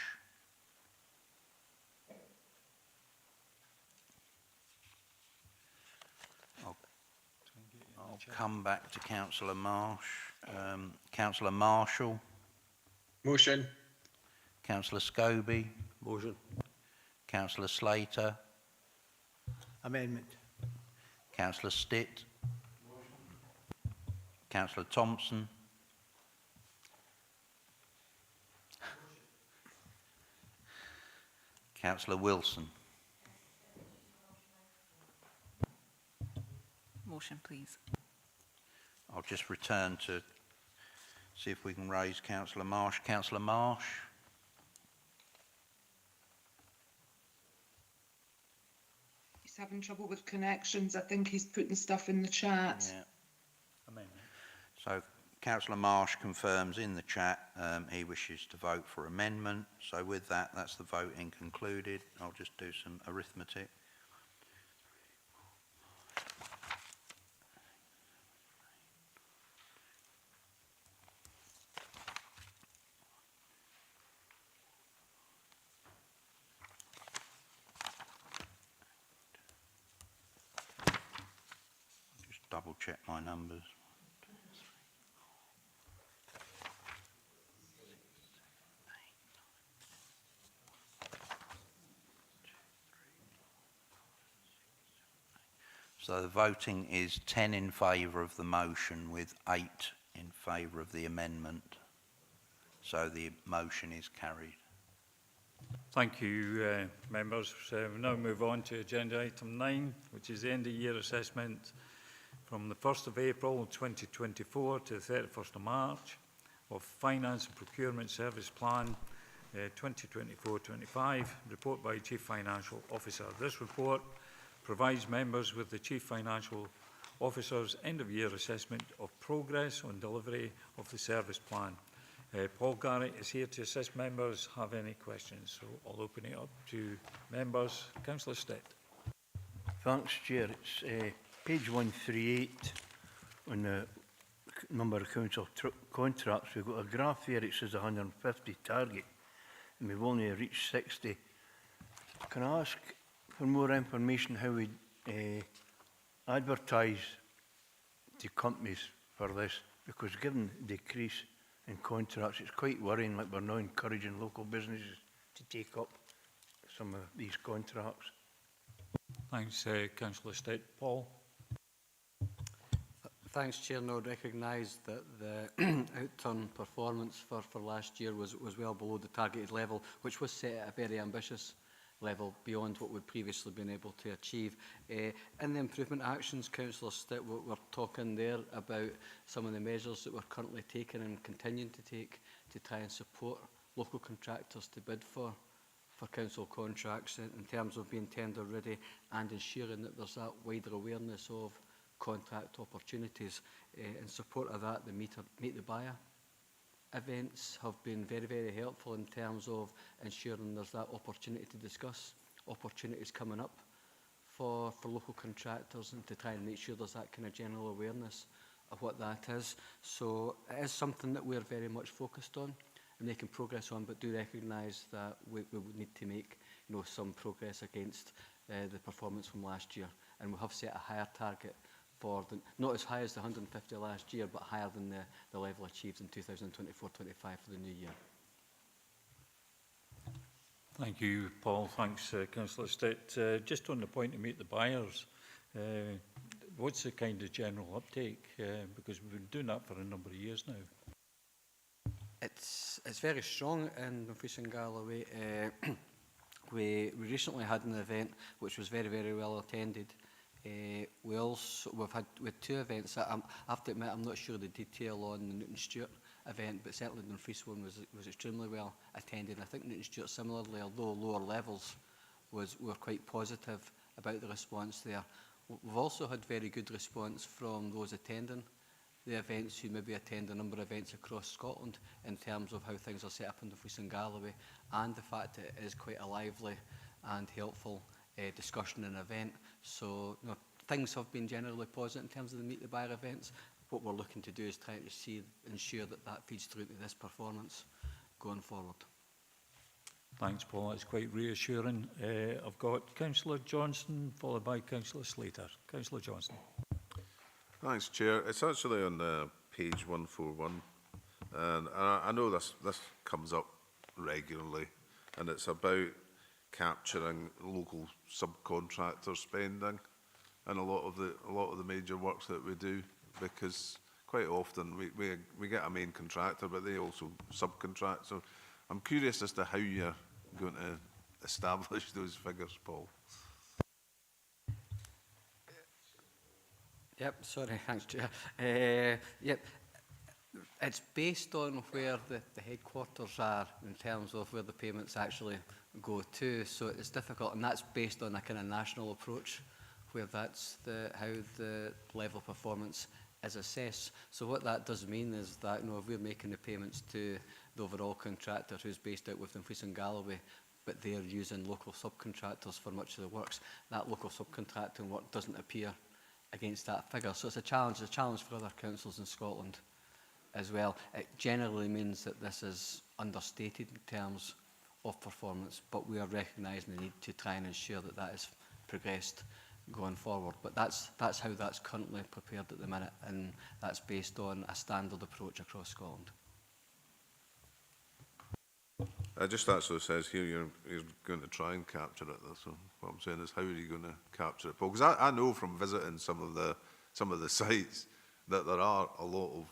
I'll come back to Councillor Marsh. Councillor Marshall. Motion. Councillor Scobie. Motion. Councillor Slater. Amendment. Councillor Stitt. Councillor Thompson. Councillor Wilson. Motion, please. I'll just return to see if we can raise Councillor Marsh. Councillor Marsh. He's having trouble with connections. I think he's putting stuff in the chat. Yeah. So Councillor Marsh confirms in the chat he wishes to vote for amendment. So with that, that's the voting concluded. I'll just do some arithmetic. Just double check my numbers. So the voting is 10 in favour of the motion with 8 in favour of the amendment. So the motion is carried. Thank you, members. So we now move on to agenda item 9, which is the end of year assessment from the 1st of April 2024 to the 31st of March of Finance and Procurement Service Plan 2024-25, report by Chief Financial Officer. This report provides members with the Chief Financial Officer's end-of-year assessment of progress on delivery of the service plan. Paul Garrett is here to assist members have any questions, so I'll open it up to members. Councillor Stitt. Thanks, Chair. It's page 138 on the number of council contracts. We've got a graph here. It says 150 target, and we've only reached 60. Can I ask for more information how we advertise to companies for this? Because given the decrease in contracts, it's quite worrying, like we're now encouraging local businesses to take up some of these contracts. Thanks, Councillor Stitt. Paul? Thanks, Chair. No, recognise that the outturn performance for last year was well below the targeted level, which was set at a very ambitious level beyond what we'd previously been able to achieve. In the improvement actions, Councillor Stitt, we're talking there about some of the measures that we're currently taking and continuing to take to try and support local contractors to bid for council contracts in terms of being tender ready and ensuring that there's that wider awareness of contract opportunities. In support of that, the Meet the Buyer events have been very, very helpful in terms of ensuring there's that opportunity to discuss opportunities coming up for local contractors and to try and make sure there's that kind of general awareness of what that is. So it is something that we're very much focused on and making progress on, but do recognise that we would need to make some progress against the performance from last year. And we have set a higher target for not as high as the 150 last year, but higher than the level achieved in 2024-25 for the new year. Thank you, Paul. Thanks, Councillor Stitt. Just on the point to Meet the Buyers, what's the kind of general uptake? Because we've been doing that for a number of years now. It's very strong in Dumfries and Galloway. We recently had an event which was very, very well attended. We've had two events that I have to admit I'm not sure the detail on the Newton Stewart event, but certainly the Dumfries one was extremely well attended. I think Newton Stewart similarly, although lower levels, were quite positive about the response there. We've also had very good response from those attending the events who maybe attend a number of events across Scotland in terms of how things are set up in Dumfries and Galloway, and the fact that it is quite a lively and helpful discussion and event. So things have been generally positive in terms of the Meet the Buyer events. What we're looking to do is try to ensure that feeds through to this performance going forward. Thanks, Paul. That's quite reassuring. I've got Councillor Johnson, followed by Councillor Slater. Councillor Johnson. Thanks, Chair. It's actually on page 141, and I know this comes up regularly, and it's about capturing local subcontractor spending and a lot of the major works that we do, because quite often we get a main contractor, but they also subcontract. So I'm curious as to how you're going to establish those figures, Paul. Yep, sorry, thanks, Chair. Yep, it's based on where the headquarters are in terms of where the payments actually go to, so it's difficult, and that's based on a kind of national approach where that's how the level of performance is assessed. So what that does mean is that if we're making the payments to the overall contractor who's based out with Dumfries and Galloway, but they're using local subcontractors for much of the works, that local subcontracting work doesn't appear against that figure. So it's a challenge for other councils in Scotland as well. It generally means that this is understated in terms of performance, but we are recognising the need to try and ensure that that is progressed going forward. But that's how that's currently prepared at the minute, and that's based on a standard approach across Scotland. It just actually says here you're going to try and capture it. So what I'm saying is, how are you going to capture it, Paul? Because I know from visiting some of the sites that there are a lot of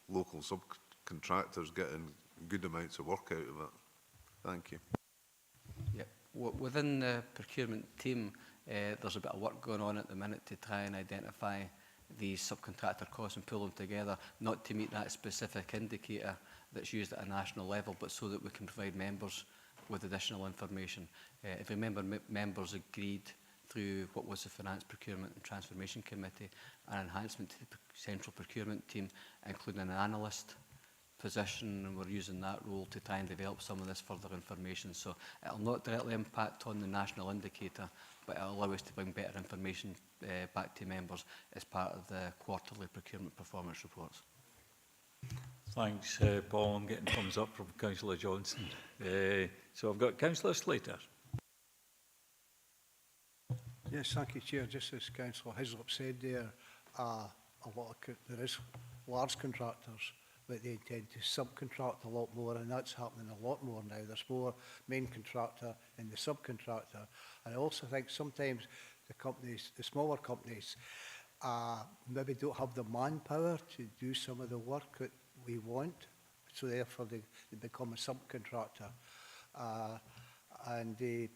local subcontractors getting good amounts of work out of it. Thank you. Yep. Within the procurement team, there's a bit of work going on at the minute to try and identify these subcontractor costs and pull them together, not to meet that specific indicator that's used at a national level, but so that we can provide members with additional information. If you remember, members agreed through what was the Finance Procurement and Transformation Committee an enhancement to the central procurement team, including an analyst position, and we're using that role to try and develop some of this further information. So it'll not directly impact on the national indicator, but it'll allow us to bring better information back to members as part of the quarterly procurement performance reports. Thanks, Paul. I'm getting thumbs up from Councillor Johnson. So I've got Councillor Slater. Yes, thank you, Chair. Just as Councillor Hislop said there, there is large contractors, but they tend to subcontract a lot more, and that's happening a lot more now. There's more main contractor and the subcontractor. And I also think sometimes the companies, the smaller companies, maybe don't have the manpower to do some of the work that we want, so therefore they become a subcontractor. And they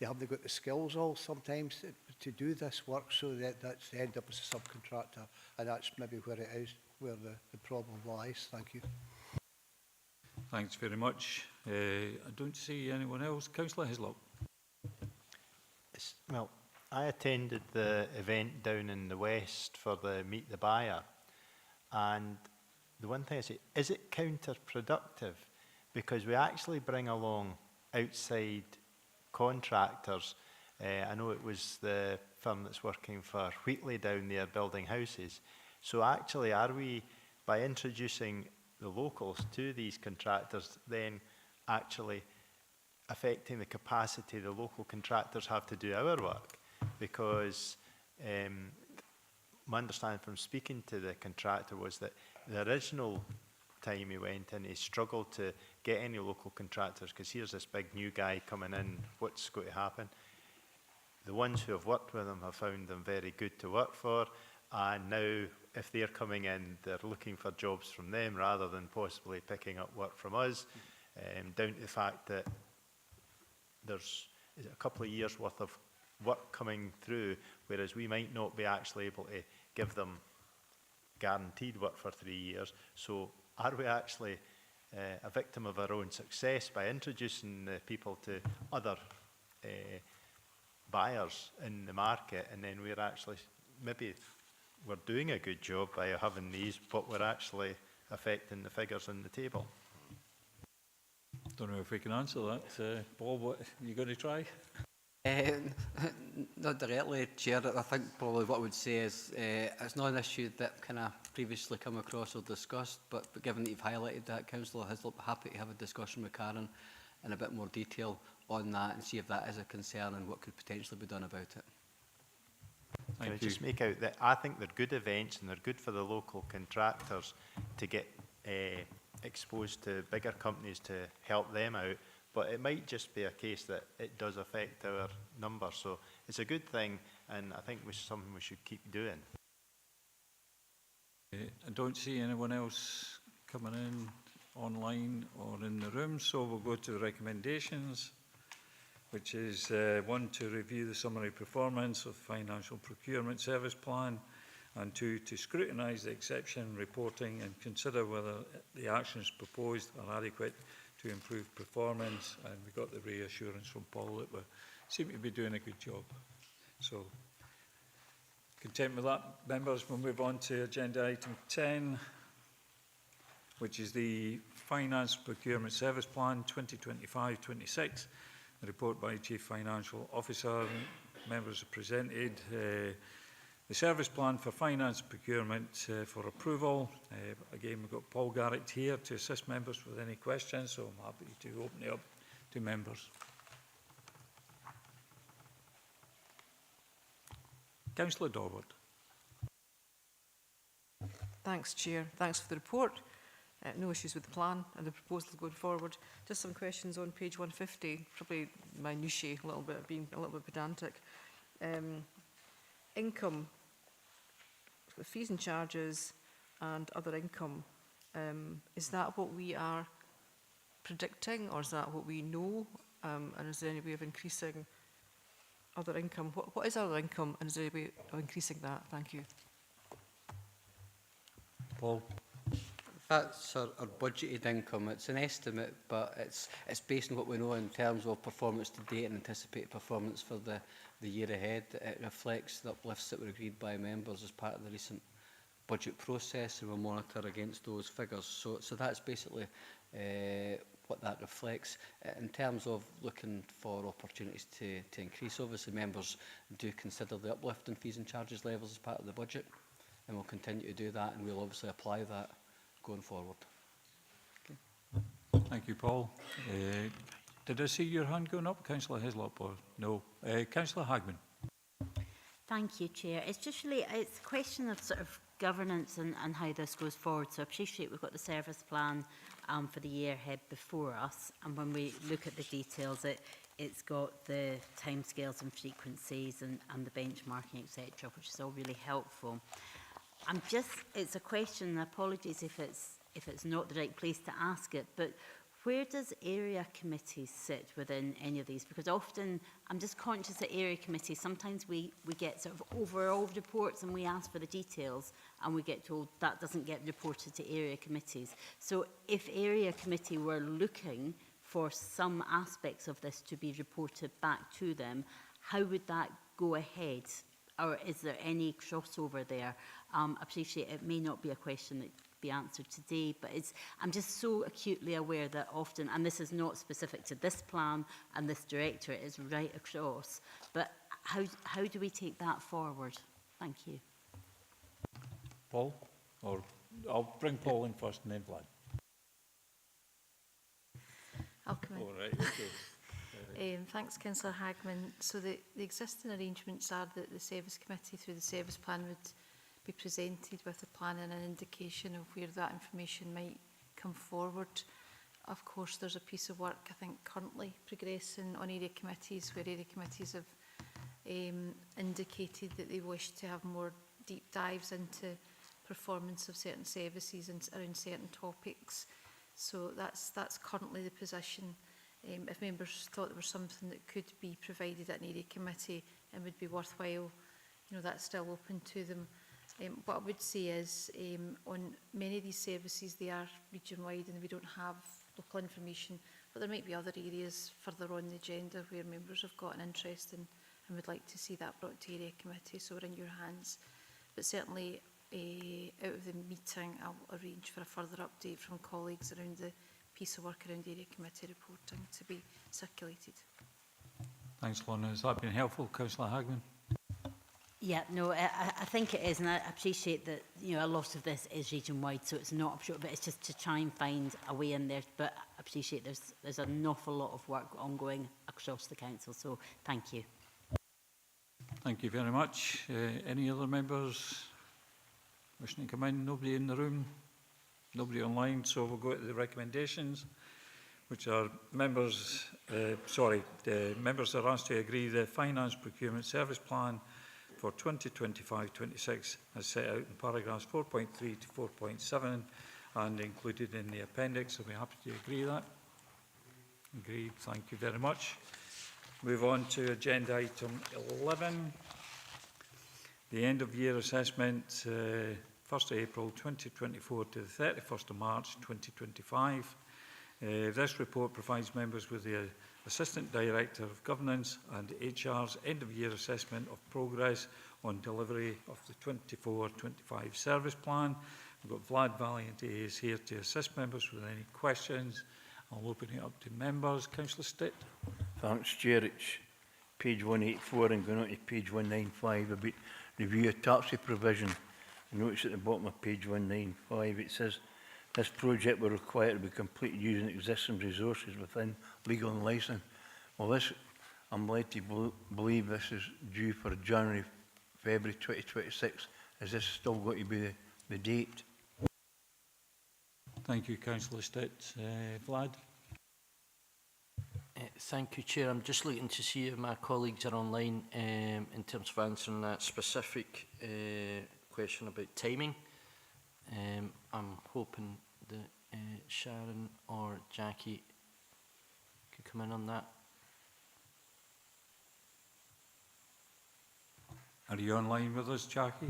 haven't got the skills all sometimes to do this work, so that's they end up as a subcontractor, and that's maybe where it is, where the problem lies. Thank you. Thanks very much. I don't see anyone else. Councillor Hislop. Well, I attended the event down in the west for the Meet the Buyer, and the one thing I say, is it counterproductive? Because we actually bring along outside contractors. I know it was the firm that's working for Wheatley down there building houses. So actually, are we, by introducing the locals to these contractors, then actually affecting the capacity the local contractors have to do our work? Because my understanding from speaking to the contractor was that the original time he went in, he struggled to get any local contractors, because here's this big new guy coming in, what's going to happen? The ones who have worked with him have found them very good to work for, and now if they're coming in, they're looking for jobs from them rather than possibly picking up work from us, down to the fact that there's a couple of years worth of work coming through, whereas we might not be actually able to give them guaranteed work for 3 years. So are we actually a victim of our own success by introducing people to other buyers in the market, and then we're actually, maybe we're doing a good job by having these, but we're actually affecting the figures on the table? Don't know if we can answer that. Paul, what are you going to try? Not directly, Chair. I think probably what I would say is it's not an issue that kind of previously come across or discussed, but given that you've highlighted that, Councillor Hislop, happy to have a discussion with Karen in a bit more detail on that and see if that is a concern and what could potentially be done about it. Can I just make out that I think they're good events and they're good for the local contractors to get exposed to bigger companies to help them out, but it might just be a case that it does affect our numbers. So it's a good thing, and I think it's something we should keep doing. I don't see anyone else coming in online or in the room, so we'll go to the recommendations, which is 1, to review the summary performance of Financial Procurement Service Plan, and 2, to scrutinise the exception reporting and consider whether the actions proposed are adequate to improve performance. And we got the reassurance from Paul that we seem to be doing a good job. So, content with that, members, we'll move on to agenda item 10, which is the Finance Procurement Service Plan 2025-26. The report by Chief Financial Officer. Members have presented the service plan for finance procurement for approval. Again, we've got Paul Garrett here to assist members with any questions, so I'm happy to open it up to members. Councillor Dorward. Thanks, Chair. Thanks for the report. No issues with the plan and the proposals going forward. Just some questions on page 150, probably minutiae, a little bit, being a little bit pedantic. Income, fees and charges and other income, is that what we are predicting, or is that what we know? And is there any way of increasing other income? What is other income, and is there any way of increasing that? Thank you. Paul. That's our budgeted income. It's an estimate, but it's based on what we know in terms of performance to date and anticipated performance for the year ahead. It reflects the uplifts that were agreed by members as part of the recent budget process, and we'll monitor against those figures. So that's basically what that reflects. In terms of looking for opportunities to increase, obviously members do consider the uplift in fees and charges levels as part of the budget, and we'll continue to do that, and we'll obviously apply that going forward. Okay. Thank you, Paul. Did I see your hand going up, Councillor Hislop, or no? Councillor Hagman. Thank you, Chair. It's just really, it's a question of sort of governance and how this goes forward. So I appreciate we've got the service plan for the year ahead before us, and when we look at the details, it's got the timescales and frequencies and the benchmarking, etc., which is all really helpful. It's a question, apologies if it's not the right place to ask it, but where does area committees sit within any of these? Because often, I'm just conscious that area committees, sometimes we get sort of overall reports and we ask for the details and we get told that doesn't get reported to area committees. So if area committee were looking for some aspects of this to be reported back to them, how would that go ahead? Or is there any crossover there? I appreciate it may not be a question that be answered today, but I'm just so acutely aware that often, and this is not specific to this plan and this directorate, it's right across, but how do we take that forward? Thank you. Paul? Or I'll bring Paul in first and then Vlad. I'll come in. All right, okay. Thanks, Councillor Hagman. So the existing arrangements are that the Service Committee through the Service Plan would be presented with a plan and an indication of where that information might come forward. Of course, there's a piece of work, I think, currently progressing on area committees, where area committees have indicated that they wish to have more deep dives into performance of certain services and around certain topics. So that's currently the position. If members thought there was something that could be provided at an area committee and would be worthwhile, that's still open to them. What I would say is on many of these services, they are region-wide and we don't have local information, but there might be other areas further on the agenda where members have got an interest in and would like to see that brought to area committee, so we're in your hands. But certainly out of the meeting, I'll arrange for a further update from colleagues around the piece of work around area committee reporting to be circulated. Thanks, Lorna. Has that been helpful, Councillor Hagman? Yeah, no, I think it is, and I appreciate that a lot of this is region-wide, so it's not sure, but it's just to try and find a way in there. But I appreciate there's an awful lot of work ongoing across the council, so thank you. Thank you very much. Any other members wishing to come in? Nobody in the room? Nobody online, so we'll go to the recommendations, which are members are asked to agree the Finance Procurement Service Plan for 2025-26 as set out in paragraphs 4.3 to 4.7 and included in the appendix. So we're happy to agree that. Agreed. Thank you very much. Move on to agenda item 11. The end of year assessment, 1st of April 2024 to the 31st of March 2025. This report provides members with the Assistant Director of Governance and HR's end-of-year assessment of progress on delivery of the 24-25 service plan. We've got Vlad Valiant is here to assist members with any questions. I'll open it up to members. Councillor Stitt. Thanks, Chair. It's page 184 and going on to page 195 about review of taxi provision. I notice at the bottom of page 195 it says this project will require to be completed using existing resources within legal and licence. Well, this, I'm led to believe this is due for January, February 2026. Is this still going to be the date? Thank you, Councillor Stitt. Vlad? Thank you, Chair. I'm just looking to see if my colleagues are online in terms of answering that specific question about timing. I'm hoping that Sharon or Jackie could come in on that. Are you online with us, Jackie?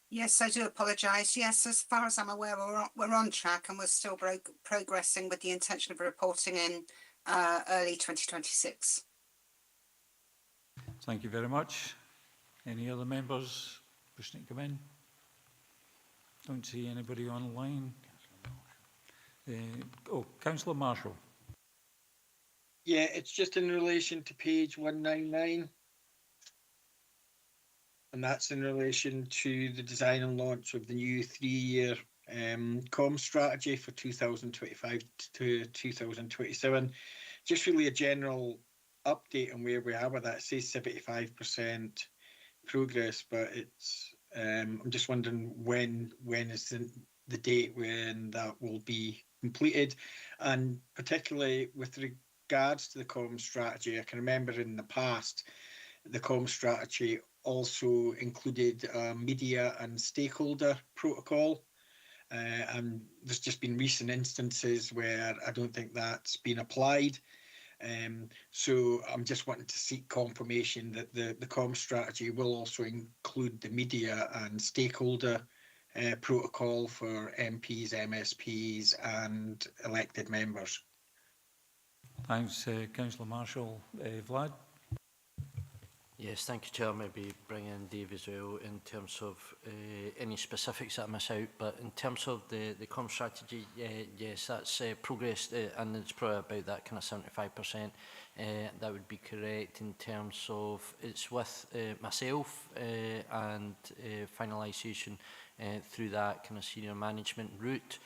Yes, I do apologise. Yes, as far as I'm aware, we're on track and we're still progressing with the intention of reporting in early 2026. Thank you very much. Any other members wishing to come in? Don't see anybody online. Councillor Marshall. Yeah, it's just in relation to page 199. And that's in relation to the design and launch of the new 3-year comm strategy for 2025 to 2027. Just really a general update on where we are with that. It says 75% progress, but it's I'm just wondering when is the date when that will be completed, and particularly with regards to the comms strategy, I can remember in the past the comms strategy also included a media and stakeholder protocol, and there's just been recent instances where I don't think that's been applied. So I'm just wanting to seek confirmation that the comms strategy will also include the media and stakeholder protocol for MPs, MSPs and elected members. Thanks, Councillor Marshall. Vlad? Yes, thank you, Chair. Maybe bring in Dave as well in terms of any specifics that I miss out. But in terms of the comm strategy, yes, that's progressed, and it's probably about that kind of 75%. That would be correct in terms of it's with myself and finalisation through that kind of senior management route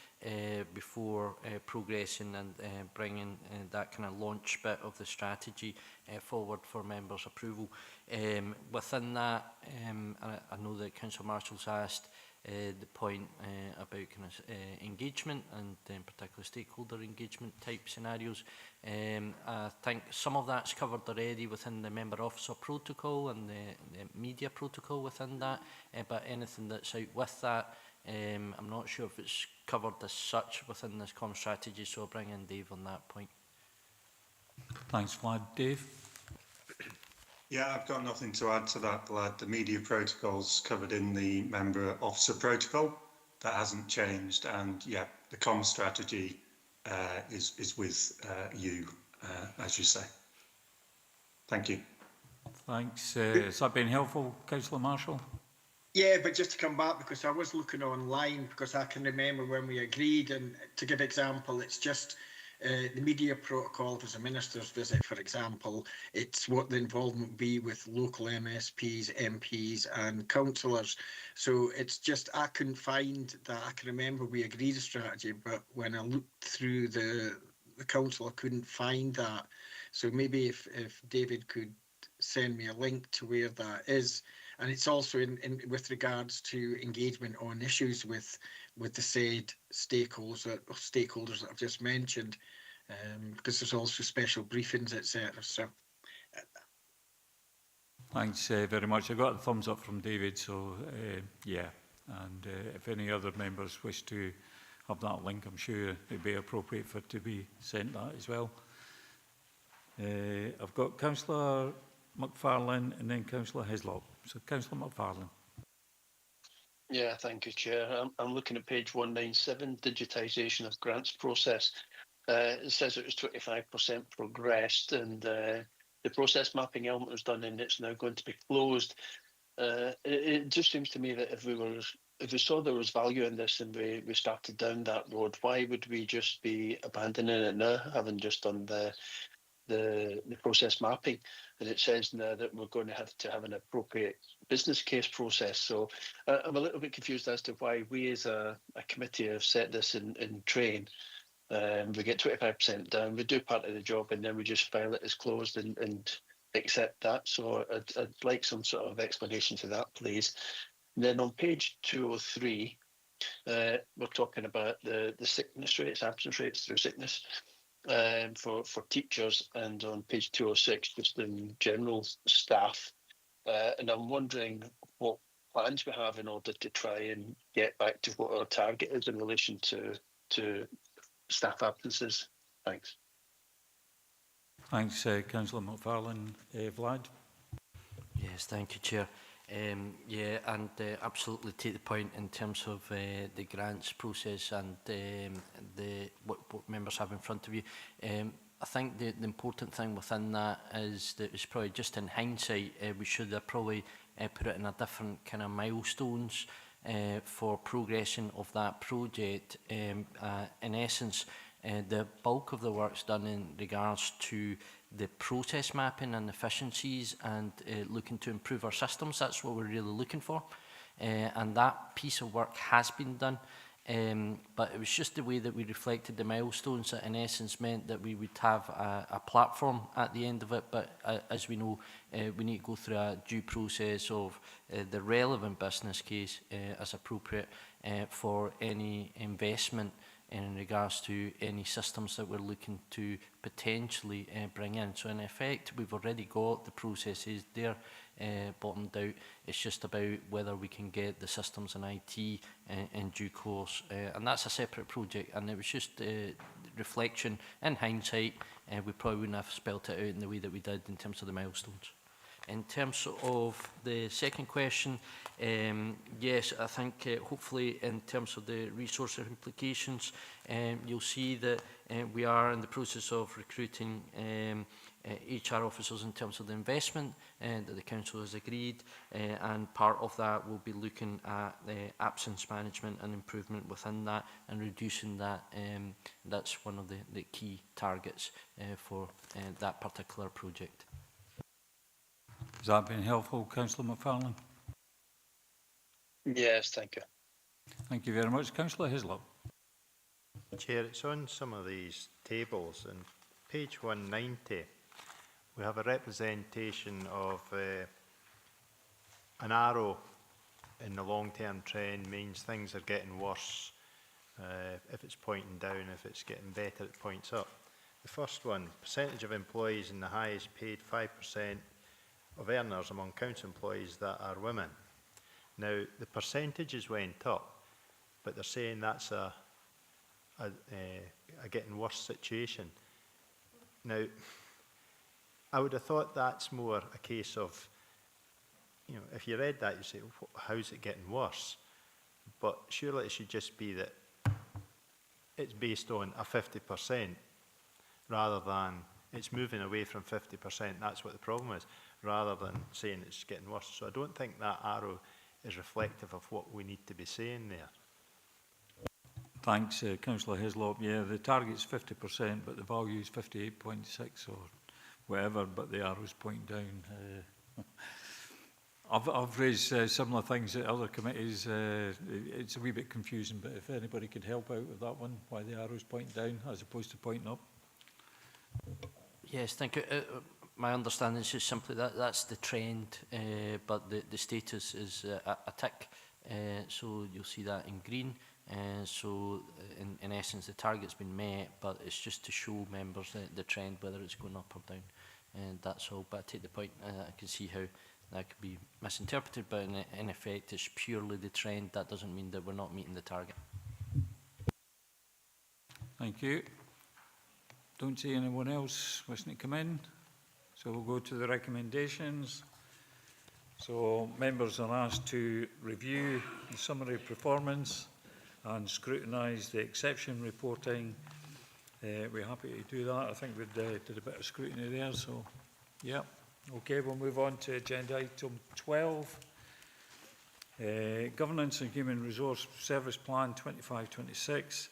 before progressing and bringing that kind of launch bit of the strategy forward for members' approval. Within that, I know that Councillor Marshall's asked the point about kind of engagement and in particular stakeholder engagement type scenarios. I think some of that's covered already within the member officer protocol and the media protocol within that, but anything that's out with that, I'm not sure if it's covered as such within this comm strategy, so I'll bring in Dave on that point. Thanks, Vlad. Dave? Yeah, I've got nothing to add to that, Vlad. The media protocol's covered in the member officer protocol. That hasn't changed, and yeah, the comm strategy is with you, as you say. Thank you. Thanks. Has that been helpful, Councillor Marshall? Yeah, but just to come back, because I was looking online, because I can remember when we agreed, and to give example, it's just the media protocol, if there's a minister's visit, for example, it's what the involvement will be with local MSPs, MPs and councillors. So it's just, I couldn't find that. I can remember we agreed a strategy, but when I looked through the council, I couldn't find that. So maybe if David could send me a link to where that is. And it's also in with regards to engagement on issues with the said stakeholders that I've just mentioned, because there's also special briefings, etc. So, thanks very much. I got a thumbs up from David, so yeah. And if any other members wish to have that link, I'm sure it'd be appropriate for it to be sent that as well. I've got Councillor McFarlane and then Councillor Hislop. So Councillor McFarlane. Yeah, thank you, Chair. I'm looking at page 197, digitisation of grants process. It says it was 25% progressed, and the process mapping element was done, and it's now going to be closed. It just seems to me that if we saw there was value in this and we started down that road, why would we just be abandoning it now, having just done the process mapping? And it says now that we're going to have an appropriate business case process. So I'm a little bit confused as to why we as a committee have set this in train. We get 25% down, we do part of the job, and then we just file it as closed and accept that. So I'd like some sort of explanation to that, please. And then on page 203, we're talking about the sickness rates, absence rates through sickness. For teachers, and on page 206, just in general staff. And I'm wondering what plans we have in order to try and get back to what our target is in relation to staff absences. Thanks. Thanks, Councillor McFarlane. Vlad? Yes, thank you, Chair. Yeah, and absolutely take the point in terms of the grants process and what members have in front of you. I think the important thing within that is that it's probably just in hindsight, we should have probably put it in a different kind of milestones for progression of that project. In essence, the bulk of the work's done in regards to the process mapping and efficiencies and looking to improve our systems. That's what we're really looking for. And that piece of work has been done. But it was just the way that we reflected the milestones that in essence meant that we would have a platform at the end of it. But as we know, we need to go through a due process of the relevant business case as appropriate for any investment in regards to any systems that we're looking to potentially bring in. So in effect, we've already got the processes there bottomed out. It's just about whether we can get the systems and IT in due course. And that's a separate project, and it was just reflection. In hindsight, we probably wouldn't have spelt it out in the way that we did in terms of the milestones. In terms of the second question, yes, I think hopefully in terms of the resource implications, you'll see that we are in the process of recruiting HR officers in terms of the investment that the Council has agreed, and part of that will be looking at absence management and improvement within that and reducing that. That's one of the key targets for that particular project. Has that been helpful, Councillor McFarlane? Yes, thank you. Thank you very much. Councillor Hislop. Chair, it's on some of these tables, and page 190, we have a representation of an arrow in the long-term trend means things are getting worse. If it's pointing down, if it's getting better, it points up. The first one, percentage of employees in the highest paid 5% of earners among council employees that are women. Now, the percentages went up, but they're saying that's a getting worse situation. Now, I would have thought that's more a case of, you know, if you read that, you say, well, how's it getting worse? But surely it should just be that it's based on a 50% rather than it's moving away from 50%, that's what the problem is, rather than saying it's getting worse. So I don't think that arrow is reflective of what we need to be saying there. Thanks, Councillor Hislop. Yeah, the target's 50%, but the value is 58.6 or whatever, but the arrow's pointing down. I've raised similar things at other committees. It's a wee bit confusing, but if anybody could help out with that one, why the arrow's pointing down as opposed to pointing up. Yes, thank you. My understanding is just simply that that's the trend, but the status is a tick. So you'll see that in green. So in essence, the target's been met, but it's just to show members the trend, whether it's going up or down. And that's all. But I take the point. I can see how that could be misinterpreted, but in effect, it's purely the trend. That doesn't mean that we're not meeting the target. Thank you. Don't see anyone else wishing to come in. So we'll go to the recommendations. So members are asked to review the summary of performance and scrutinise the exception reporting. We're happy to do that. I think we did a bit of scrutiny there, so yeah. Okay, we'll move on to agenda item 12. Governance and Human Resource Service Plan 25-26.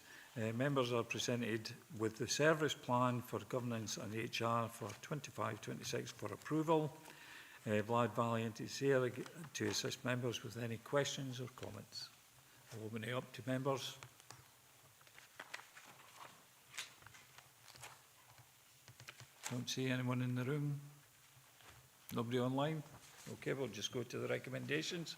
Members are presented with the service plan for governance and HR for 25-26 for approval. Vlad Valiant is here to assist members with any questions or comments. I'll open it up to members. Don't see anyone in the room. Nobody online? Okay, we'll just go to the recommendations.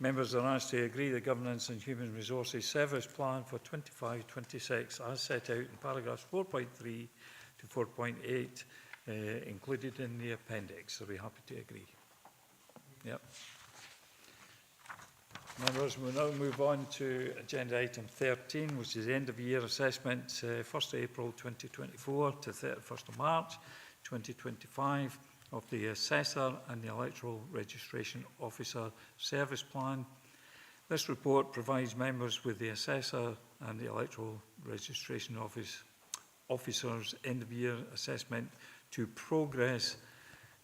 Members are asked to agree the Governance and Human Resources Service Plan for 25-26 as set out in paragraphs 4.3 to 4.8 included in the appendix. So we're happy to agree. Yep. Members, we'll now move on to agenda item 13, which is end of year assessment, 1st April 2024 to 31st of March 2025 of the Assessor and the Electoral Registration Officer Service Plan. This report provides members with the Assessor and the Electoral Registration Officer's end of year assessment to progress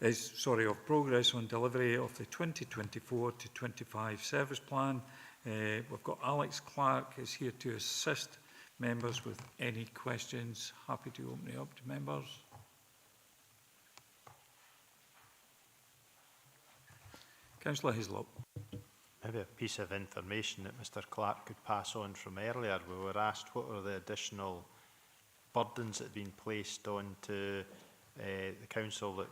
on delivery of the 2024 to 25 service plan. We've got Alex Clark is here to assist members with any questions. Happy to open it up to members. Councillor Hislop. Maybe a piece of information that Mr Clark could pass on from earlier. We were asked what were the additional burdens that had been placed onto the council that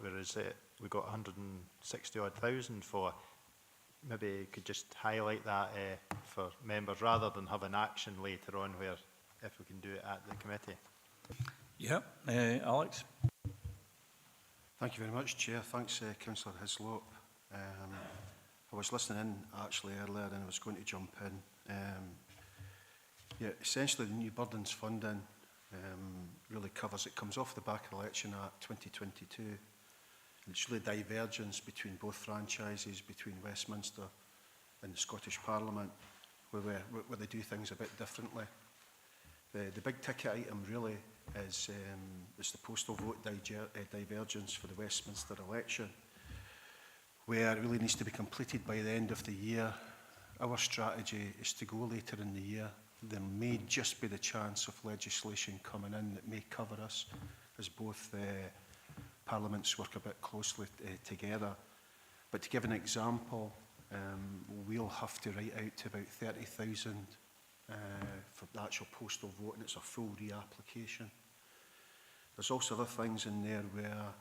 we got 160 odd thousand for. Maybe you could just highlight that for members rather than have an action later on where if we can do it at the committee. Yeah, Alex. Thank you very much, Chair. Thanks, Councillor Hislop. I was listening in actually earlier and I was going to jump in. Yeah, essentially the new burdens funding really covers, it comes off the back of Election Act 2022. And it's really divergence between both franchises, between Westminster and the Scottish Parliament, where they do things a bit differently. The big ticket item really is the postal vote divergence for the Westminster election, where it really needs to be completed by the end of the year. Our strategy is to go later in the year. There may just be the chance of legislation coming in that may cover us, as both parliaments work a bit closely together. But to give an example, we'll have to write out to about 30,000 for the actual postal vote, and it's a full reapplication. There's also other things in there where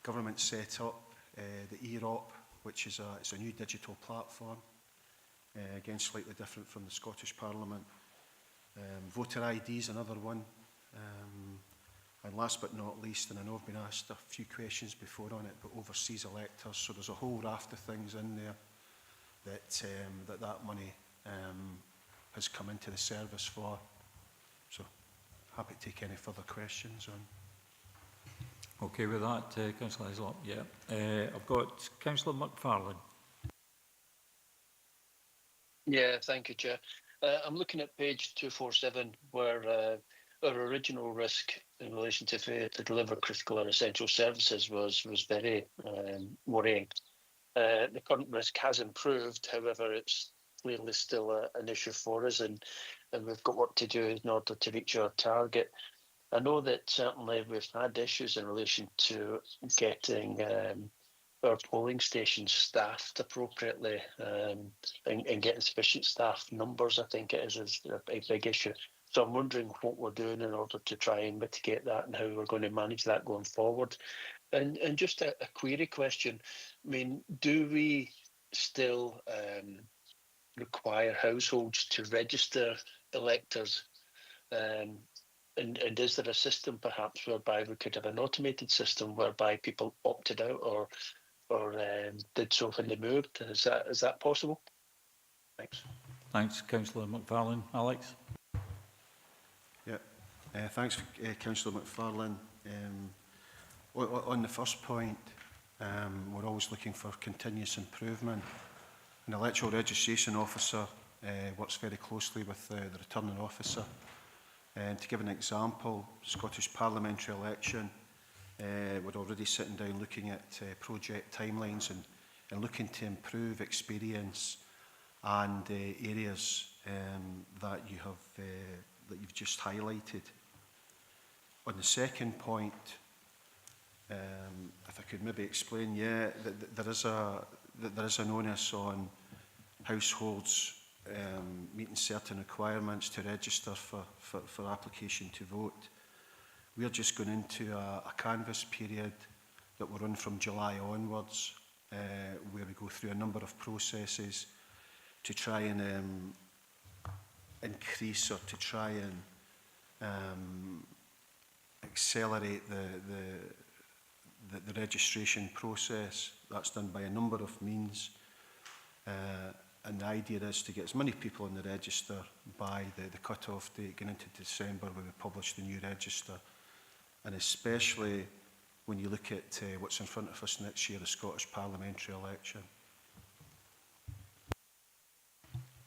government set up the EROP, which is it's a new digital platform, again slightly different from the Scottish Parliament. Voter ID is another one. And last but not least, and I know I've been asked a few questions before on it, but overseas electors. So there's a whole raft of things in there that money has come into the service for. So happy to take any further questions on. Okay with that, Councillor Hislop? Yeah. I've got Councillor McFarlane. Yeah, thank you, Chair. I'm looking at page 247, where our original risk in relation to failure to deliver critical and essential services was very worrying. The current risk has improved, however, it's clearly still an issue for us, and we've got work to do in order to reach our target. I know that certainly we've had issues in relation to getting our polling stations staffed appropriately and getting sufficient staff numbers, I think it is a big issue. So I'm wondering what we're doing in order to try and mitigate that and how we're going to manage that going forward. And just a query question. I mean, do we still require households to register electors? And is there a system perhaps whereby we could have an automated system whereby people opted out or did so when they moved? Is that possible? Thanks. Thanks, Councillor McFarlane. Alex? Yeah, thanks, Councillor McFarlane. On the first point, we're always looking for continuous improvement. An electoral registration officer works very closely with the returning officer. To give an example, Scottish parliamentary election, we're already sitting down looking at project timelines and looking to improve experience and areas that you've just highlighted. On the second point, if I could maybe explain, yeah, there is an onus on households meeting certain requirements to register for application to vote. We're just going into a canvass period that will run from July onwards, where we go through a number of processes to try and increase or to try and accelerate the registration process. That's done by a number of means. And the idea is to get as many people on the register by the cut-off date going into December when we publish the new register. And especially when you look at what's in front of us next year, the Scottish parliamentary election.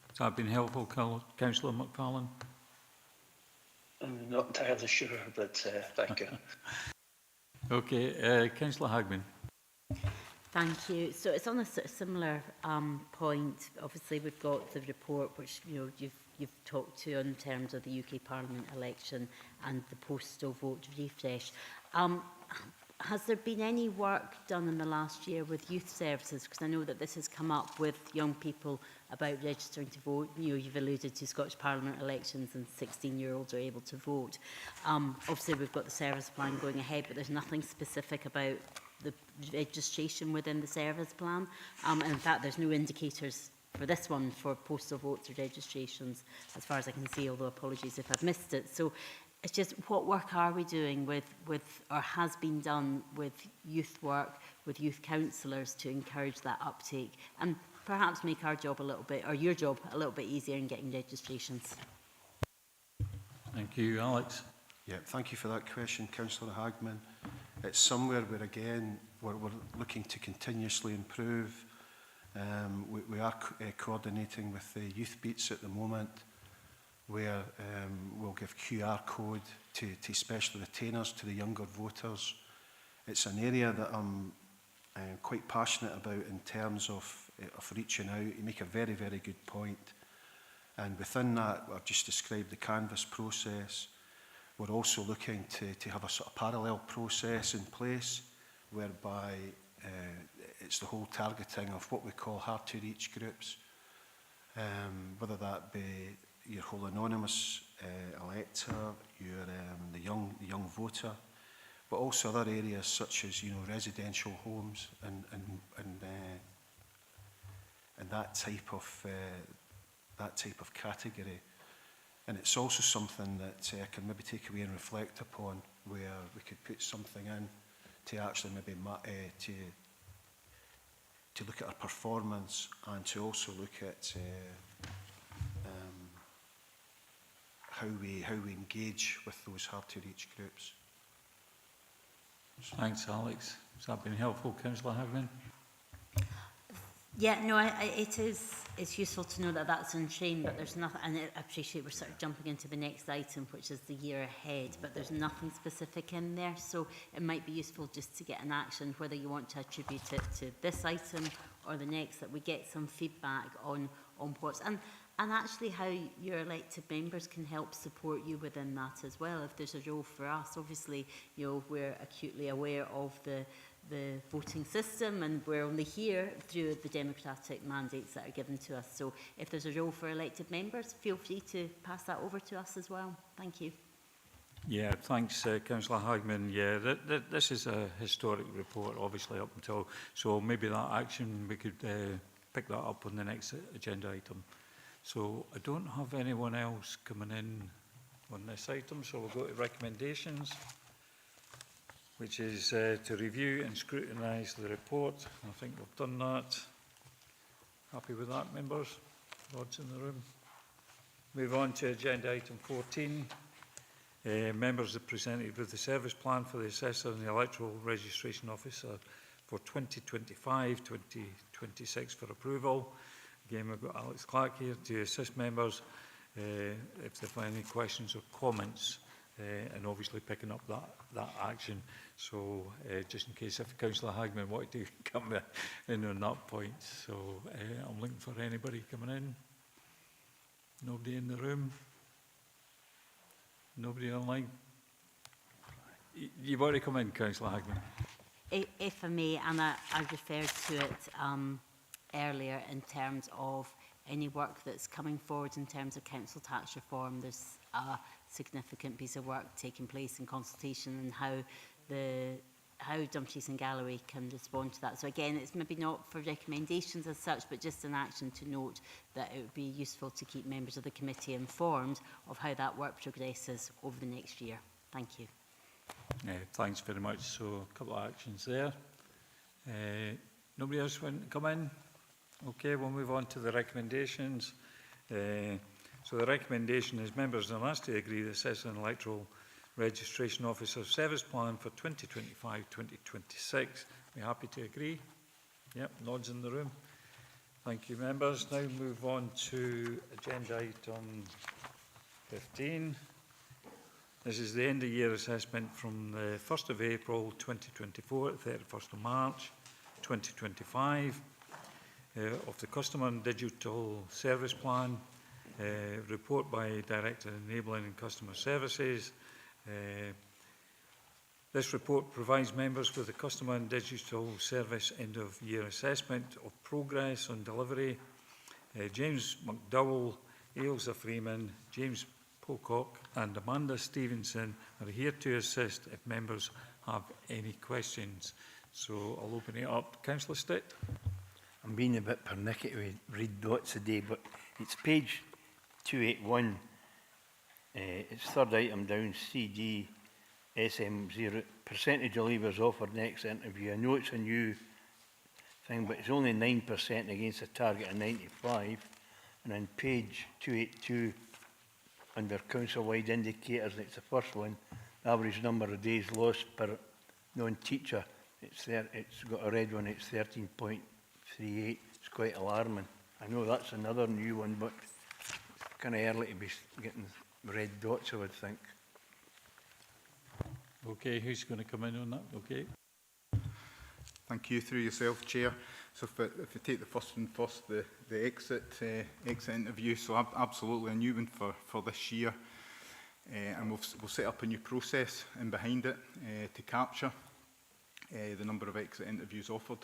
Has that been helpful, Councillor McFarlane? I'm not entirely sure, but thank you. Okay, Councillor Hagman. Thank you. So it's on a sort of similar point. Obviously, we've got the report which you've talked to in terms of the UK Parliament election and the postal vote refresh. Has there been any work done in the last year with youth services? Because I know that this has come up with young people about registering to vote. You've alluded to Scottish Parliament elections and 16-year-olds are able to vote. Obviously, we've got the service plan going ahead, but there's nothing specific about the registration within the service plan. And in fact, there's no indicators for this one for postal votes or registrations, as far as I can see, although apologies if I've missed it. So it's just, what work are we doing with or has been done with youth work, with youth counsellors to encourage that uptake and perhaps make our job a little bit, or your job a little bit easier in getting registrations? Thank you, Alex. Yeah, thank you for that question, Councillor Hagman. It's somewhere where, again, we're looking to continuously improve. We are coordinating with the youth beats at the moment, where we'll give QR code to special retainers to the younger voters. It's an area that I'm quite passionate about in terms of reaching out. You make a very, very good point. And within that, I've just described the canvass process. We're also looking to have a sort of parallel process in place whereby it's the whole targeting of what we call hard-to-reach groups, whether that be your whole anonymous elector, the young voter, but also other areas such as residential homes and that type of category. And it's also something that I can maybe take away and reflect upon, where we could put something in to actually maybe to look at our performance and to also look at how we engage with those hard-to-reach groups. Thanks, Alex. Has that been helpful, Councillor Hagman? Yeah, no, it's useful to know that that's in train, but there's nothing, and I appreciate we're sort of jumping into the next item, which is the year ahead, but there's nothing specific in there, so it might be useful just to get an action, whether you want to attribute it to this item or the next, that we get some feedback on what's, and actually how your elected members can help support you within that as well, if there's a role for us. Obviously, we're acutely aware of the voting system, and we're only here through the democratic mandates that are given to us. So if there's a role for elected members, feel free to pass that over to us as well. Thank you. Yeah, thanks, Councillor Hagman. Yeah, this is a historic report, obviously, up until, so maybe that action, we could pick that up on the next agenda item. So I don't have anyone else coming in on this item, so we'll go to recommendations, which is to review and scrutinise the report. I think we've done that. Happy with that, members? Rod's in the room. Move on to agenda item 14. Members are presented with the service plan for the assessor and the electoral registration officer for 2025-2026 for approval. Again, we've got Alex Clark here to assist members if they have any questions or comments, and obviously picking up that action. So just in case if Councillor Hagman wanted to come in on that point. So I'm looking for anybody coming in. Nobody in the room? Nobody online? You've already come in, Councillor Hagman. If I may, and I referred to it earlier in terms of any work that's coming forward in terms of council tax reform. There's a significant piece of work taking place in consultation, and how Dumfries and Galloway can respond to that. So again, it's maybe not for recommendations as such, but just an action to note that it would be useful to keep members of the committee informed of how that work progresses over the next year. Thank you. Thanks very much. So a couple of actions there. Nobody else want to come in? Okay, we'll move on to the recommendations. So the recommendation is members are asked to agree the assessor and electoral registration officer service plan for 2025-2026. We're happy to agree? Yep, nods in the room. Thank you, members. Now move on to agenda item 15. This is the end of year assessment from the 1st of April 2024 to 31st of March 2025 of the Customer and Digital Service Plan, report by Director Enabling and Customer Services. This report provides members with the Customer and Digital Service End of Year Assessment of progress on delivery. James McDowell, Ailsa Freeman, James Pocock and Amanda Stevenson are here to assist if members have any questions. So I'll open it up. Councillor Stitt. I'm being a bit pernickety with red dots today, but it's page 281. It's third item down, CD SM0, percentage of leavers offered next interview. I know it's a new thing, but it's only 9% against a target of 95. And on page 282, under council-wide indicators, and it's the first one, the average number of days lost per non-teacher, it's got a red one, it's 13.38. It's quite alarming. I know that's another new one, but it's kind of early to be getting red dots, I would think. Okay, who's going to come in on that? Okay. Thank you, through yourself, Chair. So if you take the first one first, the exit interview, so absolutely a new one for this year. And we'll set up a new process in behind it to capture the number of exit interviews offered.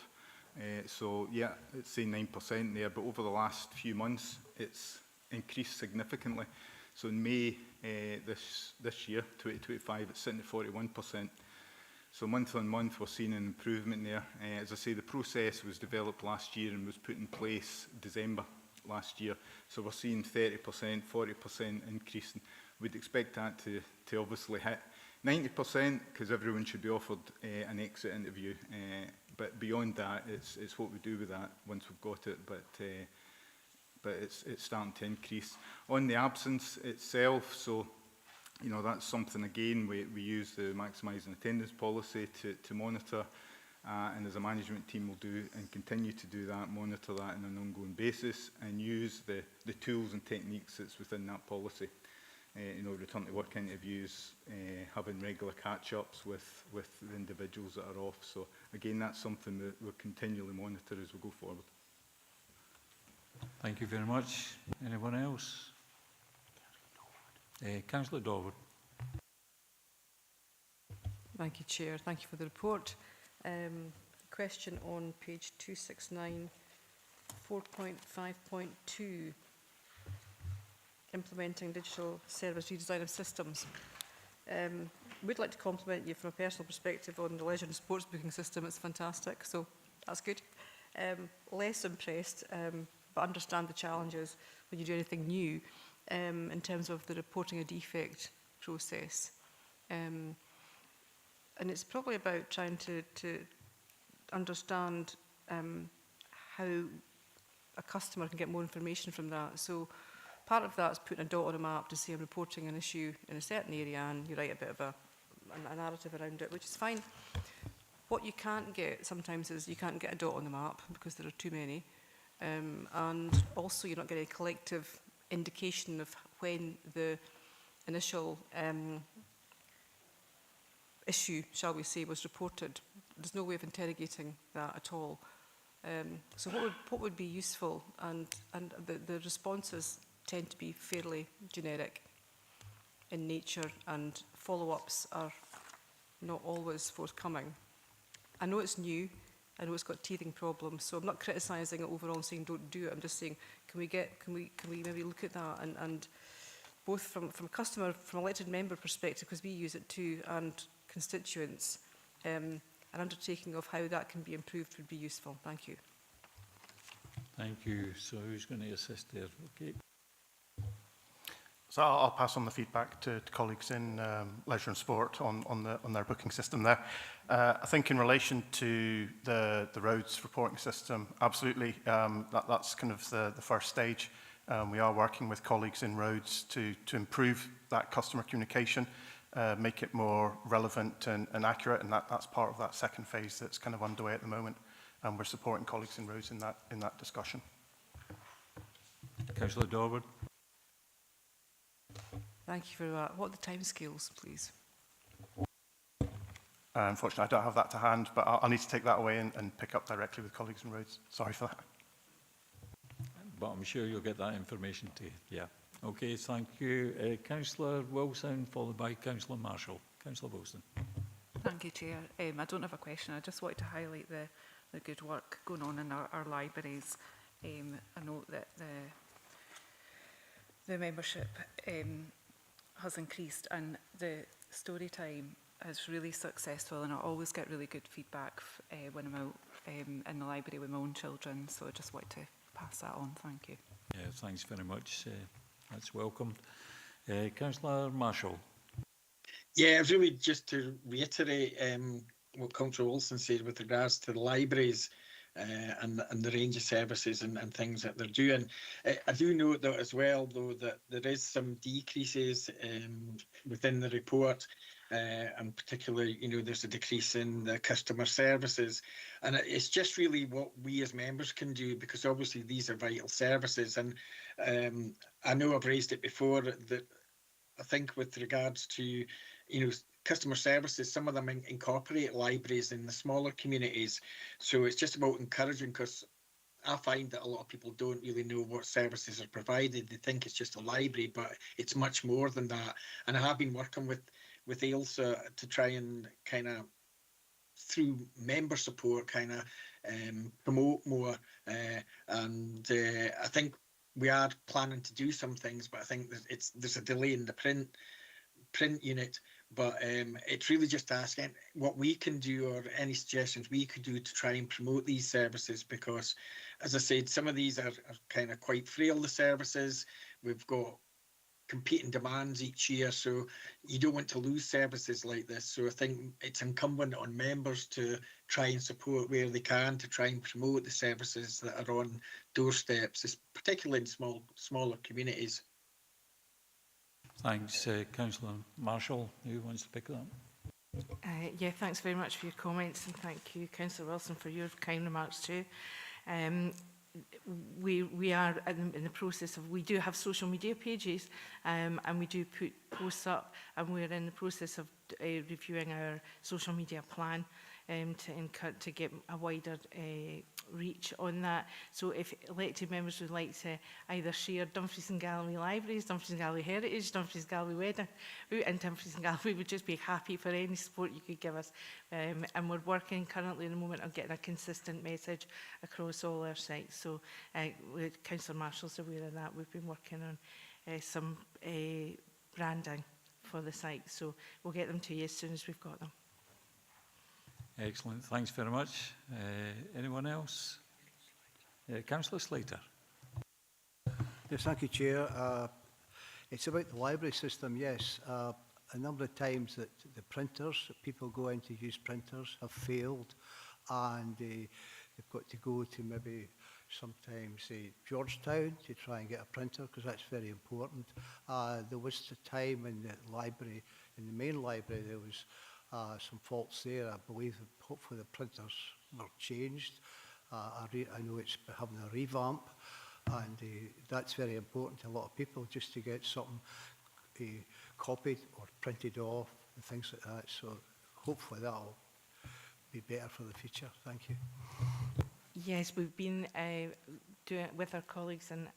So yeah, it's saying 9% there, but over the last few months, it's increased significantly. So in May this year, 2025, it's sitting at 41%. So month on month, we're seeing an improvement there. As I say, the process was developed last year and was put in place December last year. So we're seeing 30%, 40% increase. We'd expect that to obviously hit 90% because everyone should be offered an exit interview. But beyond that, it's what we do with that once we've got it. But it's starting to increase. On the absence itself, so you know, that's something, again, we use the maximising attendance policy to monitor, and as a management team we'll do and continue to do that, monitor that on an ongoing basis and use the tools and techniques that's within that policy. You know, return to work interviews, having regular catch-ups with the individuals that are off. So again, that's something that we'll continually monitor as we go forward. Thank you very much. Anyone else? Councillor Dorward. Thank you, Chair. Thank you for the report. Question on page 269, 4.5.2, implementing digital service redesign of systems. We'd like to compliment you from a personal perspective on the leisure and sports booking system. It's fantastic, so that's good. Less impressed, but understand the challenges when you do anything new. In terms of the reporting a defect process. And it's probably about trying to understand how a customer can get more information from that. So part of that is putting a dot on a map to say I'm reporting an issue in a certain area, and you write a bit of a narrative around it, which is fine. What you can't get sometimes is you can't get a dot on the map because there are too many. And also you're not getting a collective indication of when the initial issue, shall we say, was reported. There's no way of interrogating that at all. So what would be useful, and the responses tend to be fairly generic in nature, and follow-ups are not always forthcoming. I know it's new, I know it's got teething problems, so I'm not criticising it overall and saying don't do it. I'm just saying, can we maybe look at that, and both from a customer, from elected member perspective, because we use it too, and constituents, an undertaking of how that can be improved would be useful. Thank you. Thank you. So who's going to assist there? Okay. So I'll pass on the feedback to colleagues in leisure and sport on their booking system there. I think in relation to the roads reporting system, absolutely, that's kind of the first stage. We are working with colleagues in roads to improve that customer communication, make it more relevant and accurate, and that's part of that second phase that's kind of underway at the moment. And we're supporting colleagues in roads in that discussion. Councillor Dorward. Thank you for that. What are the timescales, please? Unfortunately, I don't have that to hand, but I'll need to take that away and pick up directly with colleagues in roads. Sorry for that. But I'm sure you'll get that information to you. Yeah. Okay, thank you. Councillor Wilson, followed by Councillor Marshall. Councillor Wilson. Thank you, Chair. I don't have a question. I just wanted to highlight the good work going on in our libraries. I know that the membership has increased, and the story time is really successful, and I always get really good feedback when I'm out in the library with my own children. So I just want to pass that on. Thank you. Yeah, thanks very much. That's welcomed. Councillor Marshall. Yeah, really just to reiterate what Councillor Wilson said with regards to the libraries and the range of services and things that they're doing. I do note that as well, though, that there is some decreases within the report, and particularly, you know, there's a decrease in the customer services, and it's just really what we as members can do, because obviously these are vital services. And I know I've raised it before that I think with regards to, you know, customer services, some of them incorporate libraries in the smaller communities. So it's just about encouraging, because I find that a lot of people don't really know what services are provided. They think it's just a library, but it's much more than that. And I have been working with Ailsa to try and kind of, through member support, kind of promote more. And I think we are planning to do some things, but I think that there's a delay in the print unit. But it's really just asking what we can do, or any suggestions we could do to try and promote these services, because, as I said, some of these are kind of quite frail, the services. We've got competing demands each year, so you don't want to lose services like this. So I think it's incumbent on members to try and support where they can, to try and promote the services that are on doorsteps, particularly in smaller communities. Thanks, Councillor Marshall. Who wants to pick that up? Yeah, thanks very much for your comments, and thank you, Councillor Wilson, for your kind remarks too. We are in the process of, we do have social media pages, and we do put posts up, and we're in the process of reviewing our social media plan to get a wider reach on that. So if elected members would like to either share Dumfries and Galloway Libraries, Dumfries and Galloway Heritage, Dumfries and Galloway Wedding, and Dumfries and Galloway, we would just be happy for any support you could give us. And we're working currently in the moment on getting a consistent message across all our sites. So Councillor Marshall's aware of that. We've been working on some branding for the site. So we'll get them to you as soon as we've got them. Excellent. Thanks very much. Anyone else? Councillor Slater. Yes, thank you, Chair. It's about the library system, yes. A number of times that the printers, that people go in to use printers, have failed, and they've got to go to maybe sometimes Georgetown to try and get a printer, because that's very important. There was a time in the library, in the main library, there was some faults there. I believe that hopefully the printers were changed. I know it's having a revamp, and that's very important to a lot of people, just to get something copied or printed off and things like that. So hopefully that'll be better for the future. Thank you. Yes, we've been doing it with our colleagues in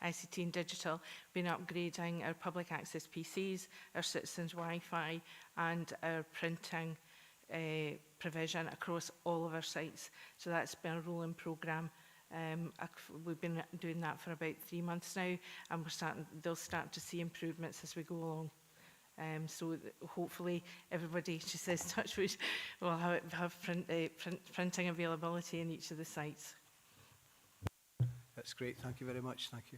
ICT and Digital, been upgrading our public access PCs, our citizens Wi-Fi, and our printing provision across all of our sites. So that's been a rolling programme. We've been doing that for about 3 months now, and they'll start to see improvements as we go along. So hopefully everybody, she says, touch wood, will have printing availability in each of the sites. That's great. Thank you very much. Thank you.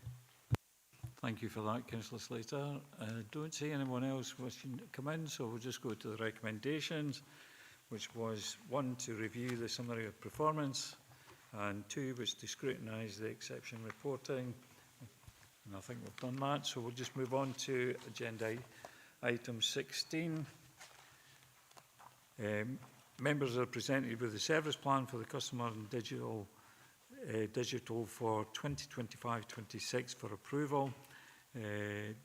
Thank you for that, Councillor Slater. Don't see anyone else wishing to come in, so we'll just go to the recommendations, which was 1, to review the summary of performance, and 2 was to scrutinise the exception reporting. And I think we've done that, so we'll just move on to agenda item 16. Members are presented with the service plan for the customer and digital for 2025-26 for approval.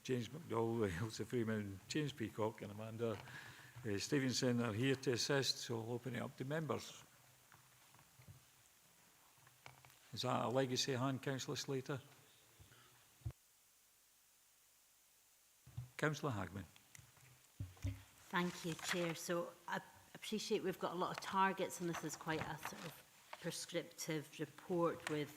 James McDowell, Ailsa Freeman, James Peacock and Amanda Stevenson are here to assist, so I'll open it up to members. Is that a legacy hand, Councillor Slater? Councillor Hagman. Thank you, Chair. So I appreciate we've got a lot of targets, and this is quite a sort of prescriptive report with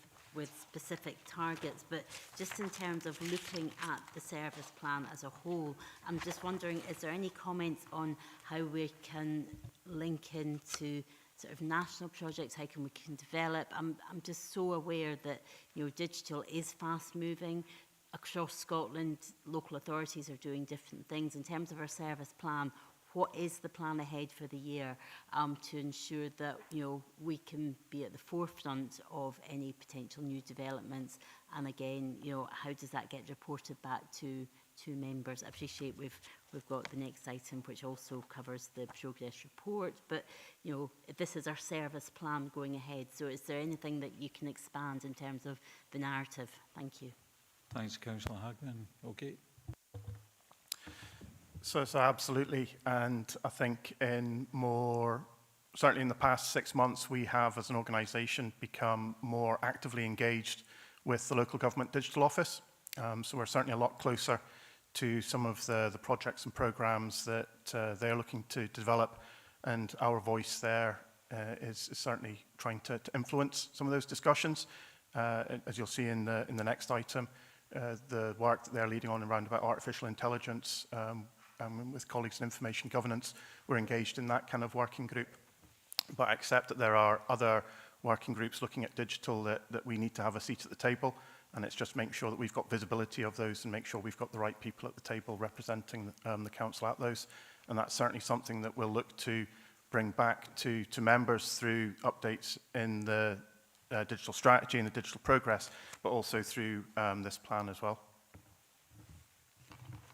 specific targets, but just in terms of looking at the service plan as a whole, I'm just wondering, is there any comments on how we can link into sort of national projects, how can we develop. I'm just so aware that, you know, digital is fast moving. Across Scotland, local authorities are doing different things. In terms of our service plan, what is the plan ahead for the year to ensure that, you know, we can be at the forefront of any potential new developments? And again, you know, how does that get reported back to members? I appreciate we've got the next item, which also covers the progress report, but, you know, this is our service plan going ahead. So is there anything that you can expand in terms of the narrative? Thank you. Thanks, Councillor Hagman. Okay. So absolutely, and I think certainly in the past 6 months, we have as an organisation become more actively engaged with the local government digital office. So we're certainly a lot closer to some of the projects and programmes that they're looking to develop, and our voice there is certainly trying to influence some of those discussions. As you'll see in the next item, the work that they're leading on around about artificial intelligence, with colleagues in information governance, we're engaged in that kind of working group. But I accept that there are other working groups looking at digital that we need to have a seat at the table, and it's just making sure that we've got visibility of those and make sure we've got the right people at the table representing the council at those. And that's certainly something that we'll look to bring back to members through updates in the digital strategy and the digital progress, but also through this plan as well.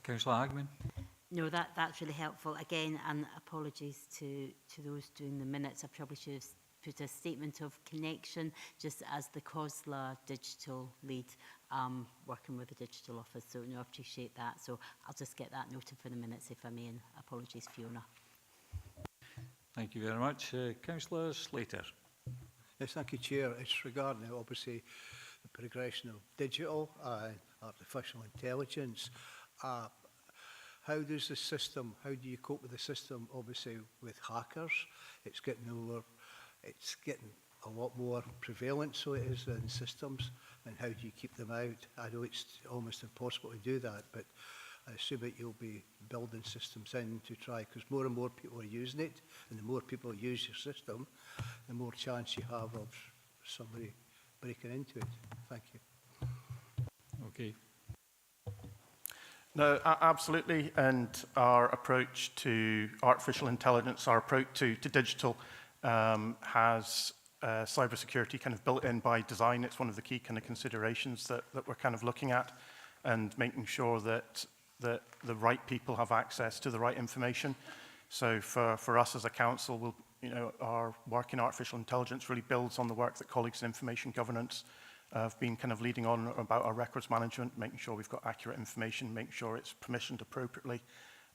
Councillor Hagman. No, that's really helpful. Again, and apologies to those doing the minutes. I probably should have put a statement of connection just as the COSLA digital lead, working with the digital office. So no, I appreciate that. So I'll just get that noted for the minutes if I may, and apologies, Fiona. Thank you very much. Councillor Slater. Yes, thank you, Chair. It's regarding, obviously, the progression of digital and artificial intelligence. How does the system, how do you cope with the system, obviously, with hackers? It's getting a lot more prevalent, so it is, in systems, and how do you keep them out? I know it's almost impossible to do that, but I assume that you'll be building systems in to try, because more and more people are using it, and the more people use your system, the more chance you have of somebody breaking into it. Thank you. Okay. No, absolutely, and our approach to artificial intelligence, our approach to digital has cybersecurity kind of built in by design. It's one of the key kind of considerations that we're kind of looking at, and making sure that the right people have access to the right information. So for us as a council, we'll, you know, our work in artificial intelligence really builds on the work that colleagues in information governance have been kind of leading on about our records management, making sure we've got accurate information, making sure it's permissioned appropriately.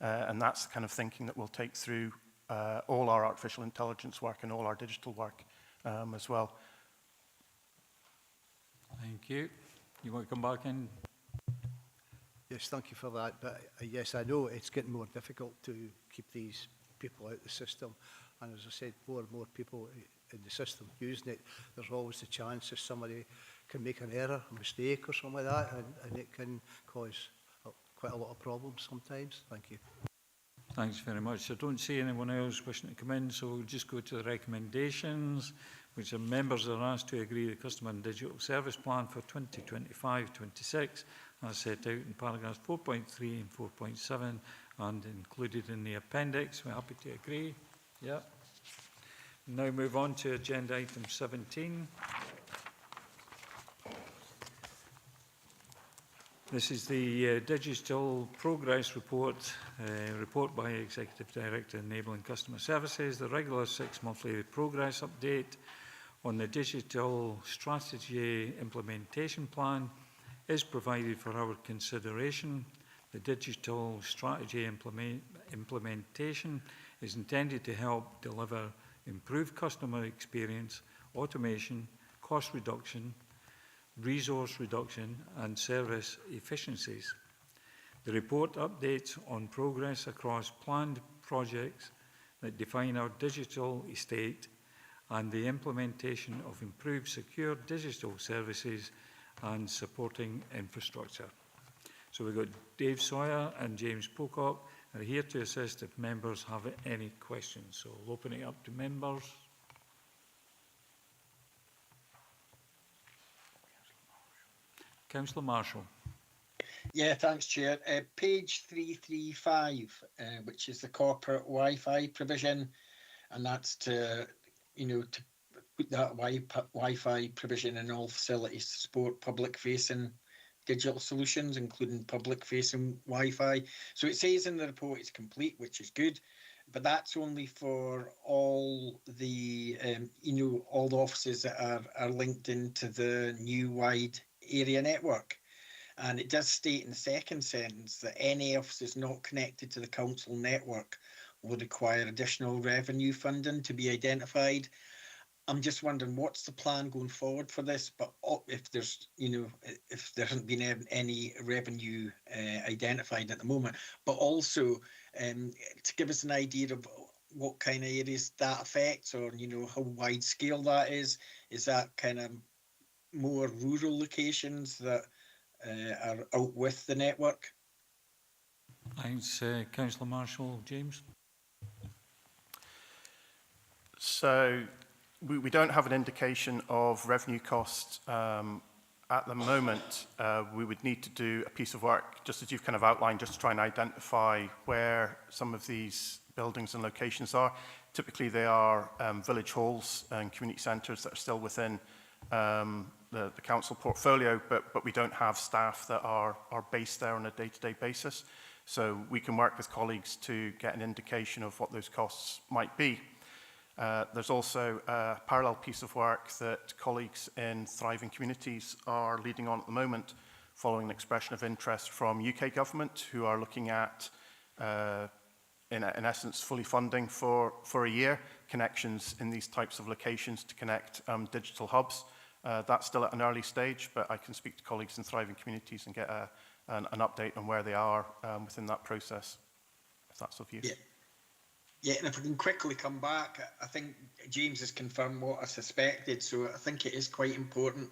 And that's the kind of thinking that we'll take through all our artificial intelligence work and all our digital work as well. Thank you. You want to come back in? Yes, thank you for that. But yes, I know it's getting more difficult to keep these people out of the system. And as I said, more and more people in the system using it, there's always the chance that somebody can make an error, a mistake or something like that, and it can cause quite a lot of problems sometimes. Thank you. Thanks very much. I don't see anyone else wishing to come in, so we'll just go to the recommendations, which are members are asked to agree the Customer and Digital Service Plan for 2025-26, as set out in paragraphs 4.3 and 4.7 and included in the appendix. We're happy to agree. Yeah. Now move on to agenda item 17. This is the Digital Progress Report, report by Executive Director Enabling Customer Services, the regular 6-monthly progress update on the Digital Strategy Implementation Plan is provided for our consideration. The Digital Strategy Implementation is intended to help deliver improved customer experience, automation, cost reduction, resource reduction and service efficiencies. The report updates on progress across planned projects that define our digital estate and the implementation of improved secure digital services and supporting infrastructure. So we've got Dave Sawyer and James Pocock are here to assist if members have any questions. So I'll open it up to members. Councillor Marshall. Yeah, thanks, Chair. Page 335, which is the corporate Wi-Fi provision, and that's to, to put that Wi-Fi provision in all facilities to support public-facing digital solutions, including public-facing Wi-Fi. So it says in the report it's complete, which is good, but that's only for all the, all the offices that are linked into the new wide area network. And it does state in the second sentence that any offices not connected to the council network will require additional revenue funding to be identified. I'm just wondering what's the plan going forward for this, but if there's, if there hasn't been any revenue identified at the moment, but also to give us an idea of what kind of areas that affects, or, how wide scale that is that kind of more rural locations that are out with the network? Thanks, Councillor Marshall. James? So we don't have an indication of revenue costs at the moment. We would need to do a piece of work, just as you've kind of outlined, just to try and identify where some of these buildings and locations are. Typically they are village halls and community centres that are still within the council portfolio, but we don't have staff that are based there on a day-to-day basis. So we can work with colleagues to get an indication of what those costs might be. There's also a parallel piece of work that colleagues in Thriving Communities are leading on at the moment, following an expression of interest from UK government, who are looking at, in essence, fully funding for a year connections in these types of locations to connect digital hubs. That's still at an early stage, but I can speak to colleagues in Thriving Communities and get an update on where they are within that process, if that's of use. Yeah, and if we can quickly come back, I think James has confirmed what I suspected, so I think it is quite important,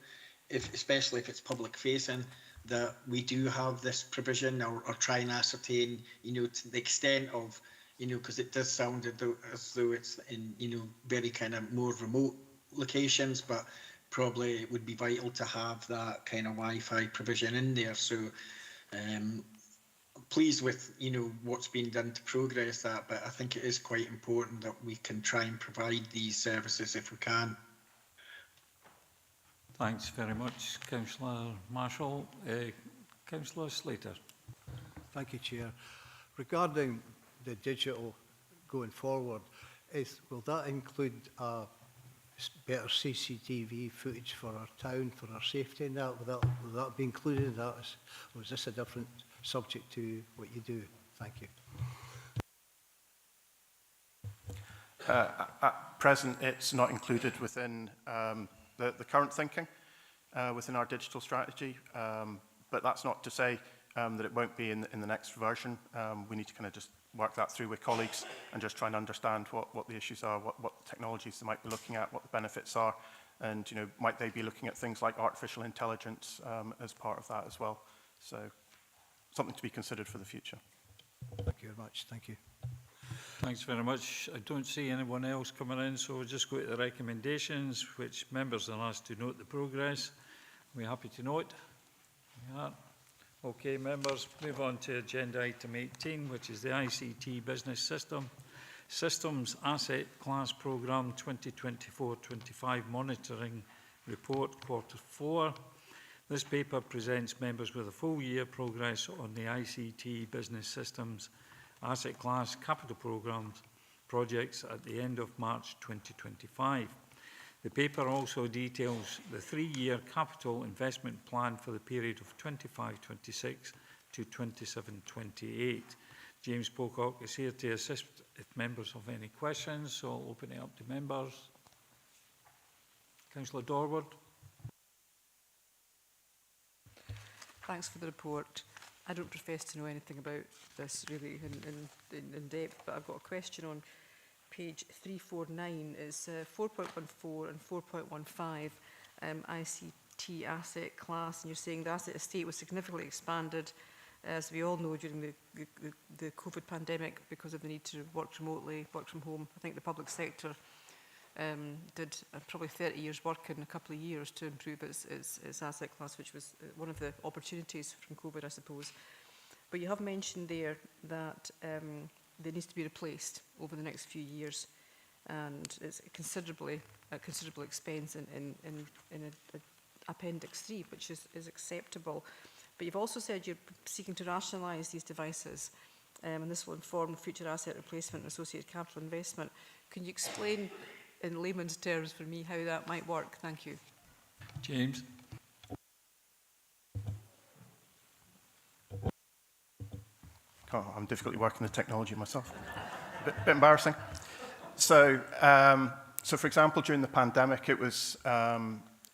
especially if it's public facing, that we do have this provision, or try and ascertain, to the extent of, because it does sound as though it's in, very kind of more remote locations, but probably it would be vital to have that kind of Wi-Fi provision in there. So pleased with what's being done to progress that, but I think it is quite important that we can try and provide these services if we can. Thanks very much, Councillor Marshall. Councillor Slater. Thank you, Chair. Regarding the digital going forward, will that include better CCTV footage for our town, for our safety and that? Will that be included in that, or is this a different subject to what you do? Thank you. At present, it's not included within the current thinking within our digital strategy, but that's not to say that it won't be in the next version. We need to kind of just work that through with colleagues and just try and understand what the issues are, what technologies they might be looking at, what the benefits are, and might they be looking at things like artificial intelligence as part of that as well. So something to be considered for the future. Thank you very much. Thank you. Thanks very much. I don't see anyone else coming in, so we'll just go to the recommendations, which members are asked to note the progress. Are we happy to note? Yeah. Okay, members, move on to agenda item 18, which is the ICT Business Systems Asset Class Programme 2024-25 Monitoring Report, Quarter 4. This paper presents members with a full year progress on the ICT Business Systems Asset Class Capital Programmes projects at the end of March 2025. The paper also details the 3-year capital investment plan for the period of 25-26 to 27-28. James Pocock is here to assist if members have any questions, so I'll open it up to members. Councillor Dorward. Thanks for the report. I don't profess to know anything about this really in depth, but I've got a question on page 349. It's 4.14 and 4.15 ICT asset class, and you're saying the asset estate was significantly expanded, as we all know, during the COVID pandemic because of the need to work remotely, work from home. I think the public sector did probably 30 years work in a couple of years to improve its asset class, which was one of the opportunities from COVID, I suppose. But you have mentioned there that there needs to be replaced over the next few years, and it's a considerable expense in Appendix 3, which is acceptable. But you've also said you're seeking to rationalise these devices, and this will inform future asset replacement and associated capital investment. Can you explain in layman's terms for me how that might work? Thank you. James. Oh, I'm difficultly working the technology myself. Bit embarrassing. So, for example, during the pandemic, it was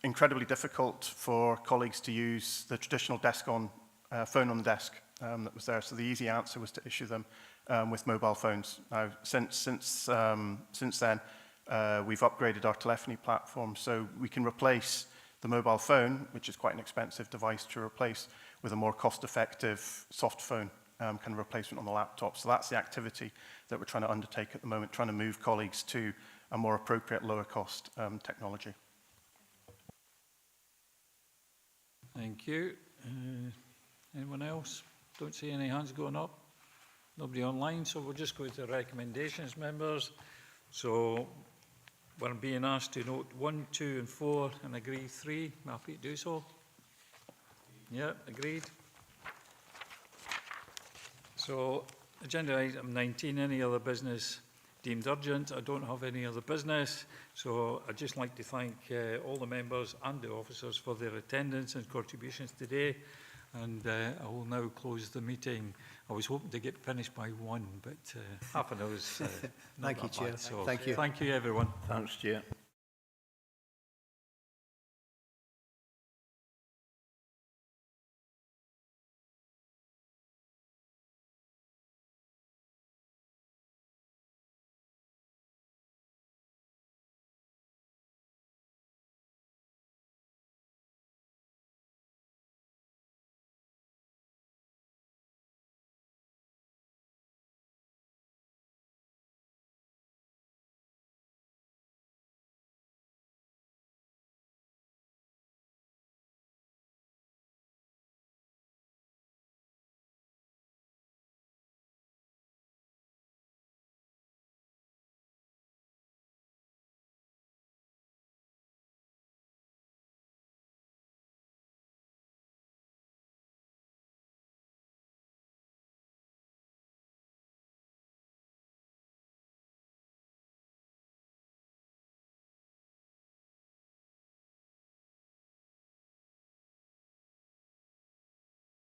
incredibly difficult for colleagues to use the traditional phone on the desk that was there. So the easy answer was to issue them with mobile phones. Now, since then, we've upgraded our telephony platform, so we can replace the mobile phone, which is quite an expensive device to replace, with a more cost-effective soft phone kind of replacement on the laptop. So that's the activity that we're trying to undertake at the moment, trying to move colleagues to a more appropriate, lower-cost technology. Thank you. Anyone else? Don't see any hands going up. Nobody online, so we'll just go to recommendations, members. So we're being asked to note 1, 2 and 4 and agree 3. I'm happy to do so. Yeah, agreed. So agenda item 19, any other business deemed urgent? I don't have any other business, so I'd just like to thank all the members and the officers for their attendance and contributions today, and I will now close the meeting. I was hoping to get finished by 1, but half an hour is Thank you, Chair. So Thank you. Thank you, everyone. Thanks, Chair.